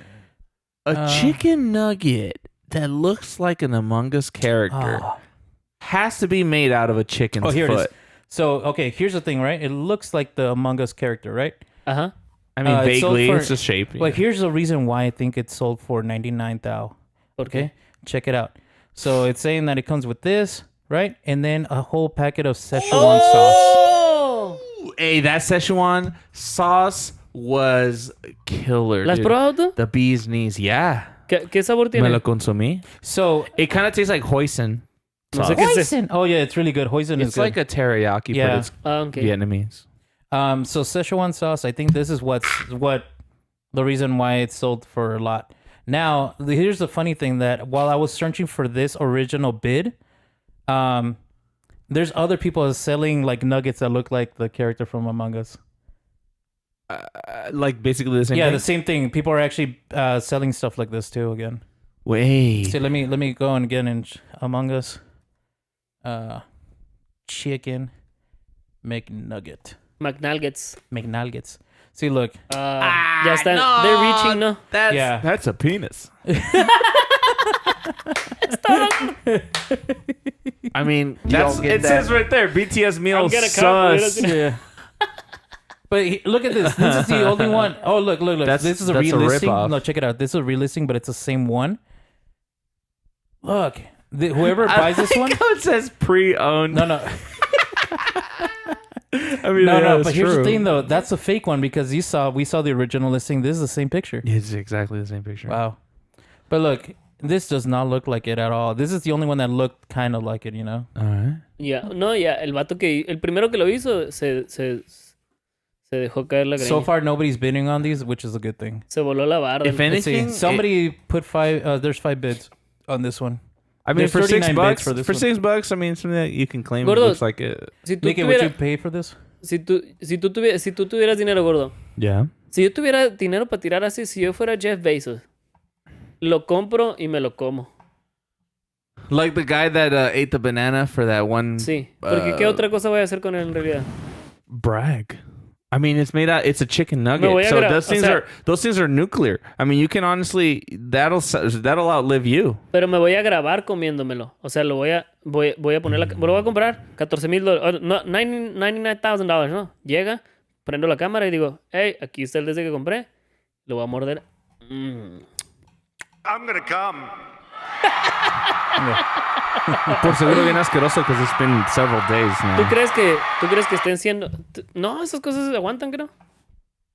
A chicken nugget that looks like an Among Us character Ah. has to be made out of a chicken's Oh, here foot. it is. So, okay, here's the thing, right? It looks like the Among Us character, right? Ajá. I mean, It's sold vaguely, for- it's just shape. But here's the reason why I think it sold for $99,000. ¿Por qué? Okay, check it out. So it's saying that it comes with this, right? And then a whole packet of Szechuan sauce. ¡Oh! Hey, that Szechuan sauce was killer. ¿La has dude. probado tú? The bee's knees, yeah. ¿Qué sabor Me tiene? lo consumí. So It kind of tastes like hoisin. No sé sauce. qué es eso. hoisin. Oh yeah, it's really good. Hoisin is It's good. like a teriyaki, Yeah. but it's Ah, ok. Vietnamese. So Szechuan sauce, I think this is what the reason why it sold for a lot. Now, here's the funny thing that while I was searching for this original bid, there's other people selling like nuggets that look like the character from Among Us. Like basically the same Yeah, thing? the same thing. People are actually selling stuff like this too again. Wait. See, let me go and again in Among Us. Chicken McNugget. McNuggets. McNuggets. See, look. Ya están. They're reaching, ¿no? Yeah. That's a penis. I mean, don't get it says right there, BTS meal I'll get a cup, sus. Yeah. But look at this. This is the only one. Oh, look. That's- This is a that's a relisting. ripoff. No, check it out. This is a relisting, but it's the same one. Look. Whoever buys this one. It says pre-owned. No. I mean, yeah, No. it's But here's the true. thing, though. That's a fake one because we saw the original listing. This is the same picture. It's exactly the same picture. Wow. But look, this does not look like it at all. This is the only one that looked kind of like it, you know? All right. Ya, no, ya, el vato el primero que lo hizo se Se dejó caer la greña. So far, nobody's bidding on these, which is a good thing. Se voló la barda. If Let's see. anything, Somebody put 5. There's 5 bids on this one. I mean, There's for 39 bids $6, for this for one. $6, I mean, something that you can claim Gordo, looks like it. Si tú, Mickey, would tuviera- you pay for this? si tú tuvieras dinero, gordo. Yeah. Si yo tuviera dinero para tirar así, si yo fuera Jeff Bezos, lo compro y me lo como. Like the guy that ate the banana for that one. Sí. Porque ¿qué otra cosa voy a hacer con él en realidad? Brag. I mean, it's made out. It's a chicken Me nugget. voy a So gra- those o things sea- are nuclear. I mean, you can honestly that'll outlive you. Pero me voy a grabar comiéndomelo. O sea, voy a poner me lo voy a comprar. $14,000. No, $99,000, ¿no? Llega, prendo la cámara y digo, hey, aquí está el desde que compré. Lo voy a morder. I'm gonna come. Por seguro bien asqueroso because it's been several days now. ¿Tú crees que estén siendo... No, esas cosas se aguantan, creo.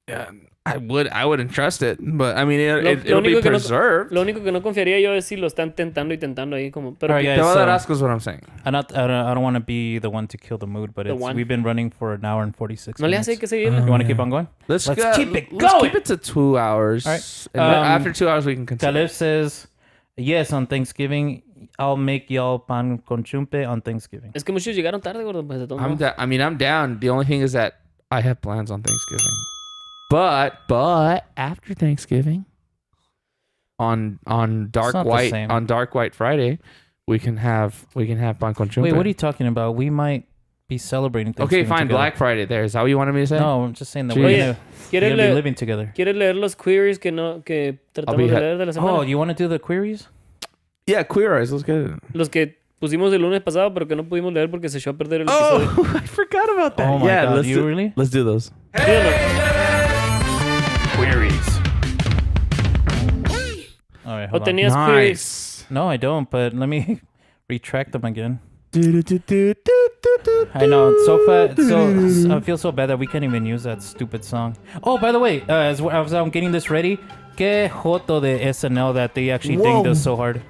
Yeah, I wouldn't trust it, but I mean, it'll be único que no- preserved. Lo único que no confiaría yo es si lo están tentando y tentando ahí como... Pero Alright, que- Te guys, va a dar so- asco is what I'm saying. I don't want to be the one to kill the mood, but The one. we've been running for an hour and 46 no le minutes. hace que seguirle. You want to keep on going? Let's keep it Let's going. keep it to 2 hours. All right. And then after 2 hours, we can consider. Caleb says, yes, on Thanksgiving, I'll make y'all pan con chumpe on Thanksgiving. Es que muchos llegaron tarde, gordo. Pues de todos modos. I'm down. The only thing is that I have plans on Thanksgiving. But after Thanksgiving, on dark not the white same. on dark white Friday, we can have pan con chumpe. Wait, what are you talking about? We might be celebrating Okay, Thanksgiving fine. together. Black Friday. There is that what you wanted me to say? No, I'm just saying that Jeez. we're Oye, gonna ¿quieres be leer, living together. ¿quieres leer los queries que tratamos de leer de la semana? Oh, you want to do the queries? Yeah, Queer Eyes. Let's get it. Los que pusimos el lunes pasado, pero que no pudimos leer porque se echó a perder el episodio. Oh, I forgot about that. Oh my yeah, God, really? Let's do those. ¿Sí o no? Queries. All right, ¿O hold on. tenías queries? Nice. No, I don't, but let me retract them again. I know. I feel so bad that we can't even use that stupid song. Oh, by the way, as I'm getting this ready, que joto de SNL that they actually dinged us so hard.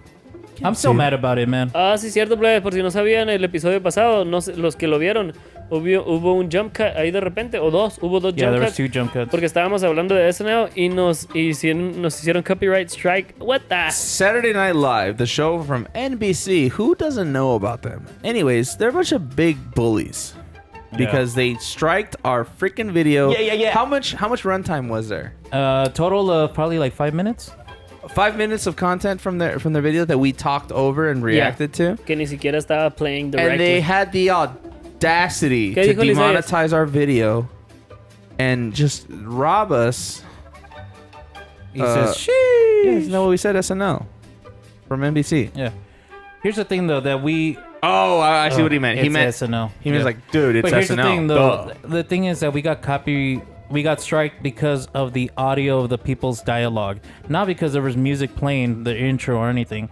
I'm so mad about it, man. Ah, sí, cierto, plebes. Por si no sabían, el episodio pasado, no sé, los que lo vieron, hubo un jump cut ahí de repente, o dos, hubo dos Yeah, jump there was cuts. 2 jump cuts. Porque estábamos hablando de SNL y nos hicieron copyright strike. What the? Saturday Night Live, the show from NBC. Who doesn't know about them? Anyways, they're a bunch of big bullies because they striked our freaking video. Yeah. How much runtime was there? Total of probably like 5 minutes. 5 minutes of content from their video that we talked over and reacted to, Que ni siquiera estaba playing directly. and they had the audacity ¿Qué to dijo el Isaías? demonetize our video and just rob us. He says, Yeah, isn't that what we said? SNL from NBC. yeah. Here's the thing, though, that we... Oh, I see what he meant. He It's meant SNL. He was Yeah. like, dude, it's But here's SNL. the thing, though. Duh. The thing is that we got striked because of the audio of the people's dialogue, not because there was music playing the intro or anything.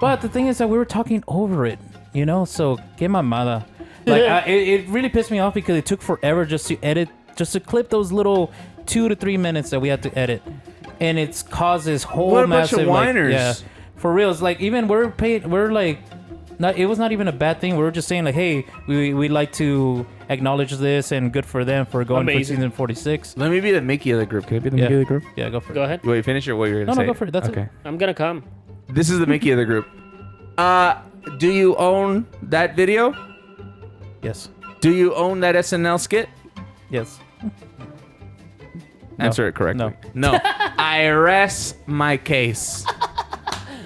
But the thing is that we were talking over it, you know. So que mamada. Like it really pissed me off because it took forever just to clip those little 2 to 3 minutes that we had to edit, and it's caused this whole What a bunch of massive whiners. yeah, for real. It's like even we're like. It was not even a bad thing. We were just saying like, hey, we'd like to acknowledge this and good for them for going Amazing. for season 46. Let me be the Mickey of the group. Can I be the Yeah. Mickey of the group? Yeah, go for it. Go ahead. Wait, finish your what you were No, gonna say. go for it. That's okay. it. I'm gonna come. This is the Mickey of the group. Do you own that video? Yes. Do you own that SNL skit? Yes. No. Answer it correctly. No. No. I rest my case.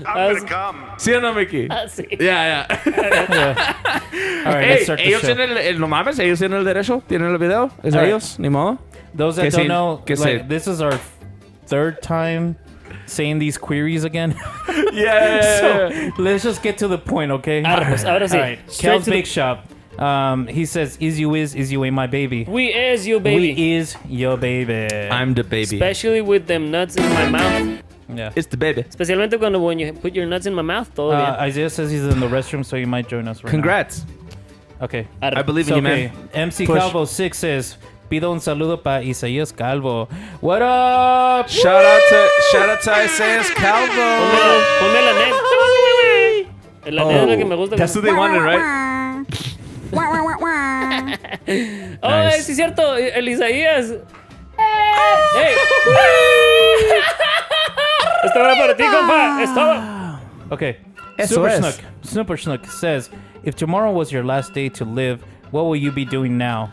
I'm gonna come. ¿Sí o no, Mickey? Ah, sí. Yeah. All right, Hey, let's start the ellos show. tienen no mames, ellos tienen el derecho, tienen el video. Es All right. ellos, ni modo. Those that Que don't se- know, que like, se- this is our third time saying these queries again. Yeah. So let's just get to the point, okay? Ahora pues, ahora sí. All right. Straight Kel's to the- Big Shop. He says, "Is you ain't my baby. We is you, baby. We is your baby." I'm the baby. Especially with them nuts in my mouth. yeah. It's the baby. Especialmente when you put your nuts in my mouth, todo bien. Isaiah says he's in the restroom, so he might join us right Congrats. now. Okay. I believe in you, man. MC Push. Calvo 6 says, pido un saludo para Isaías Calvo. What up? Shout out to Isaias Calvo. Ponme la net. La net es la que me gusta. That's what they wanted, right? Nice. sí es cierto, el Isaías. ¡Ey! Esto va para ti, compa. Es todo. Okay. Eso Super es. Snook. Super Snook says, if tomorrow was your last day to live, what will you be doing now?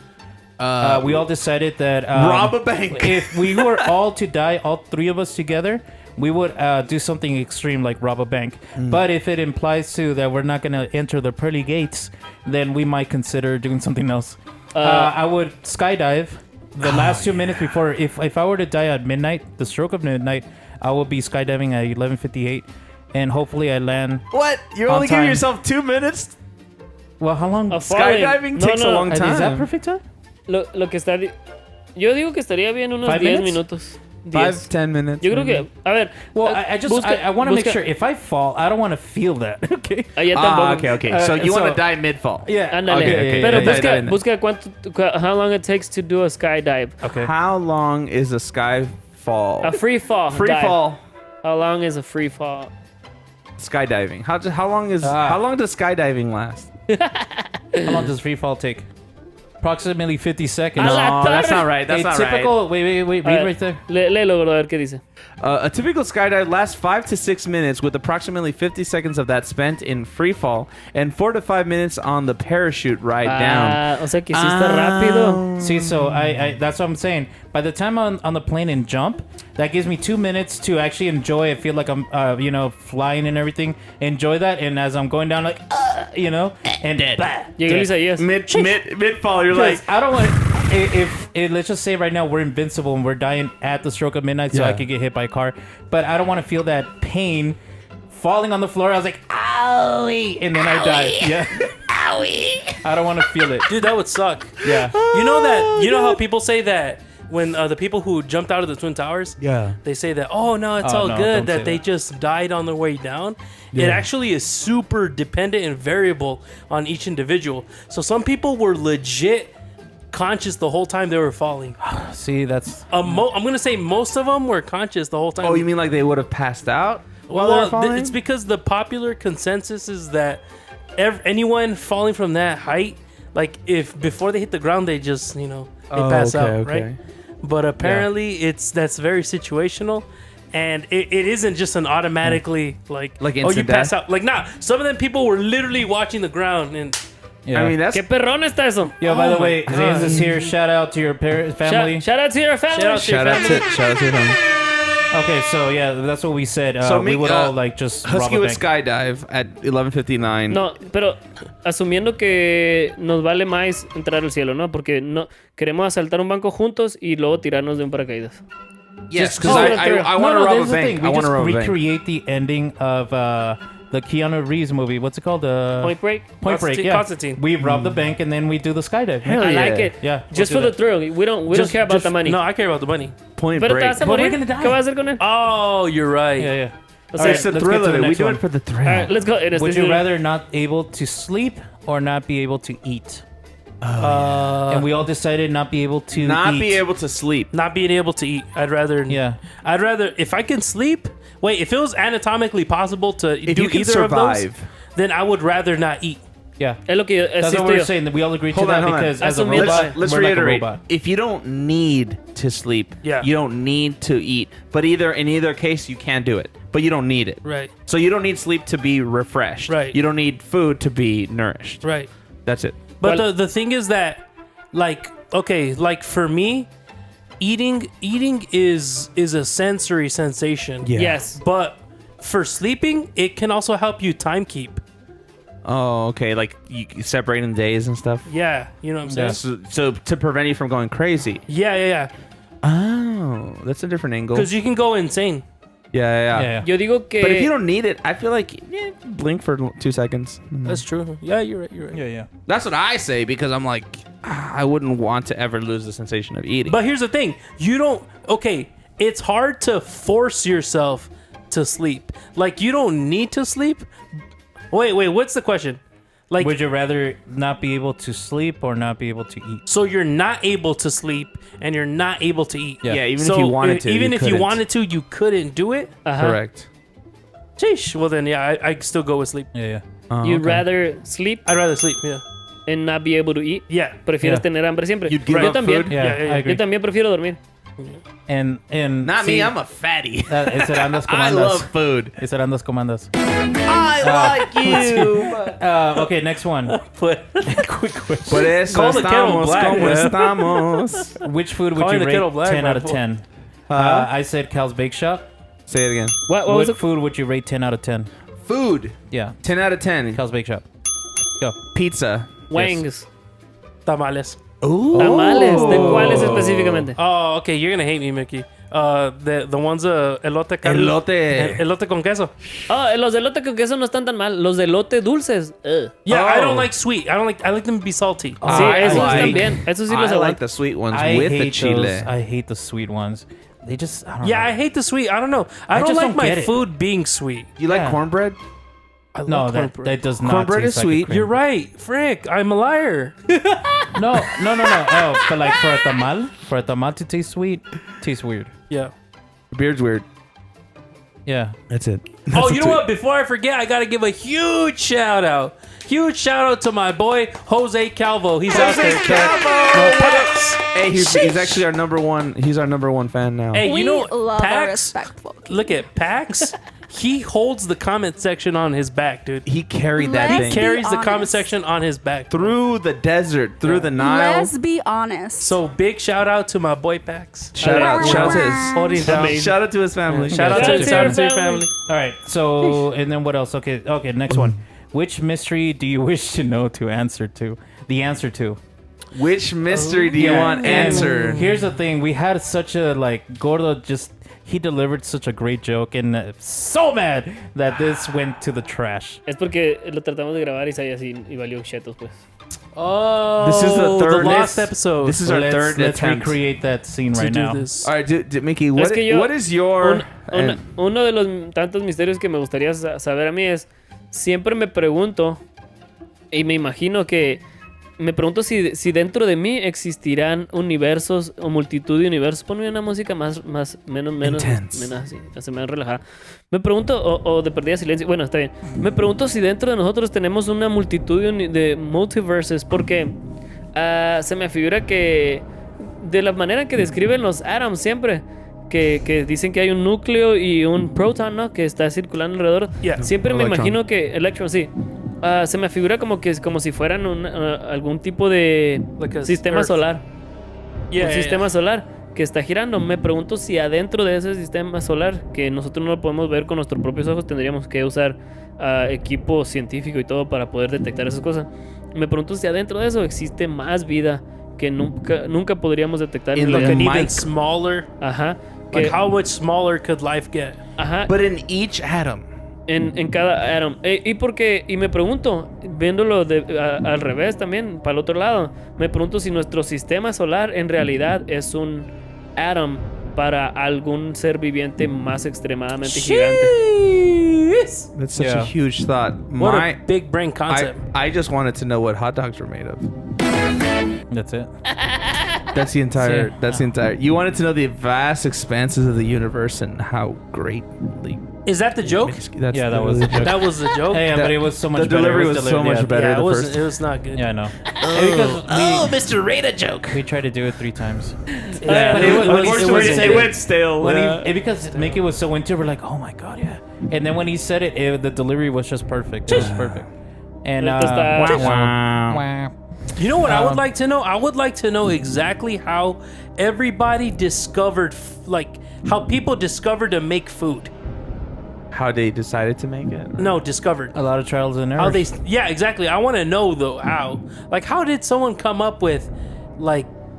We all decided that rob a bank. If we were all to die, all three of us together, we would do something extreme like rob a bank. But if it implies to that we're not going to enter the pearly gates, then we might consider doing something else. I would skydive the last 2 minutes before. If I were to die at midnight, the stroke of midnight, I will be skydiving at 11:58, and hopefully I land. What? You're On only giving time. yourself 2 minutes? Well, how long? Falling. Skydiving No, takes no. a long time. Is that perfect time? Lo que está. Yo digo que estaría bien unos 5 10 minutes? minutos. 10. 5-10 minutes. Yo creo que. A ver. Well, I just busca- I want to make busca- sure if I fall, I don't want to feel that. Okay. Ya tampoco. Okay. So you want so- to die mid-fall. Yeah. Ándale. Okay, Pero okay. busca, Dale. busca how long it takes to do a skydive. Okay. How long is a sky fall? A free fall. Free dive. fall How long is a free fall? skydiving. How long does skydiving last? How long does free fall take? Approximately 50 seconds. A la No, that's torre. not right. That's A not typical. Wait. A Read ver, right there. Léelo, gordo, a ver qué dice. right. A typical skydive lasts 5 to 6 minutes, with approximately 50 seconds of that spent in free fall and 4 to 5 minutes on the parachute ride down. Ah, o sea que sí está rápido. See, so I that's what I'm saying. By the time I'm on the plane and jump, that gives me 2 minutes to actually enjoy it. Feel like I'm, flying and everything. Enjoy that, and as I'm going down, like, and dead. Llegó el Isaías. Mid fall, you're like, I don't want. If let's just say right now we're invincible and we're dying at the stroke of midnight, so Yeah. I could get hit by a car, but I don't want to feel that pain falling on the floor. I was like, owie, and then I died. Yeah, owie. I don't want to feel it. Dude, that would suck. Yeah. You know how people say that when the people who jumped out of the Twin Towers, yeah. they say that, oh no, it's Oh, all no, good don't say that they that. just died on their way down. It actually is super dependent and variable on each individual. So some people were legit conscious the whole time they were falling. See, that's I'm gonna say most of them were conscious the whole time. Oh, you mean like they would have passed out while they were falling? It's because the popular consensus is that anyone falling from that height, like if before they hit the ground, they just they pass out, right? But apparently, that's very situational, and it isn't just an automatically like oh you instant pass death? out. Like nah, some of them people were literally watching the ground and. yeah. I mean, that's Qué perrón está eso. Yo, by the Oh way, my Zane's God. is here. Shout out to your family. Shout out to your family. Shout out to your shout out family. to them. Okay, so yeah, that's what we said. So we make, would all like just rob Husky a would bank. skydive at 11:59. No, pero asumiendo que nos vale más entrar al cielo, ¿no? Porque no queremos asaltar un banco juntos y luego tirarnos de un paracaídas. Yes, Just because go I through. want to rob this a is the bank. thing. I We want just to rob a bank. recreate the ending of the Keanu Reeves movie. What's it called? Point Break. Point Break. Constantine- Yeah. Constantine. We rob the bank and then we do the skydive. Hell I yeah. like it. Yeah, Just we'll for do the thrill. We don't care about the money. No, I care about the money. Point Pero te break. vas a But we're morir. gonna die. ¿Qué vas a hacer con él? Oh, you're right. Yeah, yeah. O All sea, right, It's the let's get thrill to of the it. We next do one. it for the thrill. all right, let's go. Would you rather not able to sleep or not be able to eat? And we all decided not be able to Not eat. be able to sleep. Not being able to eat. I'd rather. Yeah. I'd rather if I can sleep. Wait, if it was anatomically possible to If do you can either of those, survive. then I would rather not eat. Yeah. Es lo que yo, That's asisto what we're yo. saying. That we all agreed Hold to on, that hold on. because as a Asumiendo- robot, Let's we're reiterate. like a robot. If you don't need to sleep, Yeah. you don't need to eat. But in either case, you can do it. But you don't need it. Right. So you don't need sleep to be refreshed. Right. You don't need food to be nourished. Right. That's it. But Well- the thing is that, like, okay, like for me, eating is a sensory sensation. Yeah. Yes. But for sleeping, it can also help you time keep. Oh, okay. Like you separating days and stuff. Yeah, you know what I'm saying? So to prevent you from going crazy. Yeah. Oh, that's a different angle. Because you can go insane. Yeah. Yeah. Yo digo que But if you don't need it, I feel like blink for 2 seconds. That's true. Yeah, you're right. Yeah. That's what I say because I'm like, I wouldn't want to ever lose the sensation of eating. But here's the thing. You don't... Okay, it's hard to force yourself to sleep. Like, you don't need to sleep. Wait, what's the question? Like, Would you rather not be able to sleep or not be able to eat? so you're not able to sleep and you're not able to eat. Yeah. yeah, even So if you wanted to, even if you couldn't. wanted to, you couldn't do it. Correct. Sheesh. Well then, yeah, I still go with sleep. Yeah. Oh, you'd okay. rather sleep. I'd rather sleep. Yeah. and not be able to eat. Yeah. Prefieres Yeah. tener hambre siempre. You'd give Yo up también. food? Yeah, I agree. Yo también prefiero dormir. And Not me, I'm a fatty. ese eran las I comandas. love food. Ese eran las comandas. I like you. Okay, next one. Quick question. Por eso Call the kettle estamos black, como man. estamos. Which food would Calling you the kettle rate black, 10 out of man. 10? I said Cal's Bake Shop. Say it again. What What was it? food would you rate 10 out of 10? Food. Yeah, 10 out of 10. Cal's Bake Shop. Go. Pizza. Wangs. Tamales. Ooh. Tamales. ¿De cuáles específicamente? Oh, okay. You're gonna hate me, Mickey. The ones elote carne. Elote. Elote con queso. Oh, los de elote con queso no están tan mal. Los de elote dulces. Yeah, I Oh. don't like sweet. I like them to be salty. Sí, I esos like- están bien. Esos sí los I like aguanto. the sweet ones I with the hate chile. those. I hate the sweet ones. They just, I don't Yeah, know. I hate the sweet. I don't know. I don't just like don't my get it. food being sweet. You like Yeah. cornbread? I love No, cornbread. that does not Cornbread taste is like a sweet. cream. You're right, Frick. I'm a liar. No. Oh, but like for a tamal to taste sweet, tastes weird. Yeah. Beard's weird. Yeah. That's it. Oh, you know what? Before I forget, I gotta give a huge shout out. Huge shout out to my boy Jose Calvo. He's out there. Pax. Hey, he's actually our number one. He's our number one fan now. Hey, We you know love a Pax? respectful. Look at Pax. He holds the comment section on his back, dude. He carried that Let's thing be Carries the comment honest. section on his back. through the desert, through the Nile. Let's be honest. So big shout out to my boy Pax. Shout out to his. Holding down. Shout out to his family. Shout out to your family. All right. So, and then what else? Okay. Next one. Which mystery do you wish to know the answer to? Which mystery do you want and answered? Here's the thing. We had such a Gordo he delivered such a great joke, and so mad that this went to the trash. Es porque lo tratamos de grabar y salió así y valió chetos, pues. Oh, This is the third- lost episode. This is our let's, third let's attempt. recreate that scene to right do now. this. All right, Mickey. What, Es que yo- what is your? Uno de los tantos misterios que me gustaría saber a mí es, siempre me pregunto y me imagino que, me pregunto si dentro de mí existirán universos o multitud de universos. Ponme una música menos Intense. así, se me relajada. Me pregunto, o de perdida silencio, bueno, está bien. Me pregunto si dentro de nosotros tenemos una multitud de multiverses, porque se me figura que de la manera que describen los atoms siempre, que dicen que hay un núcleo y un proton, ¿no? Que está circulando alrededor. Yeah. Siempre me Electron. imagino que electron, sí. Se me figura como si fueran algún tipo de Like a sistema Earth. solar. Yeah, Un yeah, sistema solar que está girando. Me pregunto si adentro de ese sistema solar, que nosotros no lo podemos ver con nuestros propios ojos, tendríamos que usar equipo científico y todo para poder detectar esas cosas. Me pregunto si adentro de eso existe más vida que nunca podríamos detectar. In Lo the que- Like an even Mike. smaller. Ajá. Like que- how much smaller could life get? ajá. But in each atom. En cada atom. Y me pregunto, viéndolo al revés también, para el otro lado, me pregunto si nuestro sistema solar en realidad es un atom para algún ser viviente más extremadamente gigante. Jeez. That's such Yeah. a huge thought. What a big brain concept. I just wanted to know what hot dogs were made of. That's it. That's the entire. Yeah. That's the entire. You wanted to know the vast expanses of the universe and how greatly. Is that the joke? That's Yeah, that was the joke. That was the joke. Hey, That- but it was so much the better. delivery It was so delivered, much yeah. better. Yeah, the it was. first. It was not good. Yeah, I know. Because Mr. Rada joke. we tried to do it 3 times. Yeah, But it was- when he Unfortunately, said it went stale. When Yeah. because Mickey was so into it, we're like, oh my god, yeah. And then when he said it, the delivery was just perfect. It was perfect. And Esto está- wow. You know what I would like to know? I would like to know exactly how everybody discovered, how people discovered to make food. How they decided to make it. No, discovered. A lot of trials and errors. How they? Yeah, exactly. I want to know though how. Like, how did someone come up with,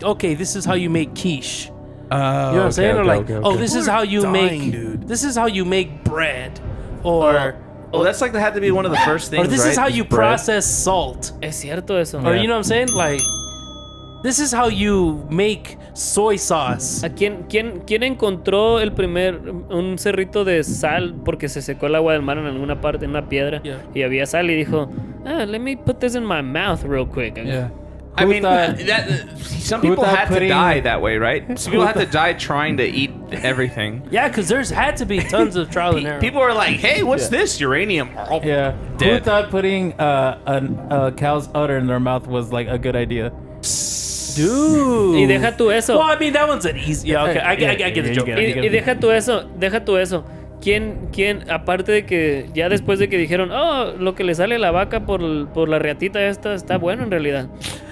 okay, this is how you make quiche. You know what I'm saying? Or oh, this is how you make. This is how you make bread. Or Oh, that's like that had to be one of the first things. or this is right? how you Bread. process salt. Es cierto eso. Or you know what I'm saying? Like, this is how you make soy sauce. ¿A quién encontró un cerrito de sal porque se secó el agua del mar en alguna parte, en una piedra, Yeah. y había sal y dijo, let me put this in my mouth real quick? Yeah. I mean, thought- some who people thought had to putting- die that way, right? Some people had to die trying to eat everything. Yeah, because there's had to be tons of trial and error. People are like, "Hey, what's this uranium?" Oh, Yeah. Who Dead. thought putting a cow's udder in their mouth was like a good idea? Dude. Y deja tú eso. Well, I mean, that one's an easy. Yeah, okay. I get the you joke. get it. Y deja tú eso. ¿Quién, aparte de que ya después de que dijeron, oh, lo que le sale a la vaca por la riatita esta está bueno en realidad?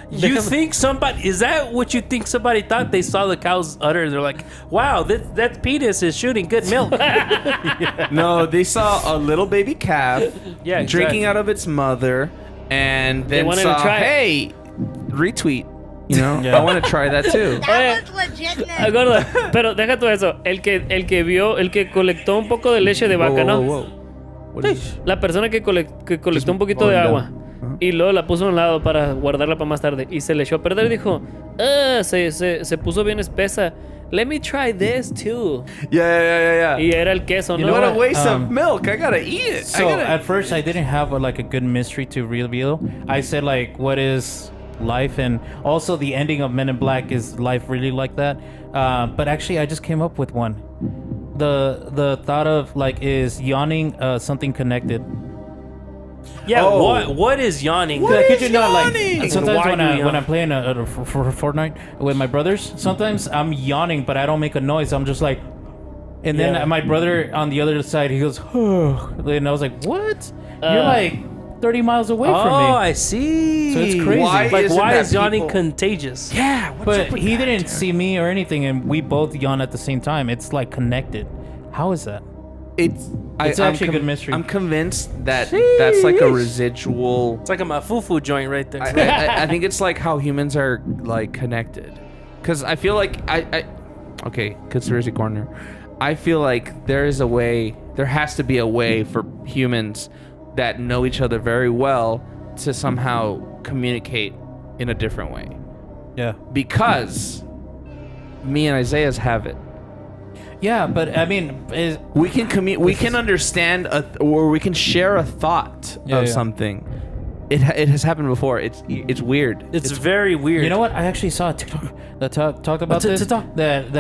You think somebody, is that what you think somebody thought? They saw the cow's udder and they're like, wow, that penis is shooting good milk. No, they saw a little baby calf Yeah, drinking exactly. out of its mother, and then wanted to saw, try it. "Hey, retweet." You know, Yeah. I want to try that too. That was legit. Gordo, pero deja tú eso. El que colectó un poco de leche de vaca, ¿no? What is- La persona que colectó un poquito de agua y luego la puso a un lado para guardarla para más tarde y se le echó a perder y dijo, se puso bien espesa. Let me try this too. Yeah. Y era el queso, ¿no? What a waste of milk. I gotta eat it. So at first I didn't have like a good mystery to reveal. I said like, what is life? And also the ending of Men in Black, is life really like that? But actually I just came up with one. The thought of like, is yawning something connected? Yeah, Oh. what is yawning? What I kid is you not, like yawning? sometimes Why when do you when yawn? I'm playing for Fortnite with my brothers, sometimes I'm yawning, but I don't make a noise. I'm just like, and then Yeah. my brother on the other side, he goes, and I was like, what? You're like 30 miles away from me. Oh, I see. So it's crazy. Why Like, isn't why that is yawning people- contagious? Yeah, what's But up with he that? didn't see me or anything, and we both yawn at the same time. It's like connected. How is that? It's It's actually a good mystery. I'm convinced that that's like a residual. It's like a mafufu joint right there. I think it's like how humans are like connected, because I feel like okay, conspiracy corner. I feel like there has to be a way for humans that know each other very well to somehow communicate in a different way, Yeah. because me and Isaiah's have it. Yeah, but I mean, We can we can understand or we can share a thought Yeah, of yeah. something. It has happened before. It's weird. it's very weird. you know what? I actually saw a TikTok that talked about this. TikTok? That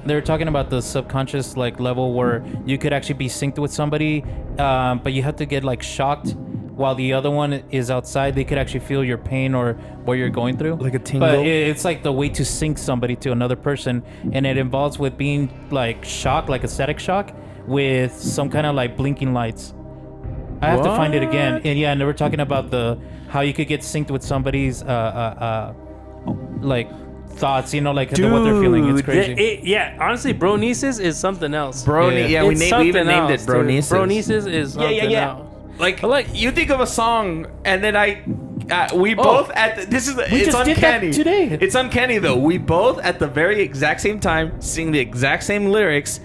they were talking about the subconscious like level where you could actually be synced with somebody, but you have to get like shocked while the other one is outside. They could actually feel your pain or what you're going through, Like a tingle? But it's like the way to sync somebody to another person, and it involves with being like shocked, like a static shock, with some kind of like blinking lights. I have to find it again. And yeah, and they were talking about how you could get synced with somebody's like thoughts, you know, like what they're feeling. It's crazy. Yeah, honestly, bro nieces is something else. Bro, Yeah. yeah, we It's even something named else, it Bro dude. Nieces. Bro nieces is something else. Like you think of a song, and then we both this is it's just did that uncanny today. It's uncanny though. We both at the very exact same time sing the exact same lyrics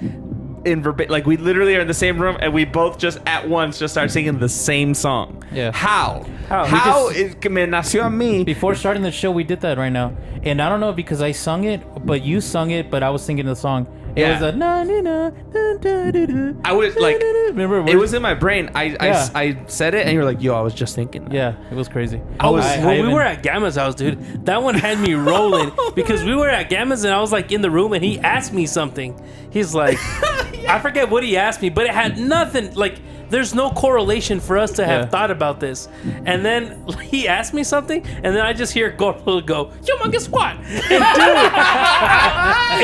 in like we literally are in the same room, and we both just at once just start singing the same song. Yeah. How? How? How it me nació a mí? Before starting the show, we did that right now, and I don't know because I sung it, but you sung it, but I was singing the song. It Yeah. was a na na na na na na na. I was like, Remember? it was in my brain. Yeah. I said it, and you were like, "Yo, I was just thinking." That. Yeah, it was crazy. When we even- were at Gamma's house, dude, that one had me rolling because we were at Gamma's and I was like in the room and he asked me something. He's like, I forget what he asked me, but it had nothing. Like, there's no correlation for us to have Yeah. thought about this. And then he asked me something, and then I just hear Gordo go, "Yo, man, guess what?" And dude,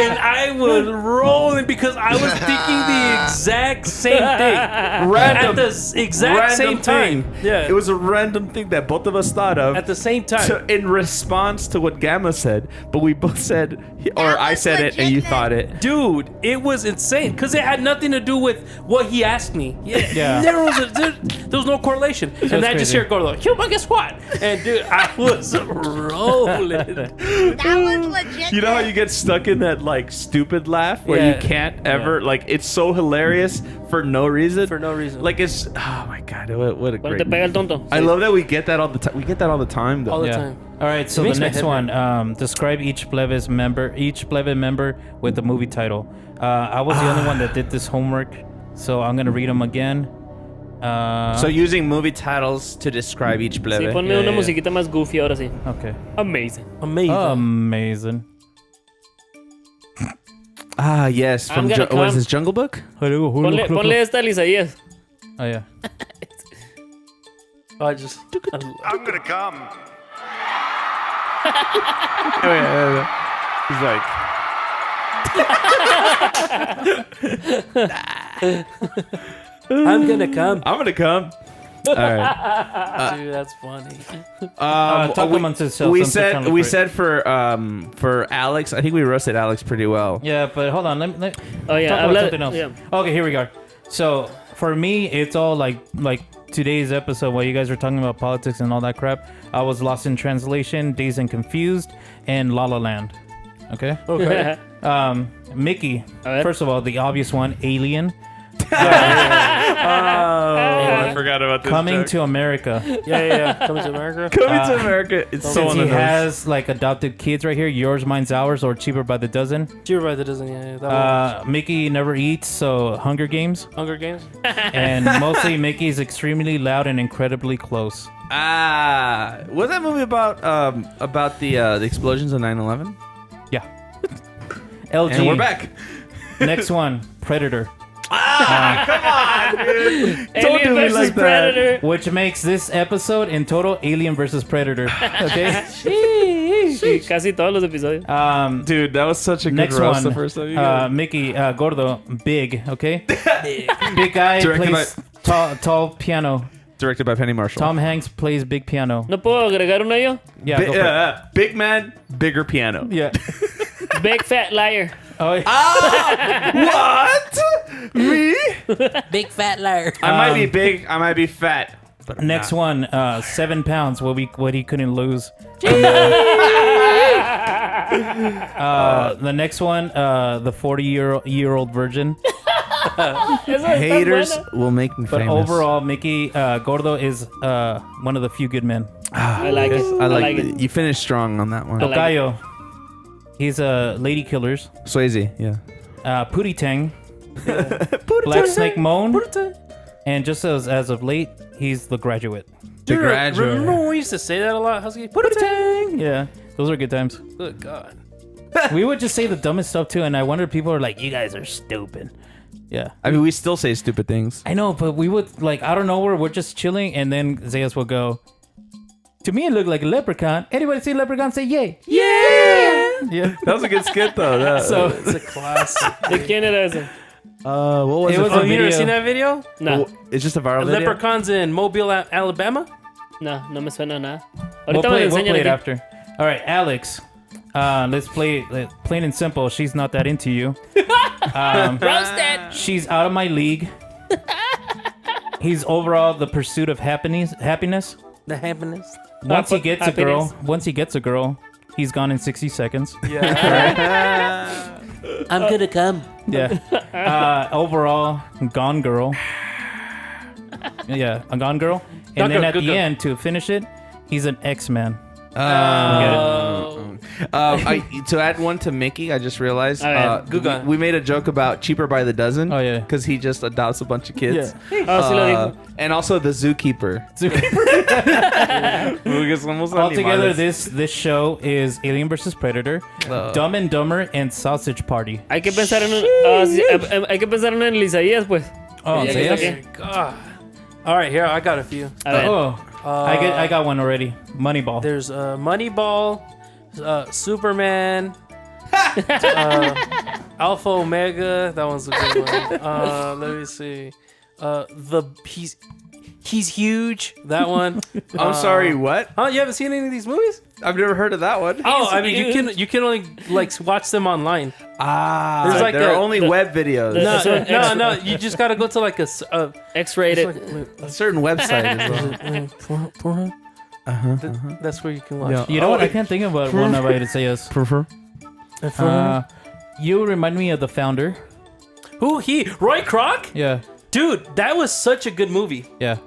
and I was rolling because I was thinking the exact same thing Random, at the exact same time. thing. Yeah, It was a random thing that both of us thought of at the same time. in response to what Gamma said, but we both said, or I was said it and you legitimate. thought it. Dude, it was insane because it had nothing to do with what he asked me. Yeah. There was no correlation. And I just crazy. hear Gordo, "Yo, man, guess what?" And dude, I was rolling. That was legit. You know how you get stuck in that like stupid laugh where Yeah. you can't ever like it's so hilarious for no reason. For no reason. Like it's oh my god, what a Cuando te great. pega el tonto. I love that we get that all the time. We get that all the time though. All the Yeah. time. All right, so It the makes my next head one, describe each Plebes member with the movie title. I was the only one that did this homework, so I'm gonna read them again. So using movie titles to describe each plebe. Sí, ponme una musiquita más goofy ahora sí. Okay. Amazing. Amazing. Ah, yes. From what is this, Jungle Book? Ponle esta a Isaías. Oh, yeah. I just. I'm gonna come. He's like... I'm gonna come. I'm gonna come. All right. Dude, that's funny. Talk amongst yourselves. We I'm still trying to look said for Alex. I think we roasted Alex pretty well. Yeah, but hold on. Let Oh yeah, talk about something else. Yeah. Okay, here we go. So for me, it's all like today's episode while you guys were talking about politics and all that crap. I was lost in translation, Dazed and Confused, and La La Land. Okay. Okay. Mickey. A ver. First of all, the obvious one, Alien. I forgot about this. Coming to America. Yeah. Coming to America. Coming to America. It's so Since on he the nose. has like adopted kids right here, Yours, Mine's Ours, or Cheaper by the Dozen. Cheer by the dozen. Yeah. That one. Mickey never eats, so Hunger Games. Hunger Games. And mostly Mickey is extremely loud and incredibly close. Was that movie about the explosions of 9/11? Yeah. LG. And we're back. Next one, Predator. Come on, dude. Don't Alien do me versus like Predator. Which makes this episode in total Alien versus Predator. Okay? Sí, casi todos los episodios. that. Dude, that was such a good Next roast one, the first time you guys. Mickey, Gordo, big, okay? Big guy Directed plays tall piano. Directed by Penny Marshall. Tom Hanks plays big piano. ¿No puedo agregar una yo? Yeah, go for it. Big man, bigger piano. Yeah. Big fat liar. Oh, yeah. What? Me? Big fat liar. I might be big. I might be fat. But I'm Next not. one, 7 pounds. What he couldn't lose. The next one, the 40-year-old virgin. Haters will make me But famous. overall, Mickey Gordo is one of the few good men. I like it. I like it. You finished strong on that one. like it. Tocayo, he's Lady Killers. Swayze, yeah. Pootie Tang, Black Snake Moan, and just as of late, he's The Graduate. The Graduate. Remember when we used to say that a lot, Husky? Put a tang. Yeah, those are good times. Good God. We would just say the dumbest stuff too, and I wonder if people are like, "You guys are stupid." Yeah, I mean, we still say stupid things. I know, but we would like out of nowhere, we're just chilling, and then Zayas will go. To me, it looked like a leprechaun. Anybody see a leprechaun? Say yay! Yeah. Yeah. That was a good skit, though. So It's a classic. ¿De quién era ese? what was It it? was Oh, a you never video. seen that video? No, It's just a viral video. Leprechauns in Mobile, Alabama? no me suena nada. We'll Ahorita me lo play enseñan it aquí. after. All right, Alex. Let's play it plain and simple. She's not that into you. Roasted. She's out of my league. He's overall the pursuit of happiness. The happiness. Once he gets Happiness. a girl, he's gone in 60 seconds. Yeah. I'm gonna come. Yeah. Overall, Gone Girl. Yeah, a Gone Girl. And then Girl, at good the girl. end, to finish it, he's an X-Man. To add one to Mickey, I just realized Good guy. we made a joke about Cheaper by the Dozen. Oh, yeah. Because he just adopts a bunch of kids. Oh, sí lo dijo. And also the Zookeeper. Because somos Altogether, animales. this show is Alien vs. Predator, Dumb and Dumber, and Sausage Party. Hay que pensar en hay que pensar en el Isaías, pues. Oh, Ya que Zayas? está aquí. God. All right, here I got a few. A ver. Oh, I got one already. Moneyball. There's Moneyball, Superman, Alpha Omega. That one's a good one. Let me see. He's huge. That one. I'm sorry, what? Huh? You haven't seen any of these movies? I've never heard of that one. Oh, I mean, you can only like watch them online. There's like there are a- only web videos. No. You just gotta go to like a X-rated. A certain website as well. That's where you can watch. Yeah. You know what? I can't think of one of it to say yes. You remind me of The Founder. Who he? Roy Kroc? Yeah. Dude, that was such a good movie. Yeah.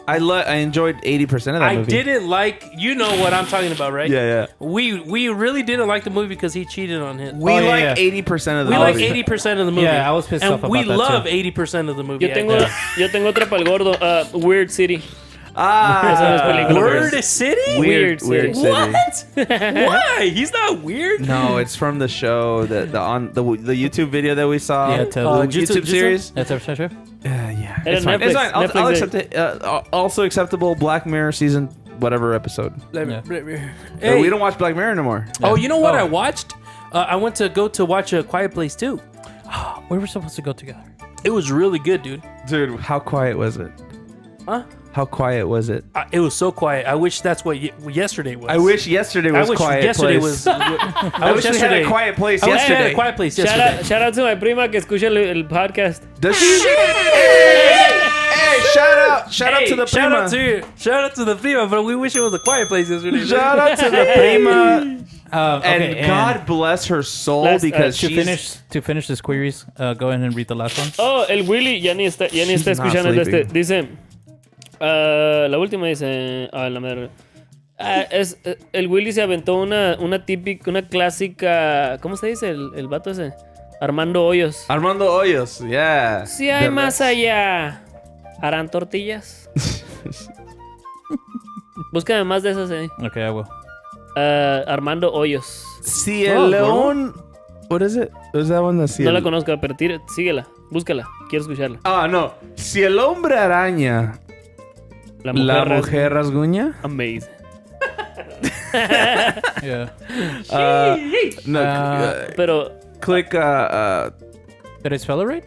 I enjoyed 80% of that I movie. didn't like. You know what I'm talking about, right? Yeah. We really didn't like the movie because he cheated on him. We like 80% of the We movie. like 80% of the movie. Yeah, I was pissed and off about we that, love too. 80% of the movie. Yo tengo otra para el gordo. Weird City. Ah, Word City? Weird City. City. What? Why? He's not weird. No, it's from the show the YouTube video that we saw. Yeah, YouTube series. That's our show. Yeah, Era it's fine. Netflix. It's fine. I'll Netflix accept it. Also acceptable. Black Mirror season whatever episode. Hey. We don't watch Black Mirror anymore. Oh, you know what I watched? I went to watch A Quiet Place too. We were supposed to go together. It was really good, dude. Dude, how quiet was it? Huh? How quiet was it? It was so quiet. I wish that's what yesterday was. I wish yesterday was quiet yesterday place. was. I wish we had a quiet place I wish we had yesterday. a quiet place yesterday. Shout out to my prima que escucha el podcast. Does she? Hey, shout out to the shout prima. shout out to the prima, but we wish it was a quiet place yesterday. Shout out to the prima. Okay, And God bless her soul Last- because to she's finish this queries, go ahead and read the last one. Oh, el Willy ya ni está She's not escuchando el sleeping. Dice, la última dice, la madre. El Willy se aventó una típica, una clásica, ¿cómo se dice el vato ese? Armando Hoyos. Armando Hoyos, yeah. Si hay The más rest. allá, ¿harán tortillas? Búscame más de esas ahí. Okay, I will. Armando Hoyos. Si el león. What is it? Was that one? No la conozco, pero síguela, búscala, quiero escucharla. Ah, no. Si el hombre araña, La la mujer rasguña. Amazing. Yeah. No, Pero click Did I spell it right?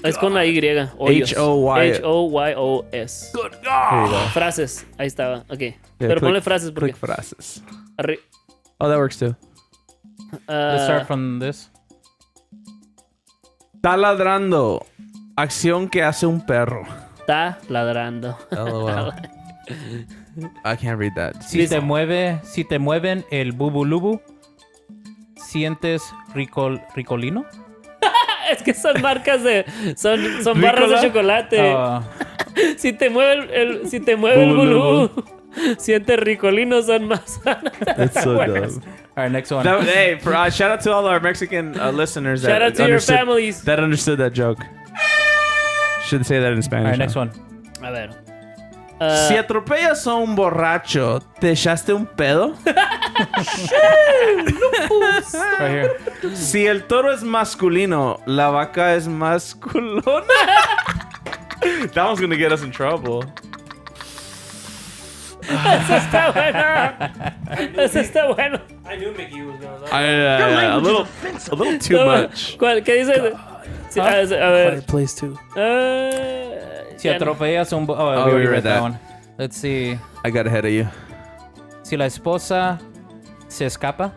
es con la Y. Hoyos. H-O-Y. H-O-Y-O-S. There you go. Frases. Ahí estaba. Ok. Yeah, Pero click- ponle frases porque. Click frases. arri- Oh, that works too. Let's start from this. Está ladrando. Acción que hace un perro. Está ladrando. LOL. I can't read that. Si te mueven el bubulubu, sientes ricolino. Es que son marcas de. Son barras de chocolate. Si te mueve el bulú, siente ricolino, son más. It's so dumb. All right, next one. Hey, shout out to all our Mexican listeners. Shout out to your families. That understood that joke. Should say that in Spanish. All right, next one. A ver. Si atropellas a un borracho, ¿te echaste un pedo? Right here. Si el toro es masculino, la vaca es masculona. That one's gonna get us in trouble. Eso está bueno. Eso está bueno. I knew Mickey was gonna. A little too much. ¿Qué dice? Sí, a ver. Quiet Place too. Si Ya no. atropellas un... we we already read read that that. one. Let's see. I got ahead of you. Si la esposa se escapa.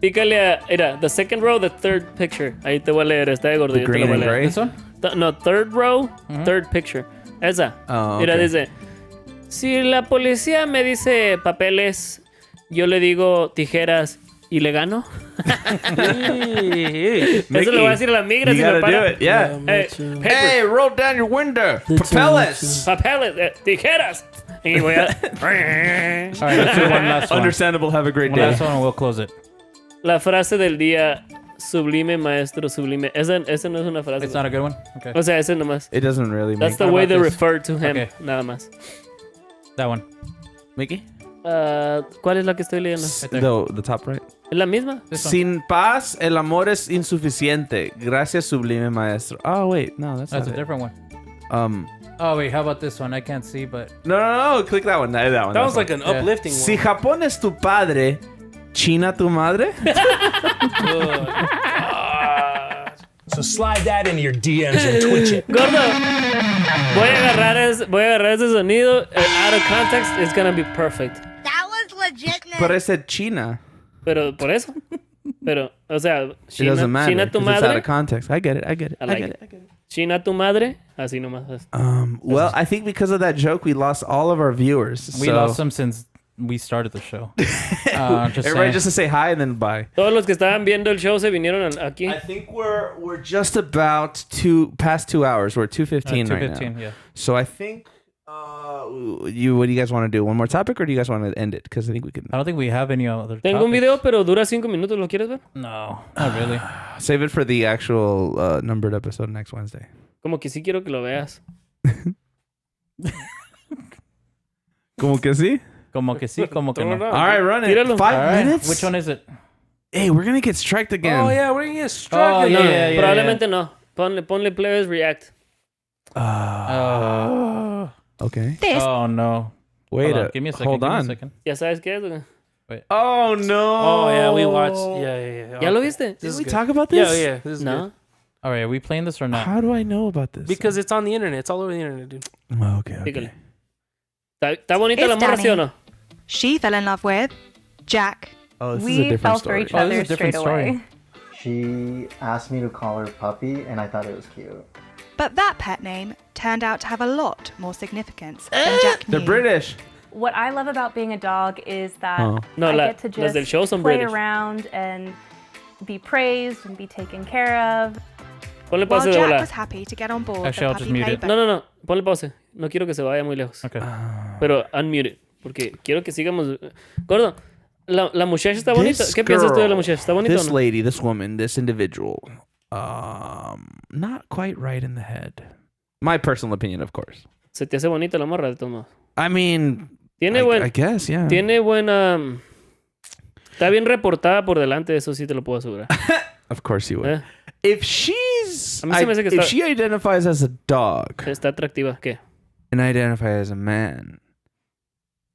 Pícale a. Mira, the second row, the third picture. Ahí te voy a leer. Está de gordo. The yo te green lo voy a and leer. gray? This one? No, third row, third picture. Esa. Oh, Mira, okay. dice: si la policía me dice papeles, yo le digo tijeras y le gano. Eso le voy a decir a la migra You si me gotta do para. it, yeah. Hey, Hey, roll down your window. Papeles. papeles, tijeras. Y voy a. All right, let's do one last one. Understandable. Have a great One day. last one and we'll close it. La frase del día: sublime, maestro, sublime. Esa no es una frase. It's not a good one? Okay. O sea, ese nomás. It doesn't really make That's the What way about they this? refer to him. Okay. Nada más. That one. Mickey? ¿Cuál es la que estoy leyendo? The top right. ¿Es la misma? This one. Sin paz, el amor es insuficiente. Gracias, sublime maestro. Oh, wait. No, that's That's a not it. different one. Oh, wait, how about this one? I can't see, but... No. Click that one. That one. That was like one. an uplifting Si one. Japón es tu padre, China tu madre. So slide that into your DMs and Twitch it. Gordo, voy a agarrar ese sonido. Out of context, it's gonna be perfect. That was legitness. Parece China. Pero por eso. Pero, o sea, It China, doesn't matter. China tu 'cause it's out madre. of context. I get it. I like it. China tu madre. Así nomás. Well, I think because of that joke, we lost all of our viewers. We so lost them since we started the show. Just everybody saying. just to say hi and then bye. Todos los que estaban viendo el show se vinieron aquí. I think we're just about past 2 hours. We're at 2:15 right now. 2:15, yeah. So I think What do you guys want to do? One more topic, or do you guys want to end it? Because I think we can I don't think we have any other. Tengo un topics. video, pero dura 5 minutos. ¿Lo quieres ver? No, not really. save it for the actual numbered episode next Wednesday. Como que sí quiero que lo veas. Como que sí? Como que sí, como que no. No, All right, run it. Tíralo. 5 All right. minutes? Which one is it? Hey, we're gonna get striked again. Oh yeah, we're gonna get struck. Oh, in yeah, there. yeah, Probablemente no. Ponle Plebes React. Okay. This Oh no. Wait Hold on, give me a second. Hold give me a on. second. ¿Ya sabes qué es? ¿O qué? Oh no. Oh yeah, we watched. Yeah. ¿Ya lo viste? Did we talk about this? Yeah. This is No. good. All right, are we playing this or not? How do I know about this? Because it's on the internet. It's all over the internet, dude. Oh, okay. Pícale. ¿Está bonita It's la morra, Danny. sí o no? she fell in love with Jack. Oh, this is a We different fell story. for each Oh, this other is a different straight story. away. She asked me to call her puppy, and I thought it was cute. But that pet name turned out to have a lot more significance than Jack They're knew. British. What I love about being a dog is that Oh. No, I get to las del just show son play British. around and be praised and be taken care of. Ponle While pause de Jack volar. was happy to get on board Actually, the I'll just puppy mute it. playboat. No. Ponle pause. No quiero que se vaya muy lejos. Okay. Pero unmute it. Porque quiero que sigamos. Gordo, la muchacha está bonita. This ¿Qué piensas tú de la girl, muchacha? ¿Está bonita o This no? lady, this woman, this individual, not quite right in the head. My personal opinion, of course. Se te hace bonita la morra, de todos modos. I mean, Tiene I guess, yeah. Tiene buena. Está bien reportada por delante, eso sí te lo puedo asegurar. Of course you would. ¿Eh? If she's, A mí se me hace que if está- she identifies as a dog Está atractiva. ¿Qué? and I identify as a man,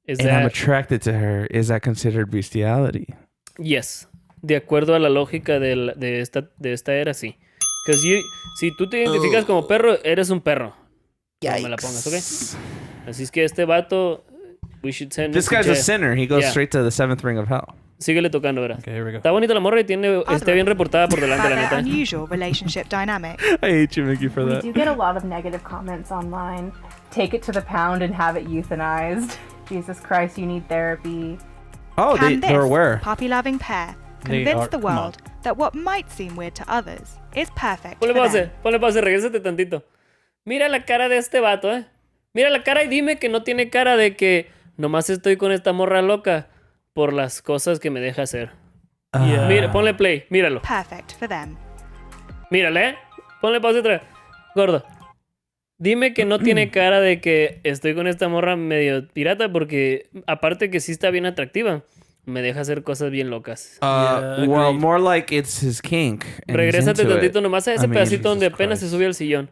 Is and I'm that... attracted to her, is that considered bestiality? Yes. De acuerdo a la lógica de esta era, sí. Because si tú te identificas como perro, eres un perro. No me la pongas, ¿ok? Así es que este vato, we should send This him to guy's a jail. sinner. He goes Yeah. straight to the 7th ring of hell. Síguele tocando, ¿verdad? Okay, here we go. Está bonita la morra y está bien reportada por delante, About la their neta. unusual relationship dynamic. I hate you, Mickey, for We that. do get a lot of negative comments online. Take it to the pound and have it euthanized. Jesus Christ, you need therapy. Oh, Can they're this aware. puppy-loving pair They convince are- the come on. world that what might seem weird to others is perfect Ponle for them? pause, regrésate tantito. Mira la cara de este vato, ¿eh? Mira la cara y dime que no tiene cara de que nomás estoy con esta morra loca por las cosas que me deja hacer. Mira, ponle play, míralo. Perfect for them. Mírale, ¿eh? Ponle pausa otra vez. Gordo. Dime que no tiene cara de que estoy con esta morra medio pirata porque aparte que sí está bien atractiva, me deja hacer cosas bien locas. Well, more like it's his kink. and he's Regrésate into tantito it. nomás a ese I mean, pedacito donde Jesus apenas se Christ. sube al sillón.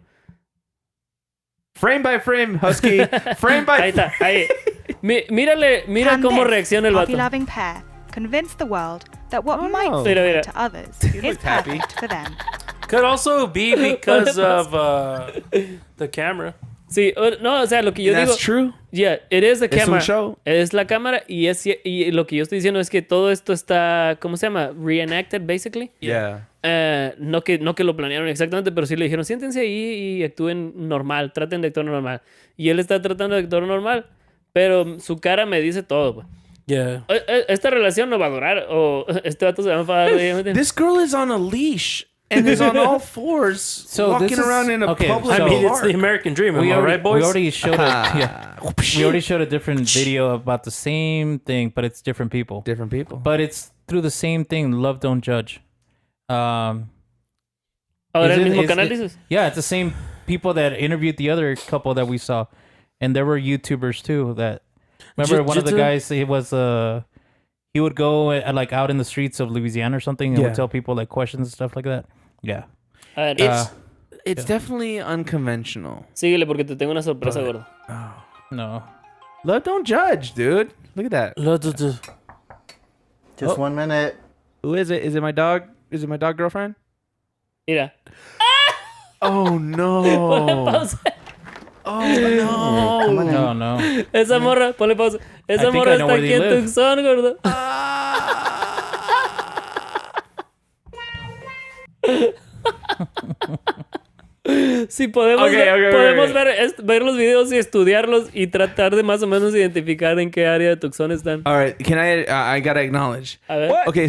Frame by frame, Husky. Frame by Ahí está, ahí. Mira Can cómo this reacciona el vato. puppy-loving pair convince the world that what might seem Mira, weird mira. to others is looked happy. perfect for them? Could also be because of the camera. Sí, no, o sea, lo que yo That's digo... true. Yeah, it is the Es un camera. show. Es la cámara y lo que yo estoy diciendo es que todo esto está, ¿cómo se llama? Reenacted, basically. Yeah. No que lo planearon exactamente, pero sí le dijeron, siéntense ahí y actúen normal, traten de actuar normal. Y él está tratando de actuar normal, pero su cara me dice todo. Pues. Yeah. Esta relación no va a durar, o este vato se va a enfadar. obviamente. This girl is on a leash and is on all fours, So walking this is- around in a okay, public so- I mean, it's park. the American dream, am I right, boys? We already showed we already showed a different video about the same thing, but it's different people. Different people. But it's through the same thing. Love, don't judge. Ahora Is el it- mismo is canal it- dices. Yeah, it's the same people that interviewed the other couple that we saw, and there were YouTubers too. That remember one of the Jiu-jitsu? guys. He was he would go like out in the streets of Louisiana or something, and Yeah. would tell people like questions and stuff like that. Yeah. A ver, It's definitely unconventional. síguele porque te tengo una sorpresa, gordo. No. Love, don't judge, dude. Look at that. Just 1 minute. Who is it? Is it my dog? Is it my dog girlfriend? Mira. Oh no. Pausa. Oh no. Come on in. No. No. Esa morra, ponle pausa. Esa think morra I know está where aquí they en live. Tucson, gordo. Sí, podemos, podemos ver los videos y estudiarlos y tratar de más o menos identificar en qué área de Tucson están. All right, can I gotta acknowledge. A ver. Okay,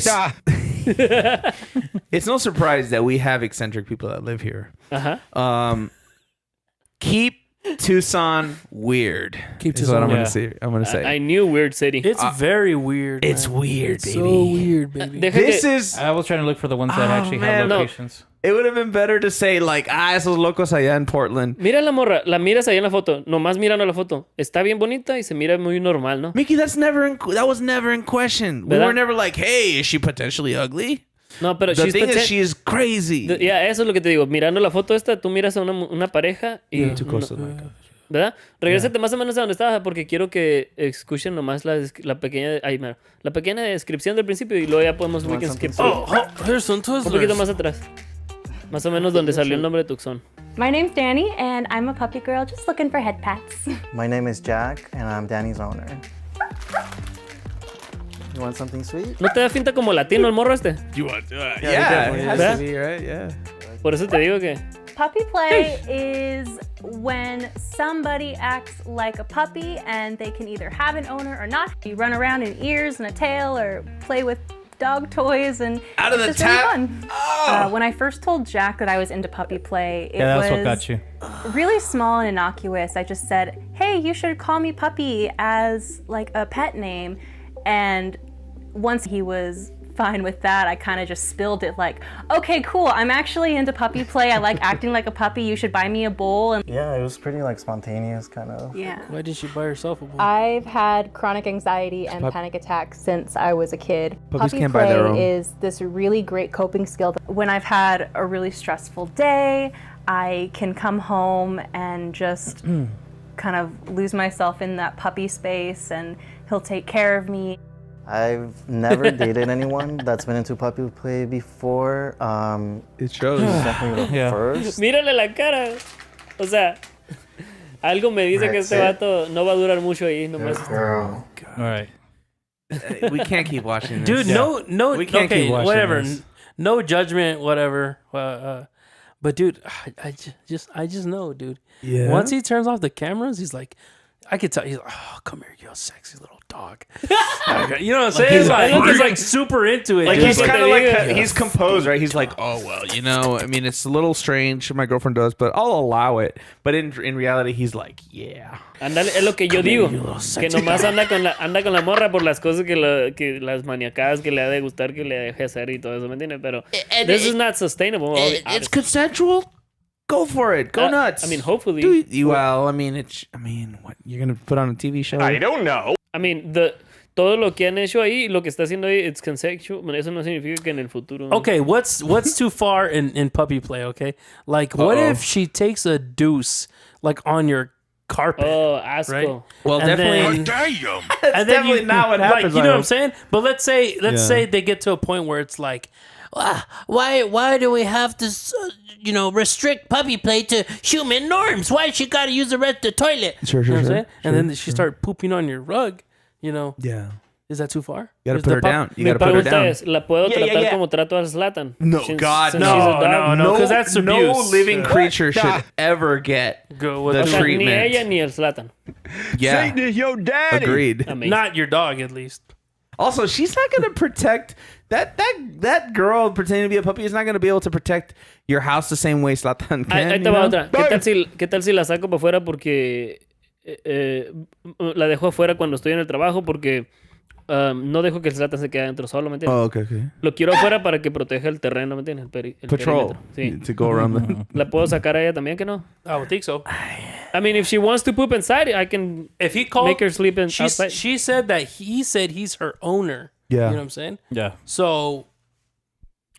it's no surprise that we have eccentric people that live here. Ajá. Keep Tucson, weird. Keep Is what Tucson. I'm Yeah. gonna say. I'm gonna say. I knew Weird City. It's very weird. it's man. weird, It's baby. so weird, baby. Deja This que- is. I was trying to look for the ones that Oh, actually man, have no. locations. It would have been better to say like, esos locos allá in Portland. Mira la morra, la miras ahí en la foto, nomás mirando la foto. Está bien bonita y se mira muy normal, ¿no? Mickey, that was never in question. We ¿Verdad? were never like, hey, is she potentially ugly? No, pero The she's thing is, poten- she is crazy. Ya, eso es lo que te digo. Mirando la foto esta, tú miras a una pareja y... Too close to the mic. ¿Verdad? Regrésate más o menos a donde estabas porque quiero que escuchen nomás la pequeña... Ay, mira, la pequeña descripción del principio y luego ya podemos... We can skip through. Here's some Un poquito Twizzlers. más atrás. Más o menos donde salió el nombre de Tucson. My name's Danny, and I'm a puppy girl just looking for head pats. My name is Jack, and I'm Danny's owner. You want something sweet? ¿No te da finta como latino el morro este? Yeah, it has ¿verdad? to be, right? Yeah. Por eso te digo que... Puppy play is when somebody acts like a puppy and they can either have an owner or not. You run around in ears and a tail or play with dog toys and Out of it's the just really tap. fun. Oh. When I first told Jack that I was into puppy play, it Yeah, that's was what got you. really small and innocuous. I just said, hey, you should call me Puppy as like a pet name. And once he was fine with that, I kind of just spilled it like, okay, cool, I'm actually into puppy play. I like acting like a puppy. You should buy me a bowl. And Yeah, it was pretty like spontaneous, kind of. yeah. Why didn't she buy herself a bowl? I've had chronic anxiety and panic attacks since I was a kid. Puppies Puppy can't buy their play own. is this really great coping skill. When I've had a really stressful day, I can come home and just kind of lose myself in that puppy space, and he'll take care of me. I've never dated anyone that's been into puppy play before. It shows. Definitely the Yeah. first. Mírale la cara. O sea, algo me dice que este vato no va a durar mucho ahí. Nomás. All right. We can't keep watching this. Dude, no, We can't okay, keep watching whatever. this. No judgment, whatever. But dude, I just know, dude. Yeah. Once he turns off the cameras, he's like, I could tell. He's like, oh, come here, you sexy little dog. You know what I'm saying? He's like super into it. Like dude. he's Like, kind of like yeah. he's composed, right? He's like, oh well, you know, I mean, it's a little strange. My girlfriend does, but I'll allow it. But in reality, he's like, yeah. Ándale, es lo que yo digo. Que nomás anda con la morra por las cosas que las maniacadas que le ha de gustar que le deje hacer y todo eso, ¿me entiendes? Pero this is not sustainable. It's consensual. Go for it. Go nuts. I mean, hopefully. Well, I mean, what you're gonna put on a TV show? I don't know. I mean, todo lo que han hecho ahí, lo que está haciendo ahí, it's consensual. Bueno, eso no significa que en el futuro. Okay, what's too far in puppy play? Okay, like what if she takes a deuce like on your carpet? Oh, asco. Right? Well, And definitely. Damn. And then definitely not what happens, Like, you I know what I'm hope. saying? But let's say they get to a point where it's like, why do we have to, restrict puppy play to human norms? Why she got to use the toilet? Sure, You know what I'm saying? sure, And then she start pooping on your rug. Yeah. Is that too far? You gotta Is put the her pup- down. You Mi gotta put her pregunta down. es, ¿la puedo Yeah, yeah, tratar yeah. como trato a Zlatan? No, Since- God, since no, she's a dog? no, 'cause that's No abuse. living creature should ever get Go with the O sea, treatment. ni ella ni el Zlatan. Yeah, Satan is your daddy. agreed. Amazing. Not your dog, at least. Also, she's not gonna protect that girl pretending to be a puppy is not gonna be able to protect your house the same way Zlatan can. Ahí you te va know? otra. ¿Qué tal si la saco para afuera porque la dejo afuera cuando estoy en el trabajo porque no dejo que el Zlatan se quede adentro solo, ¿me entiendes? Oh, okay. Lo quiero afuera para que proteja el terreno, ¿me entiendes? El Patrol perímetro. Sí. to go around the. ¿La puedo sacar a ella también que no? I would think so. I mean, if she wants to poop inside, I can If he called, make her sleep outside. she said that he said he's her owner. Yeah. You know what I'm saying? Yeah. So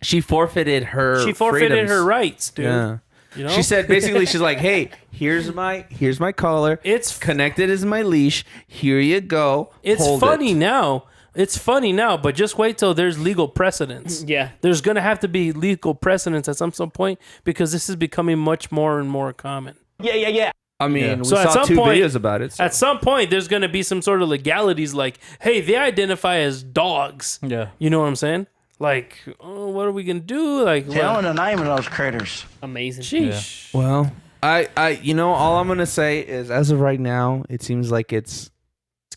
She forfeited her. she forfeited freedoms. her rights, dude. Yeah. You know? She said basically, she's like, "Hey, here's my collar. It's connected as my leash. Here you go. It's Hold funny it." now. It's funny now, but just wait till there's legal precedence. Yeah. There's going to have to be legal precedence at some point because this is becoming much more and more common. Yeah. I mean, Yeah. we So at saw some 2 point- videos about it. so- At some point, there's going to be some sort of legalities like, hey, they identify as dogs. Yeah. You know what I'm saying? Like, oh, what are we going to do? Like, Tell what? the name of those critters. Amazing. Sheesh. Well, I, all I'm gonna say is, as of right now, it seems like it's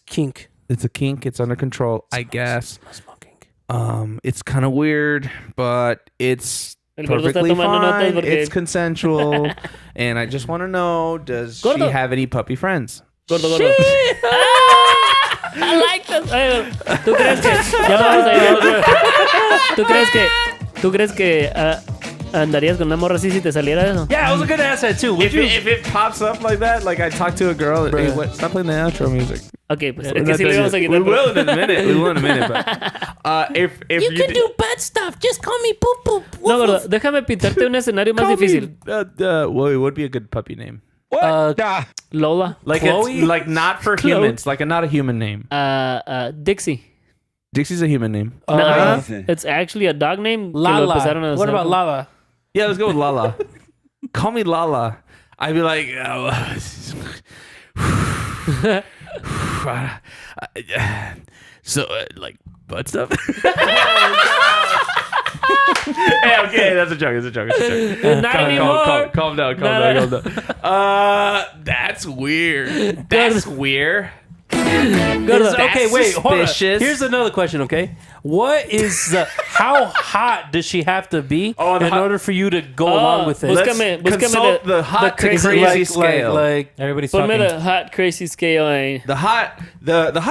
Kink. a kink. It's under control, I guess. Smoking. It's kind of weird, but it's El gordo está perfectly tomando notas fine. porque... It's consensual. And I just want to know, does she Gordo. have any puppy friends? Gordo. I like this. ¿Tú crees que... Ya vamos a ir. ¿Tú crees que andarías con una morra así si te saliera eso? Yeah, I was gonna ask that too. If it pops up like that, like I talk to a girl, hey, stop playing the outro music. Ok, pues es que sí le vamos a quitar. We will in a minute. But if you can do bad stuff. Just call me poop poop. No, gordo, déjame pintarte un escenario más difícil. Well, it would be a good puppy name. Lola. Like Chloe? it's like not for humans, like not a human name. Dixie. Dixie's a human name. No, it's actually a dog name. Lala. What about Lala? Yeah, let's go with Lala. Call me Lala. I'd be like, like butt stuff. Hey, okay, that's a joke. Not anymore. Calm down. That's weird. Gordo, okay, wait, hold on. Suspicious. Here's another question, okay? What is how hot does she have to be in order for you to go along with it? Búscame consult the hot to crazy, crazy scale. Like Everybody's Ponme talking. the hot crazy scale ahí. The hot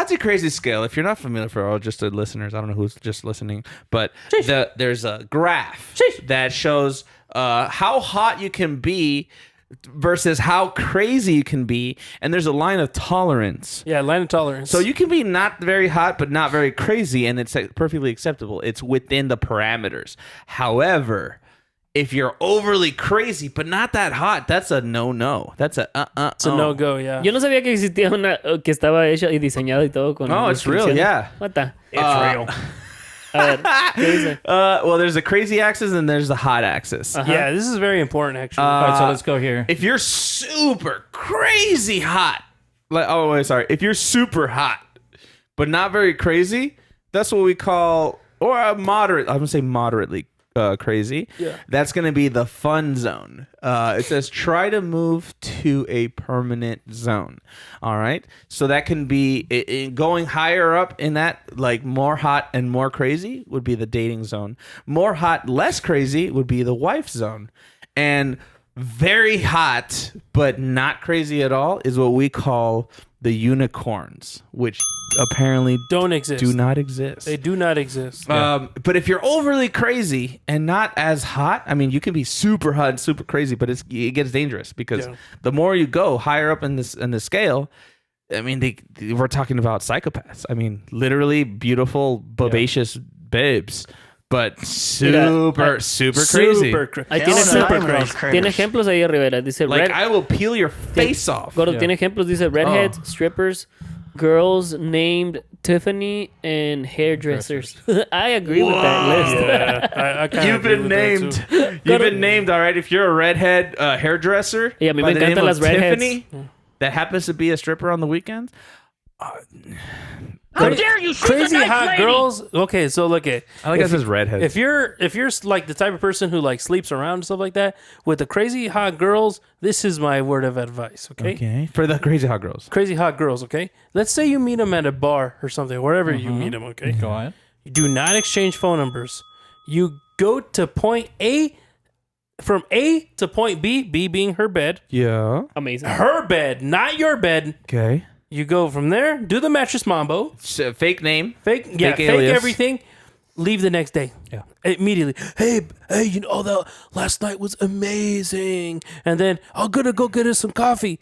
to crazy scale. If you're not familiar, for all just the listeners, I don't know who's just listening, but there's a graph that shows how hot you can be versus how crazy you can be, and there's a line of tolerance. Yeah, line of tolerance. So you can be not very hot but not very crazy, and it's perfectly acceptable. It's within the parameters. However, if you're overly crazy but not that hot, that's a no. That's a It's a no-go, yeah. Yo no sabía que existía una que estaba hecha y diseñada y todo con. Oh, it's real, descripciones. yeah. What the? It's real. A ver, ¿qué dice? Well, there's the crazy axis and there's the hot axis. Yeah, this is very important, actually. All right, so let's go here. If you're super crazy hot, if you're super hot but not very crazy, that's what we call, or a moderate. I'm gonna say moderately crazy. Yeah. That's gonna be the fun zone. It says try to move to a permanent zone. All right, so that can be going higher up in that, like more hot and more crazy would be the dating zone. More hot, less crazy would be the wife zone, and very hot but not crazy at all is what we call the unicorns, which apparently Don't exist. do not exist. They do not exist. But if you're overly crazy and not as hot, I mean, you can be super hot and super crazy, but it gets dangerous because the more you go higher up in the scale, I mean, we're talking about psychopaths. I mean, literally beautiful, bobacious babes, but super crazy. Ahí tiene ejemplos ahí arriba. Dice Like, I will peel your face off. Gordo, tiene ejemplos. Dice redheads, strippers, girls named Tiffany, and hairdressers. I agree with that list. Yeah, I kinda You've agree been with that, named. too. You've been named. All right. If you're a redhead hairdresser, Yeah, a mí by me the name encantan of las redheads. Tiffany, that happens to be a stripper on the weekends. How dare you shoot Crazy the nice hot lady? girls. Okay, so look at. I like if, it says redhead. If you're like the type of person who like sleeps around and stuff like that, with the crazy hot girls, this is my word of advice. Okay. For the crazy hot girls. Crazy hot girls. Okay. Let's say you meet them at a bar or something, wherever you meet them. Okay. Go on. You do not exchange phone numbers. You go to point A, from A to point B. B being her bed. Yeah. Amazing. Her bed, not your bed. Okay. You go from there, do the mattress mambo. Fake name. Fake alias. everything. Leave the next day. Yeah. Immediately. Hey, you know, the last night was amazing. And then I'm gonna go get us some coffee.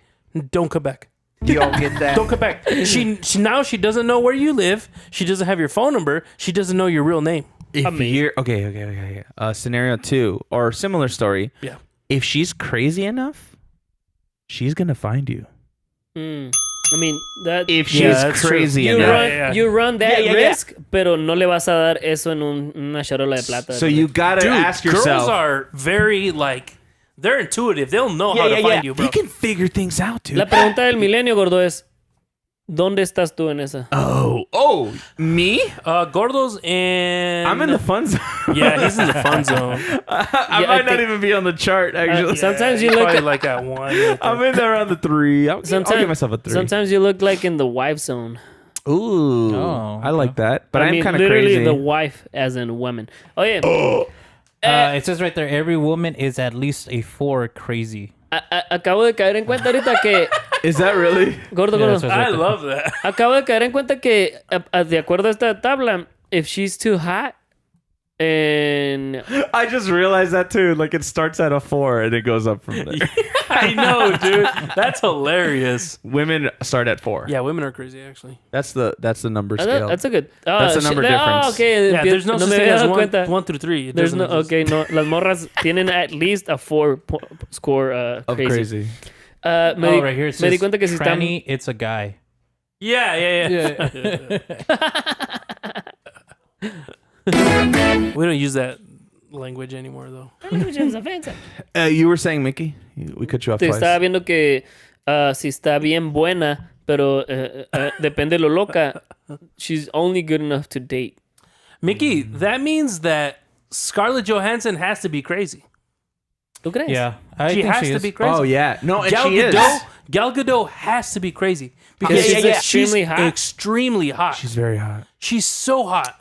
Don't come back. Do y'all get that? Don't come back. She now she doesn't know where you live. She doesn't have your phone number. She doesn't know your real name. If you're okay. Scenario 2 or similar story. Yeah. If she's crazy enough, she's gonna find you. I mean, that If she's crazy enough. you run that risk, pero no le vas a dar eso en una charola de plata. So you gotta ask yourself. Girls are very like they're intuitive. They'll know how to find you, bro. They can figure things out, dude. La pregunta del milenio, gordo, es ¿dónde estás tú en esa? Oh, me? Gordos and I'm in the fun zone. Yeah, he's in the fun zone. I might not even be on the chart, actually. Sometimes you probably look like at 1. I'm in there around the 3. I'll give myself a 3. Sometimes you look like in the wife zone. Ooh, Oh, I like that. But I I'm mean, kind of literally crazy. the wife as in women. Oh yeah. It says right there, every woman is at least a 4 crazy. Acabo de caer en cuenta ahorita que... Is that really? Gordo, Yeah, gordo. that's what's right I there. love that. Acabo de caer en cuenta que, de acuerdo a esta tabla, if she's too hot and... I just realized that too. Like it starts at a 4 and it goes up from there. I know, dude. That's hilarious. Women start at 4. Yeah, women are crazy, actually. That's the number scale. That's a good... That's a number difference. Okay. Yeah, there's no such me thing había as dado cuenta. one through 3. It There's doesn't no... exist. Okay, no. Las morras tienen at least a 4 score Of crazy. Right here it me di says cuenta que si están... tranny, it's a guy. Yeah. We don't use that language anymore, though. You were saying, Mickey? We cut you off Te twice. estaba viendo que si está bien buena, pero depende de lo loca, she's only good enough to date. Mickey, that means that Scarlett Johansson has to be crazy. ¿Tú crees? Yeah, She think has she to is. be crazy. Oh, yeah. No, and Gal she is. Gadot has to be crazy because she's extremely hot. Extremely hot. She's very hot. She's so hot.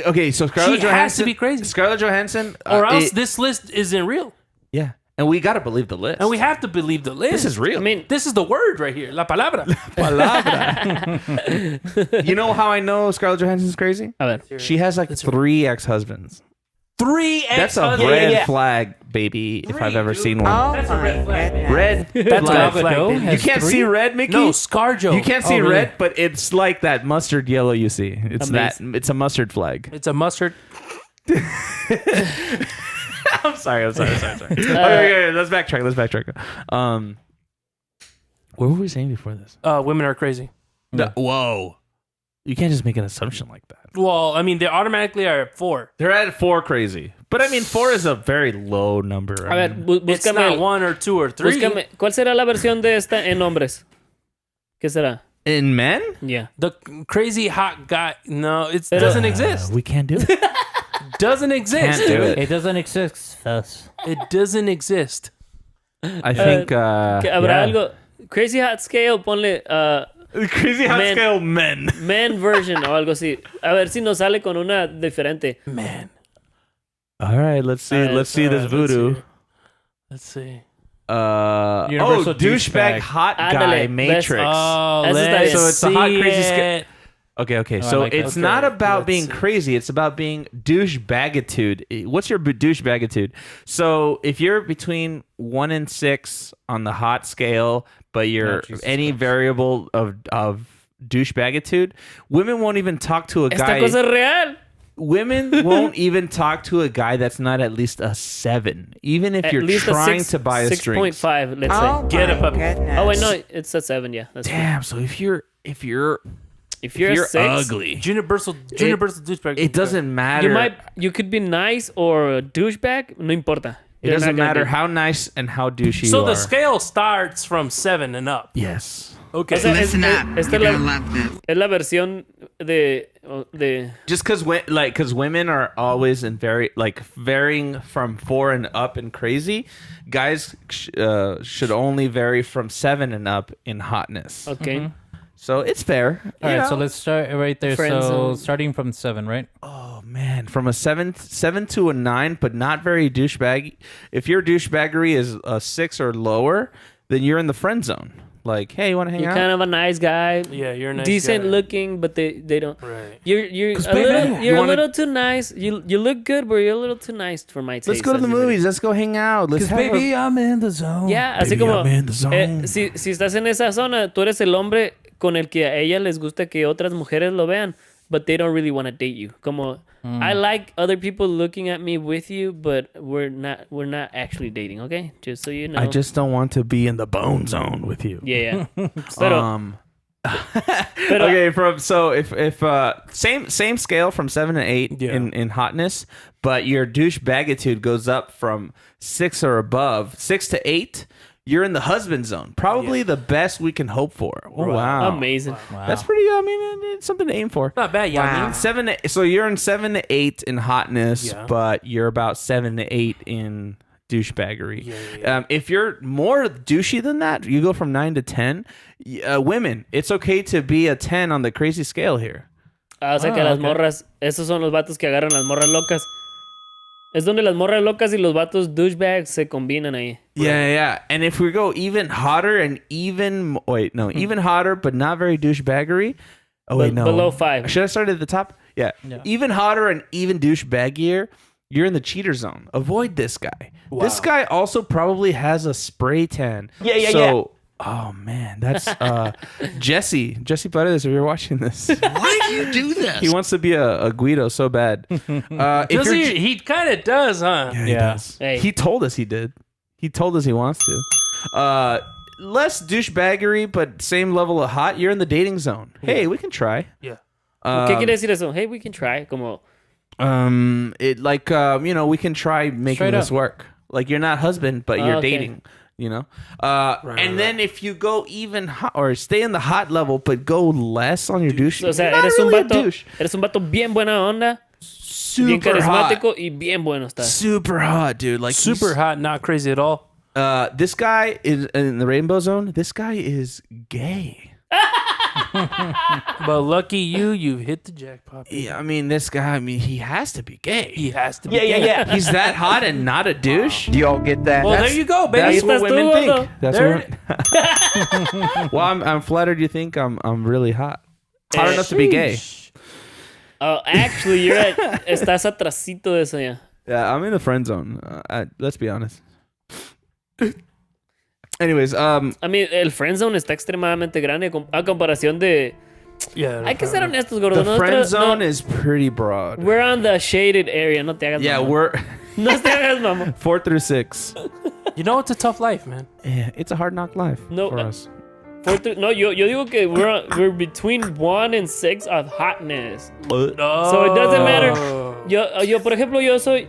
Okay, so Scarlett She Johansson has to be crazy. Scarlett Johansson, Or else this list isn't real. yeah, and we gotta believe the list. And we have to believe the list. This is real. I mean, This is the word right here. La palabra. Palabra. You know how I know Scarlett Johansson's crazy? a ver. She has like 3 ex-husbands. 3 That's a ex-husbands. red flag, baby. If I've ever seen one. Oh That's a red flag. Red. That's a flag. red flag. Gadot baby. You has can't 3? see red, Mickey. No, ScarJo. You can't see really? red, but it's like that mustard yellow you see. It's Amazing. that. It's a mustard flag. It's a mustard. I'm sorry. Okay, let's backtrack. What were we saying before this? Women are crazy. Whoa. You can't just make an assumption like that. Well, I mean, they automatically are at 4. They're at 4 crazy. But I mean, 4 is a very low number. A ver, It's búscame, not 1 or 2 or 3. búscame. ¿Cuál será la versión de esta en hombres? ¿Qué será? In men? Yeah. The crazy hot guy. No, it doesn't exist. We can't do it. Doesn't exist. Can't do it. It doesn't exist. Thus. It doesn't exist. I think. Que habrá yeah. algo. Crazy Hot Scale, ponle Crazy hot men. scale men. men version o algo así. A ver si nos sale con una diferente. Man. All right, let's see. Let's see this voodoo. Let's see. Universal douchebag douchebag. hot guy Ándale, matrix. Oh, Eso está let's bien. So it's a hot, see crazy it. Okay. I So like that. it's not about let's being see. crazy. It's about being douchebagitude. What's your douchebagitude? So if you're between 1 and 6 on the hot scale, but you're Jesus any Christ. variable of douchebagitude, women won't even talk to a Esta guy. cosa es real. Women won't even talk to a guy that's not at least a 7, even if At you're least trying a 6, to buy a string. 6.5, let's Oh, say. Get a puppy. goodness. Oh, wait, no. It's a 7, yeah. That's right. Damn. So if you're If you're a a 6, ugly, Universal douchebag. it doesn't matter. you could be nice or a douchebag. No importa. It You're doesn't not gonna matter be- how nice and how douchey So you the are. scale starts from 7 and up. Yes. Okay. O sea, Listen up. esta You're es gonna love this. es la versión de Just because women are always in varying from 4 and up and crazy, guys should only vary from 7 and up in hotness. okay. So it's fair. All you right, so know. let's start right there. Friend So zone. starting from 7, right? Oh man, from a 7 to a 9, but not very douchebag. If your douchebaggery is a 6 or lower, then you're in the friend zone. Like, hey, you want to hang You're out? kind of a nice guy. Yeah, you're a nice decent guy. looking, but they don't. Right. You're baby, you a wanna- little too nice. You look good, but you're a little too nice for my taste. Let's go to the así me movies. Let's go hang out. Let's have a- I'm in the zone. Yeah, así Baby, como I'm in the zone. si estás en esa zona, tú eres el hombre con el que a ella les gusta que otras mujeres lo vean, but they don't really want to date you. Como I like other people looking at me with you, but we're not actually dating, okay? Just so you know. I just don't want to be in the bone zone with you. yeah. Pero, pero Okay, if same scale from 7 to 8 Yeah. in hotness, but your douchebagitude goes up from 6 or above, 6 to 8, you're in the husband zone. Probably the best we can hope for. Oh, wow. amazing. That's pretty, I mean, it's something to aim for. Not bad, yeah. Wow. 7 to, so you're in 7 to 8 in hotness, Yeah. but you're about 7 to 8 in douchebaggery. Yeah. If you're more douchey than that, you go from 9 to 10. Women, it's okay to be a 10 on the crazy scale here. O sea que las morras, esos son los vatos que agarran las morras locas. Es donde las morras locas y los vatos douchebags se combinan ahí. Yeah. And if we go even hotter and even hotter, but not very douchebaggery. Oh wait, no. Below 5. Should I start at the top? Yeah. Even hotter and even douchebaggier. You're in the cheater zone. Avoid this guy. Wow. This guy also probably has a spray tan. Yeah. Oh man, that's Jesse Paredes. If you're watching this, why do you do this? He wants to be a Guido so bad. He kind of does, huh? Yeah, he does. Hey. He told us he did. He told us he wants to. Less douchebaggery, but same level of hot. You're in the dating zone. Hey, we can try. Yeah. ¿Qué quiere decir eso? Hey, we can try. Como. We can try making Straight this up. work. Like you're not husband, but you're Okay. dating. Then if you go even hot or stay in the hot level, but go less on your douche. O sea, not eres really un a vato. douche. Eres un vato bien buena onda. Bien Super carismático hot. y bien bueno estás. Super hot, dude. Like Super hot, not crazy at all. This guy is in the rainbow zone. This guy is gay. But lucky you've hit the jackpot. Yeah, I mean, this guy. I mean, he has to be gay. He has to be. Yeah. He's that hot and not a douche. Do y'all get that? Well, there you go, baby. That's what Estás women tú, think. gordo. That's There- what. Well, I'm flattered. You think I'm really hot. Hot enough to be gay. Actually, estás atrasito de eso ya. Yeah, I'm in the friend zone. Let's be honest. Anyways, I mean, el friend zone está extremadamente grande a comparación de. Yeah. Hay que ser honestos, gordo. the friend zone is pretty broad. We're on the shaded area. No te hagas Yeah, mamón. we're No te hagas mamón. 4 through 6. You know, it's a tough life, man. Yeah, it's a hard knock life No, for us. No, yo digo que we're between 1 and 6 of hotness. Oh. So it doesn't matter. Yo por ejemplo, yo soy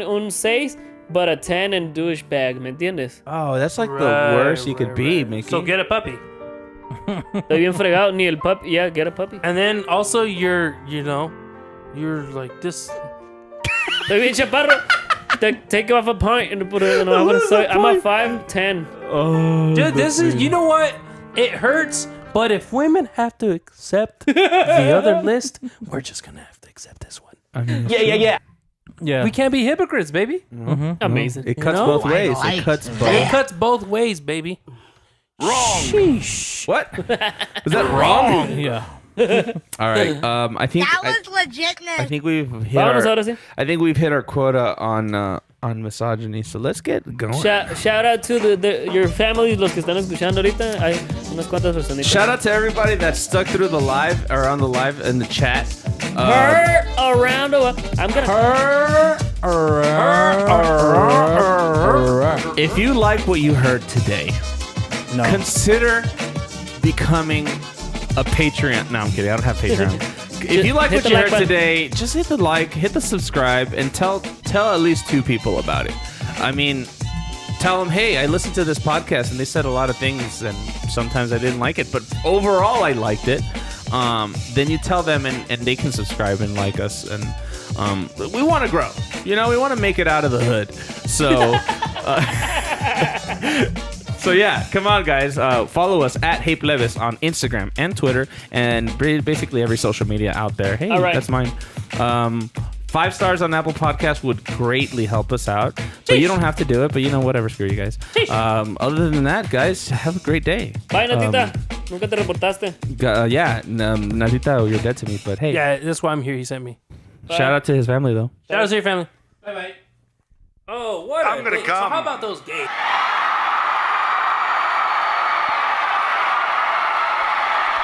un 6, but a 10 and douchebag, ¿me entiendes? Oh, that's like the worst you could be, Mickey. So get a puppy. Estoy bien fregado, ni el puppy. Yeah, get a puppy. And then also you're like this. Estoy bien chaparro. Take off a pint and put it in I'm a 5'10". Oh, Dude, this is, you know what? It hurts, but if women have to accept the other list, we're just gonna have to accept this one. I mean, Yeah. We can't be hypocrites, baby. Amazing. it cuts know? both ways. It cuts both. It cuts both ways, baby. Wrong. Sheesh. What? Was that wrong? Yeah. All right. I think That was legitness. I think we've hit Vámonos our. ahora sí. I think we've hit our quota on misogyny. So let's get going. Shout out to your family, los que están escuchando ahorita. Hay unas cuantas personitas. Shout out to everybody that stuck through the live or on the live in the chat. Her around the world. I'm gonna. If you like what you heard today, consider becoming a Patreon. No, I'm kidding. I don't have Patreon. If you like Hit what the you like heard button. today, just hit the like, hit the subscribe, and tell at least 2 people about it. I mean, tell them, hey, I listened to this podcast and they said a lot of things, and sometimes I didn't like it, but overall I liked it. Then you tell them, and they can subscribe and like us, and we want to grow. You know, we want to make it out of the hood. So. So yeah, come on, guys. Follow us at Hey Plebes on Instagram and Twitter and basically every social media out there. Hey, All right. that's mine. 5 stars on Apple Podcasts would greatly help us out. So you don't have to do it, but whatever. Screw you guys. Other than that, guys, have a great day. Bye, Natita. Nunca te reportaste. Natita, you're dead to me, but hey, Yeah, that's why I'm here. He sent me. shout out to his family though. Shout out to your family. Bye bye. Oh, what? I'm gonna So come. how about those gays?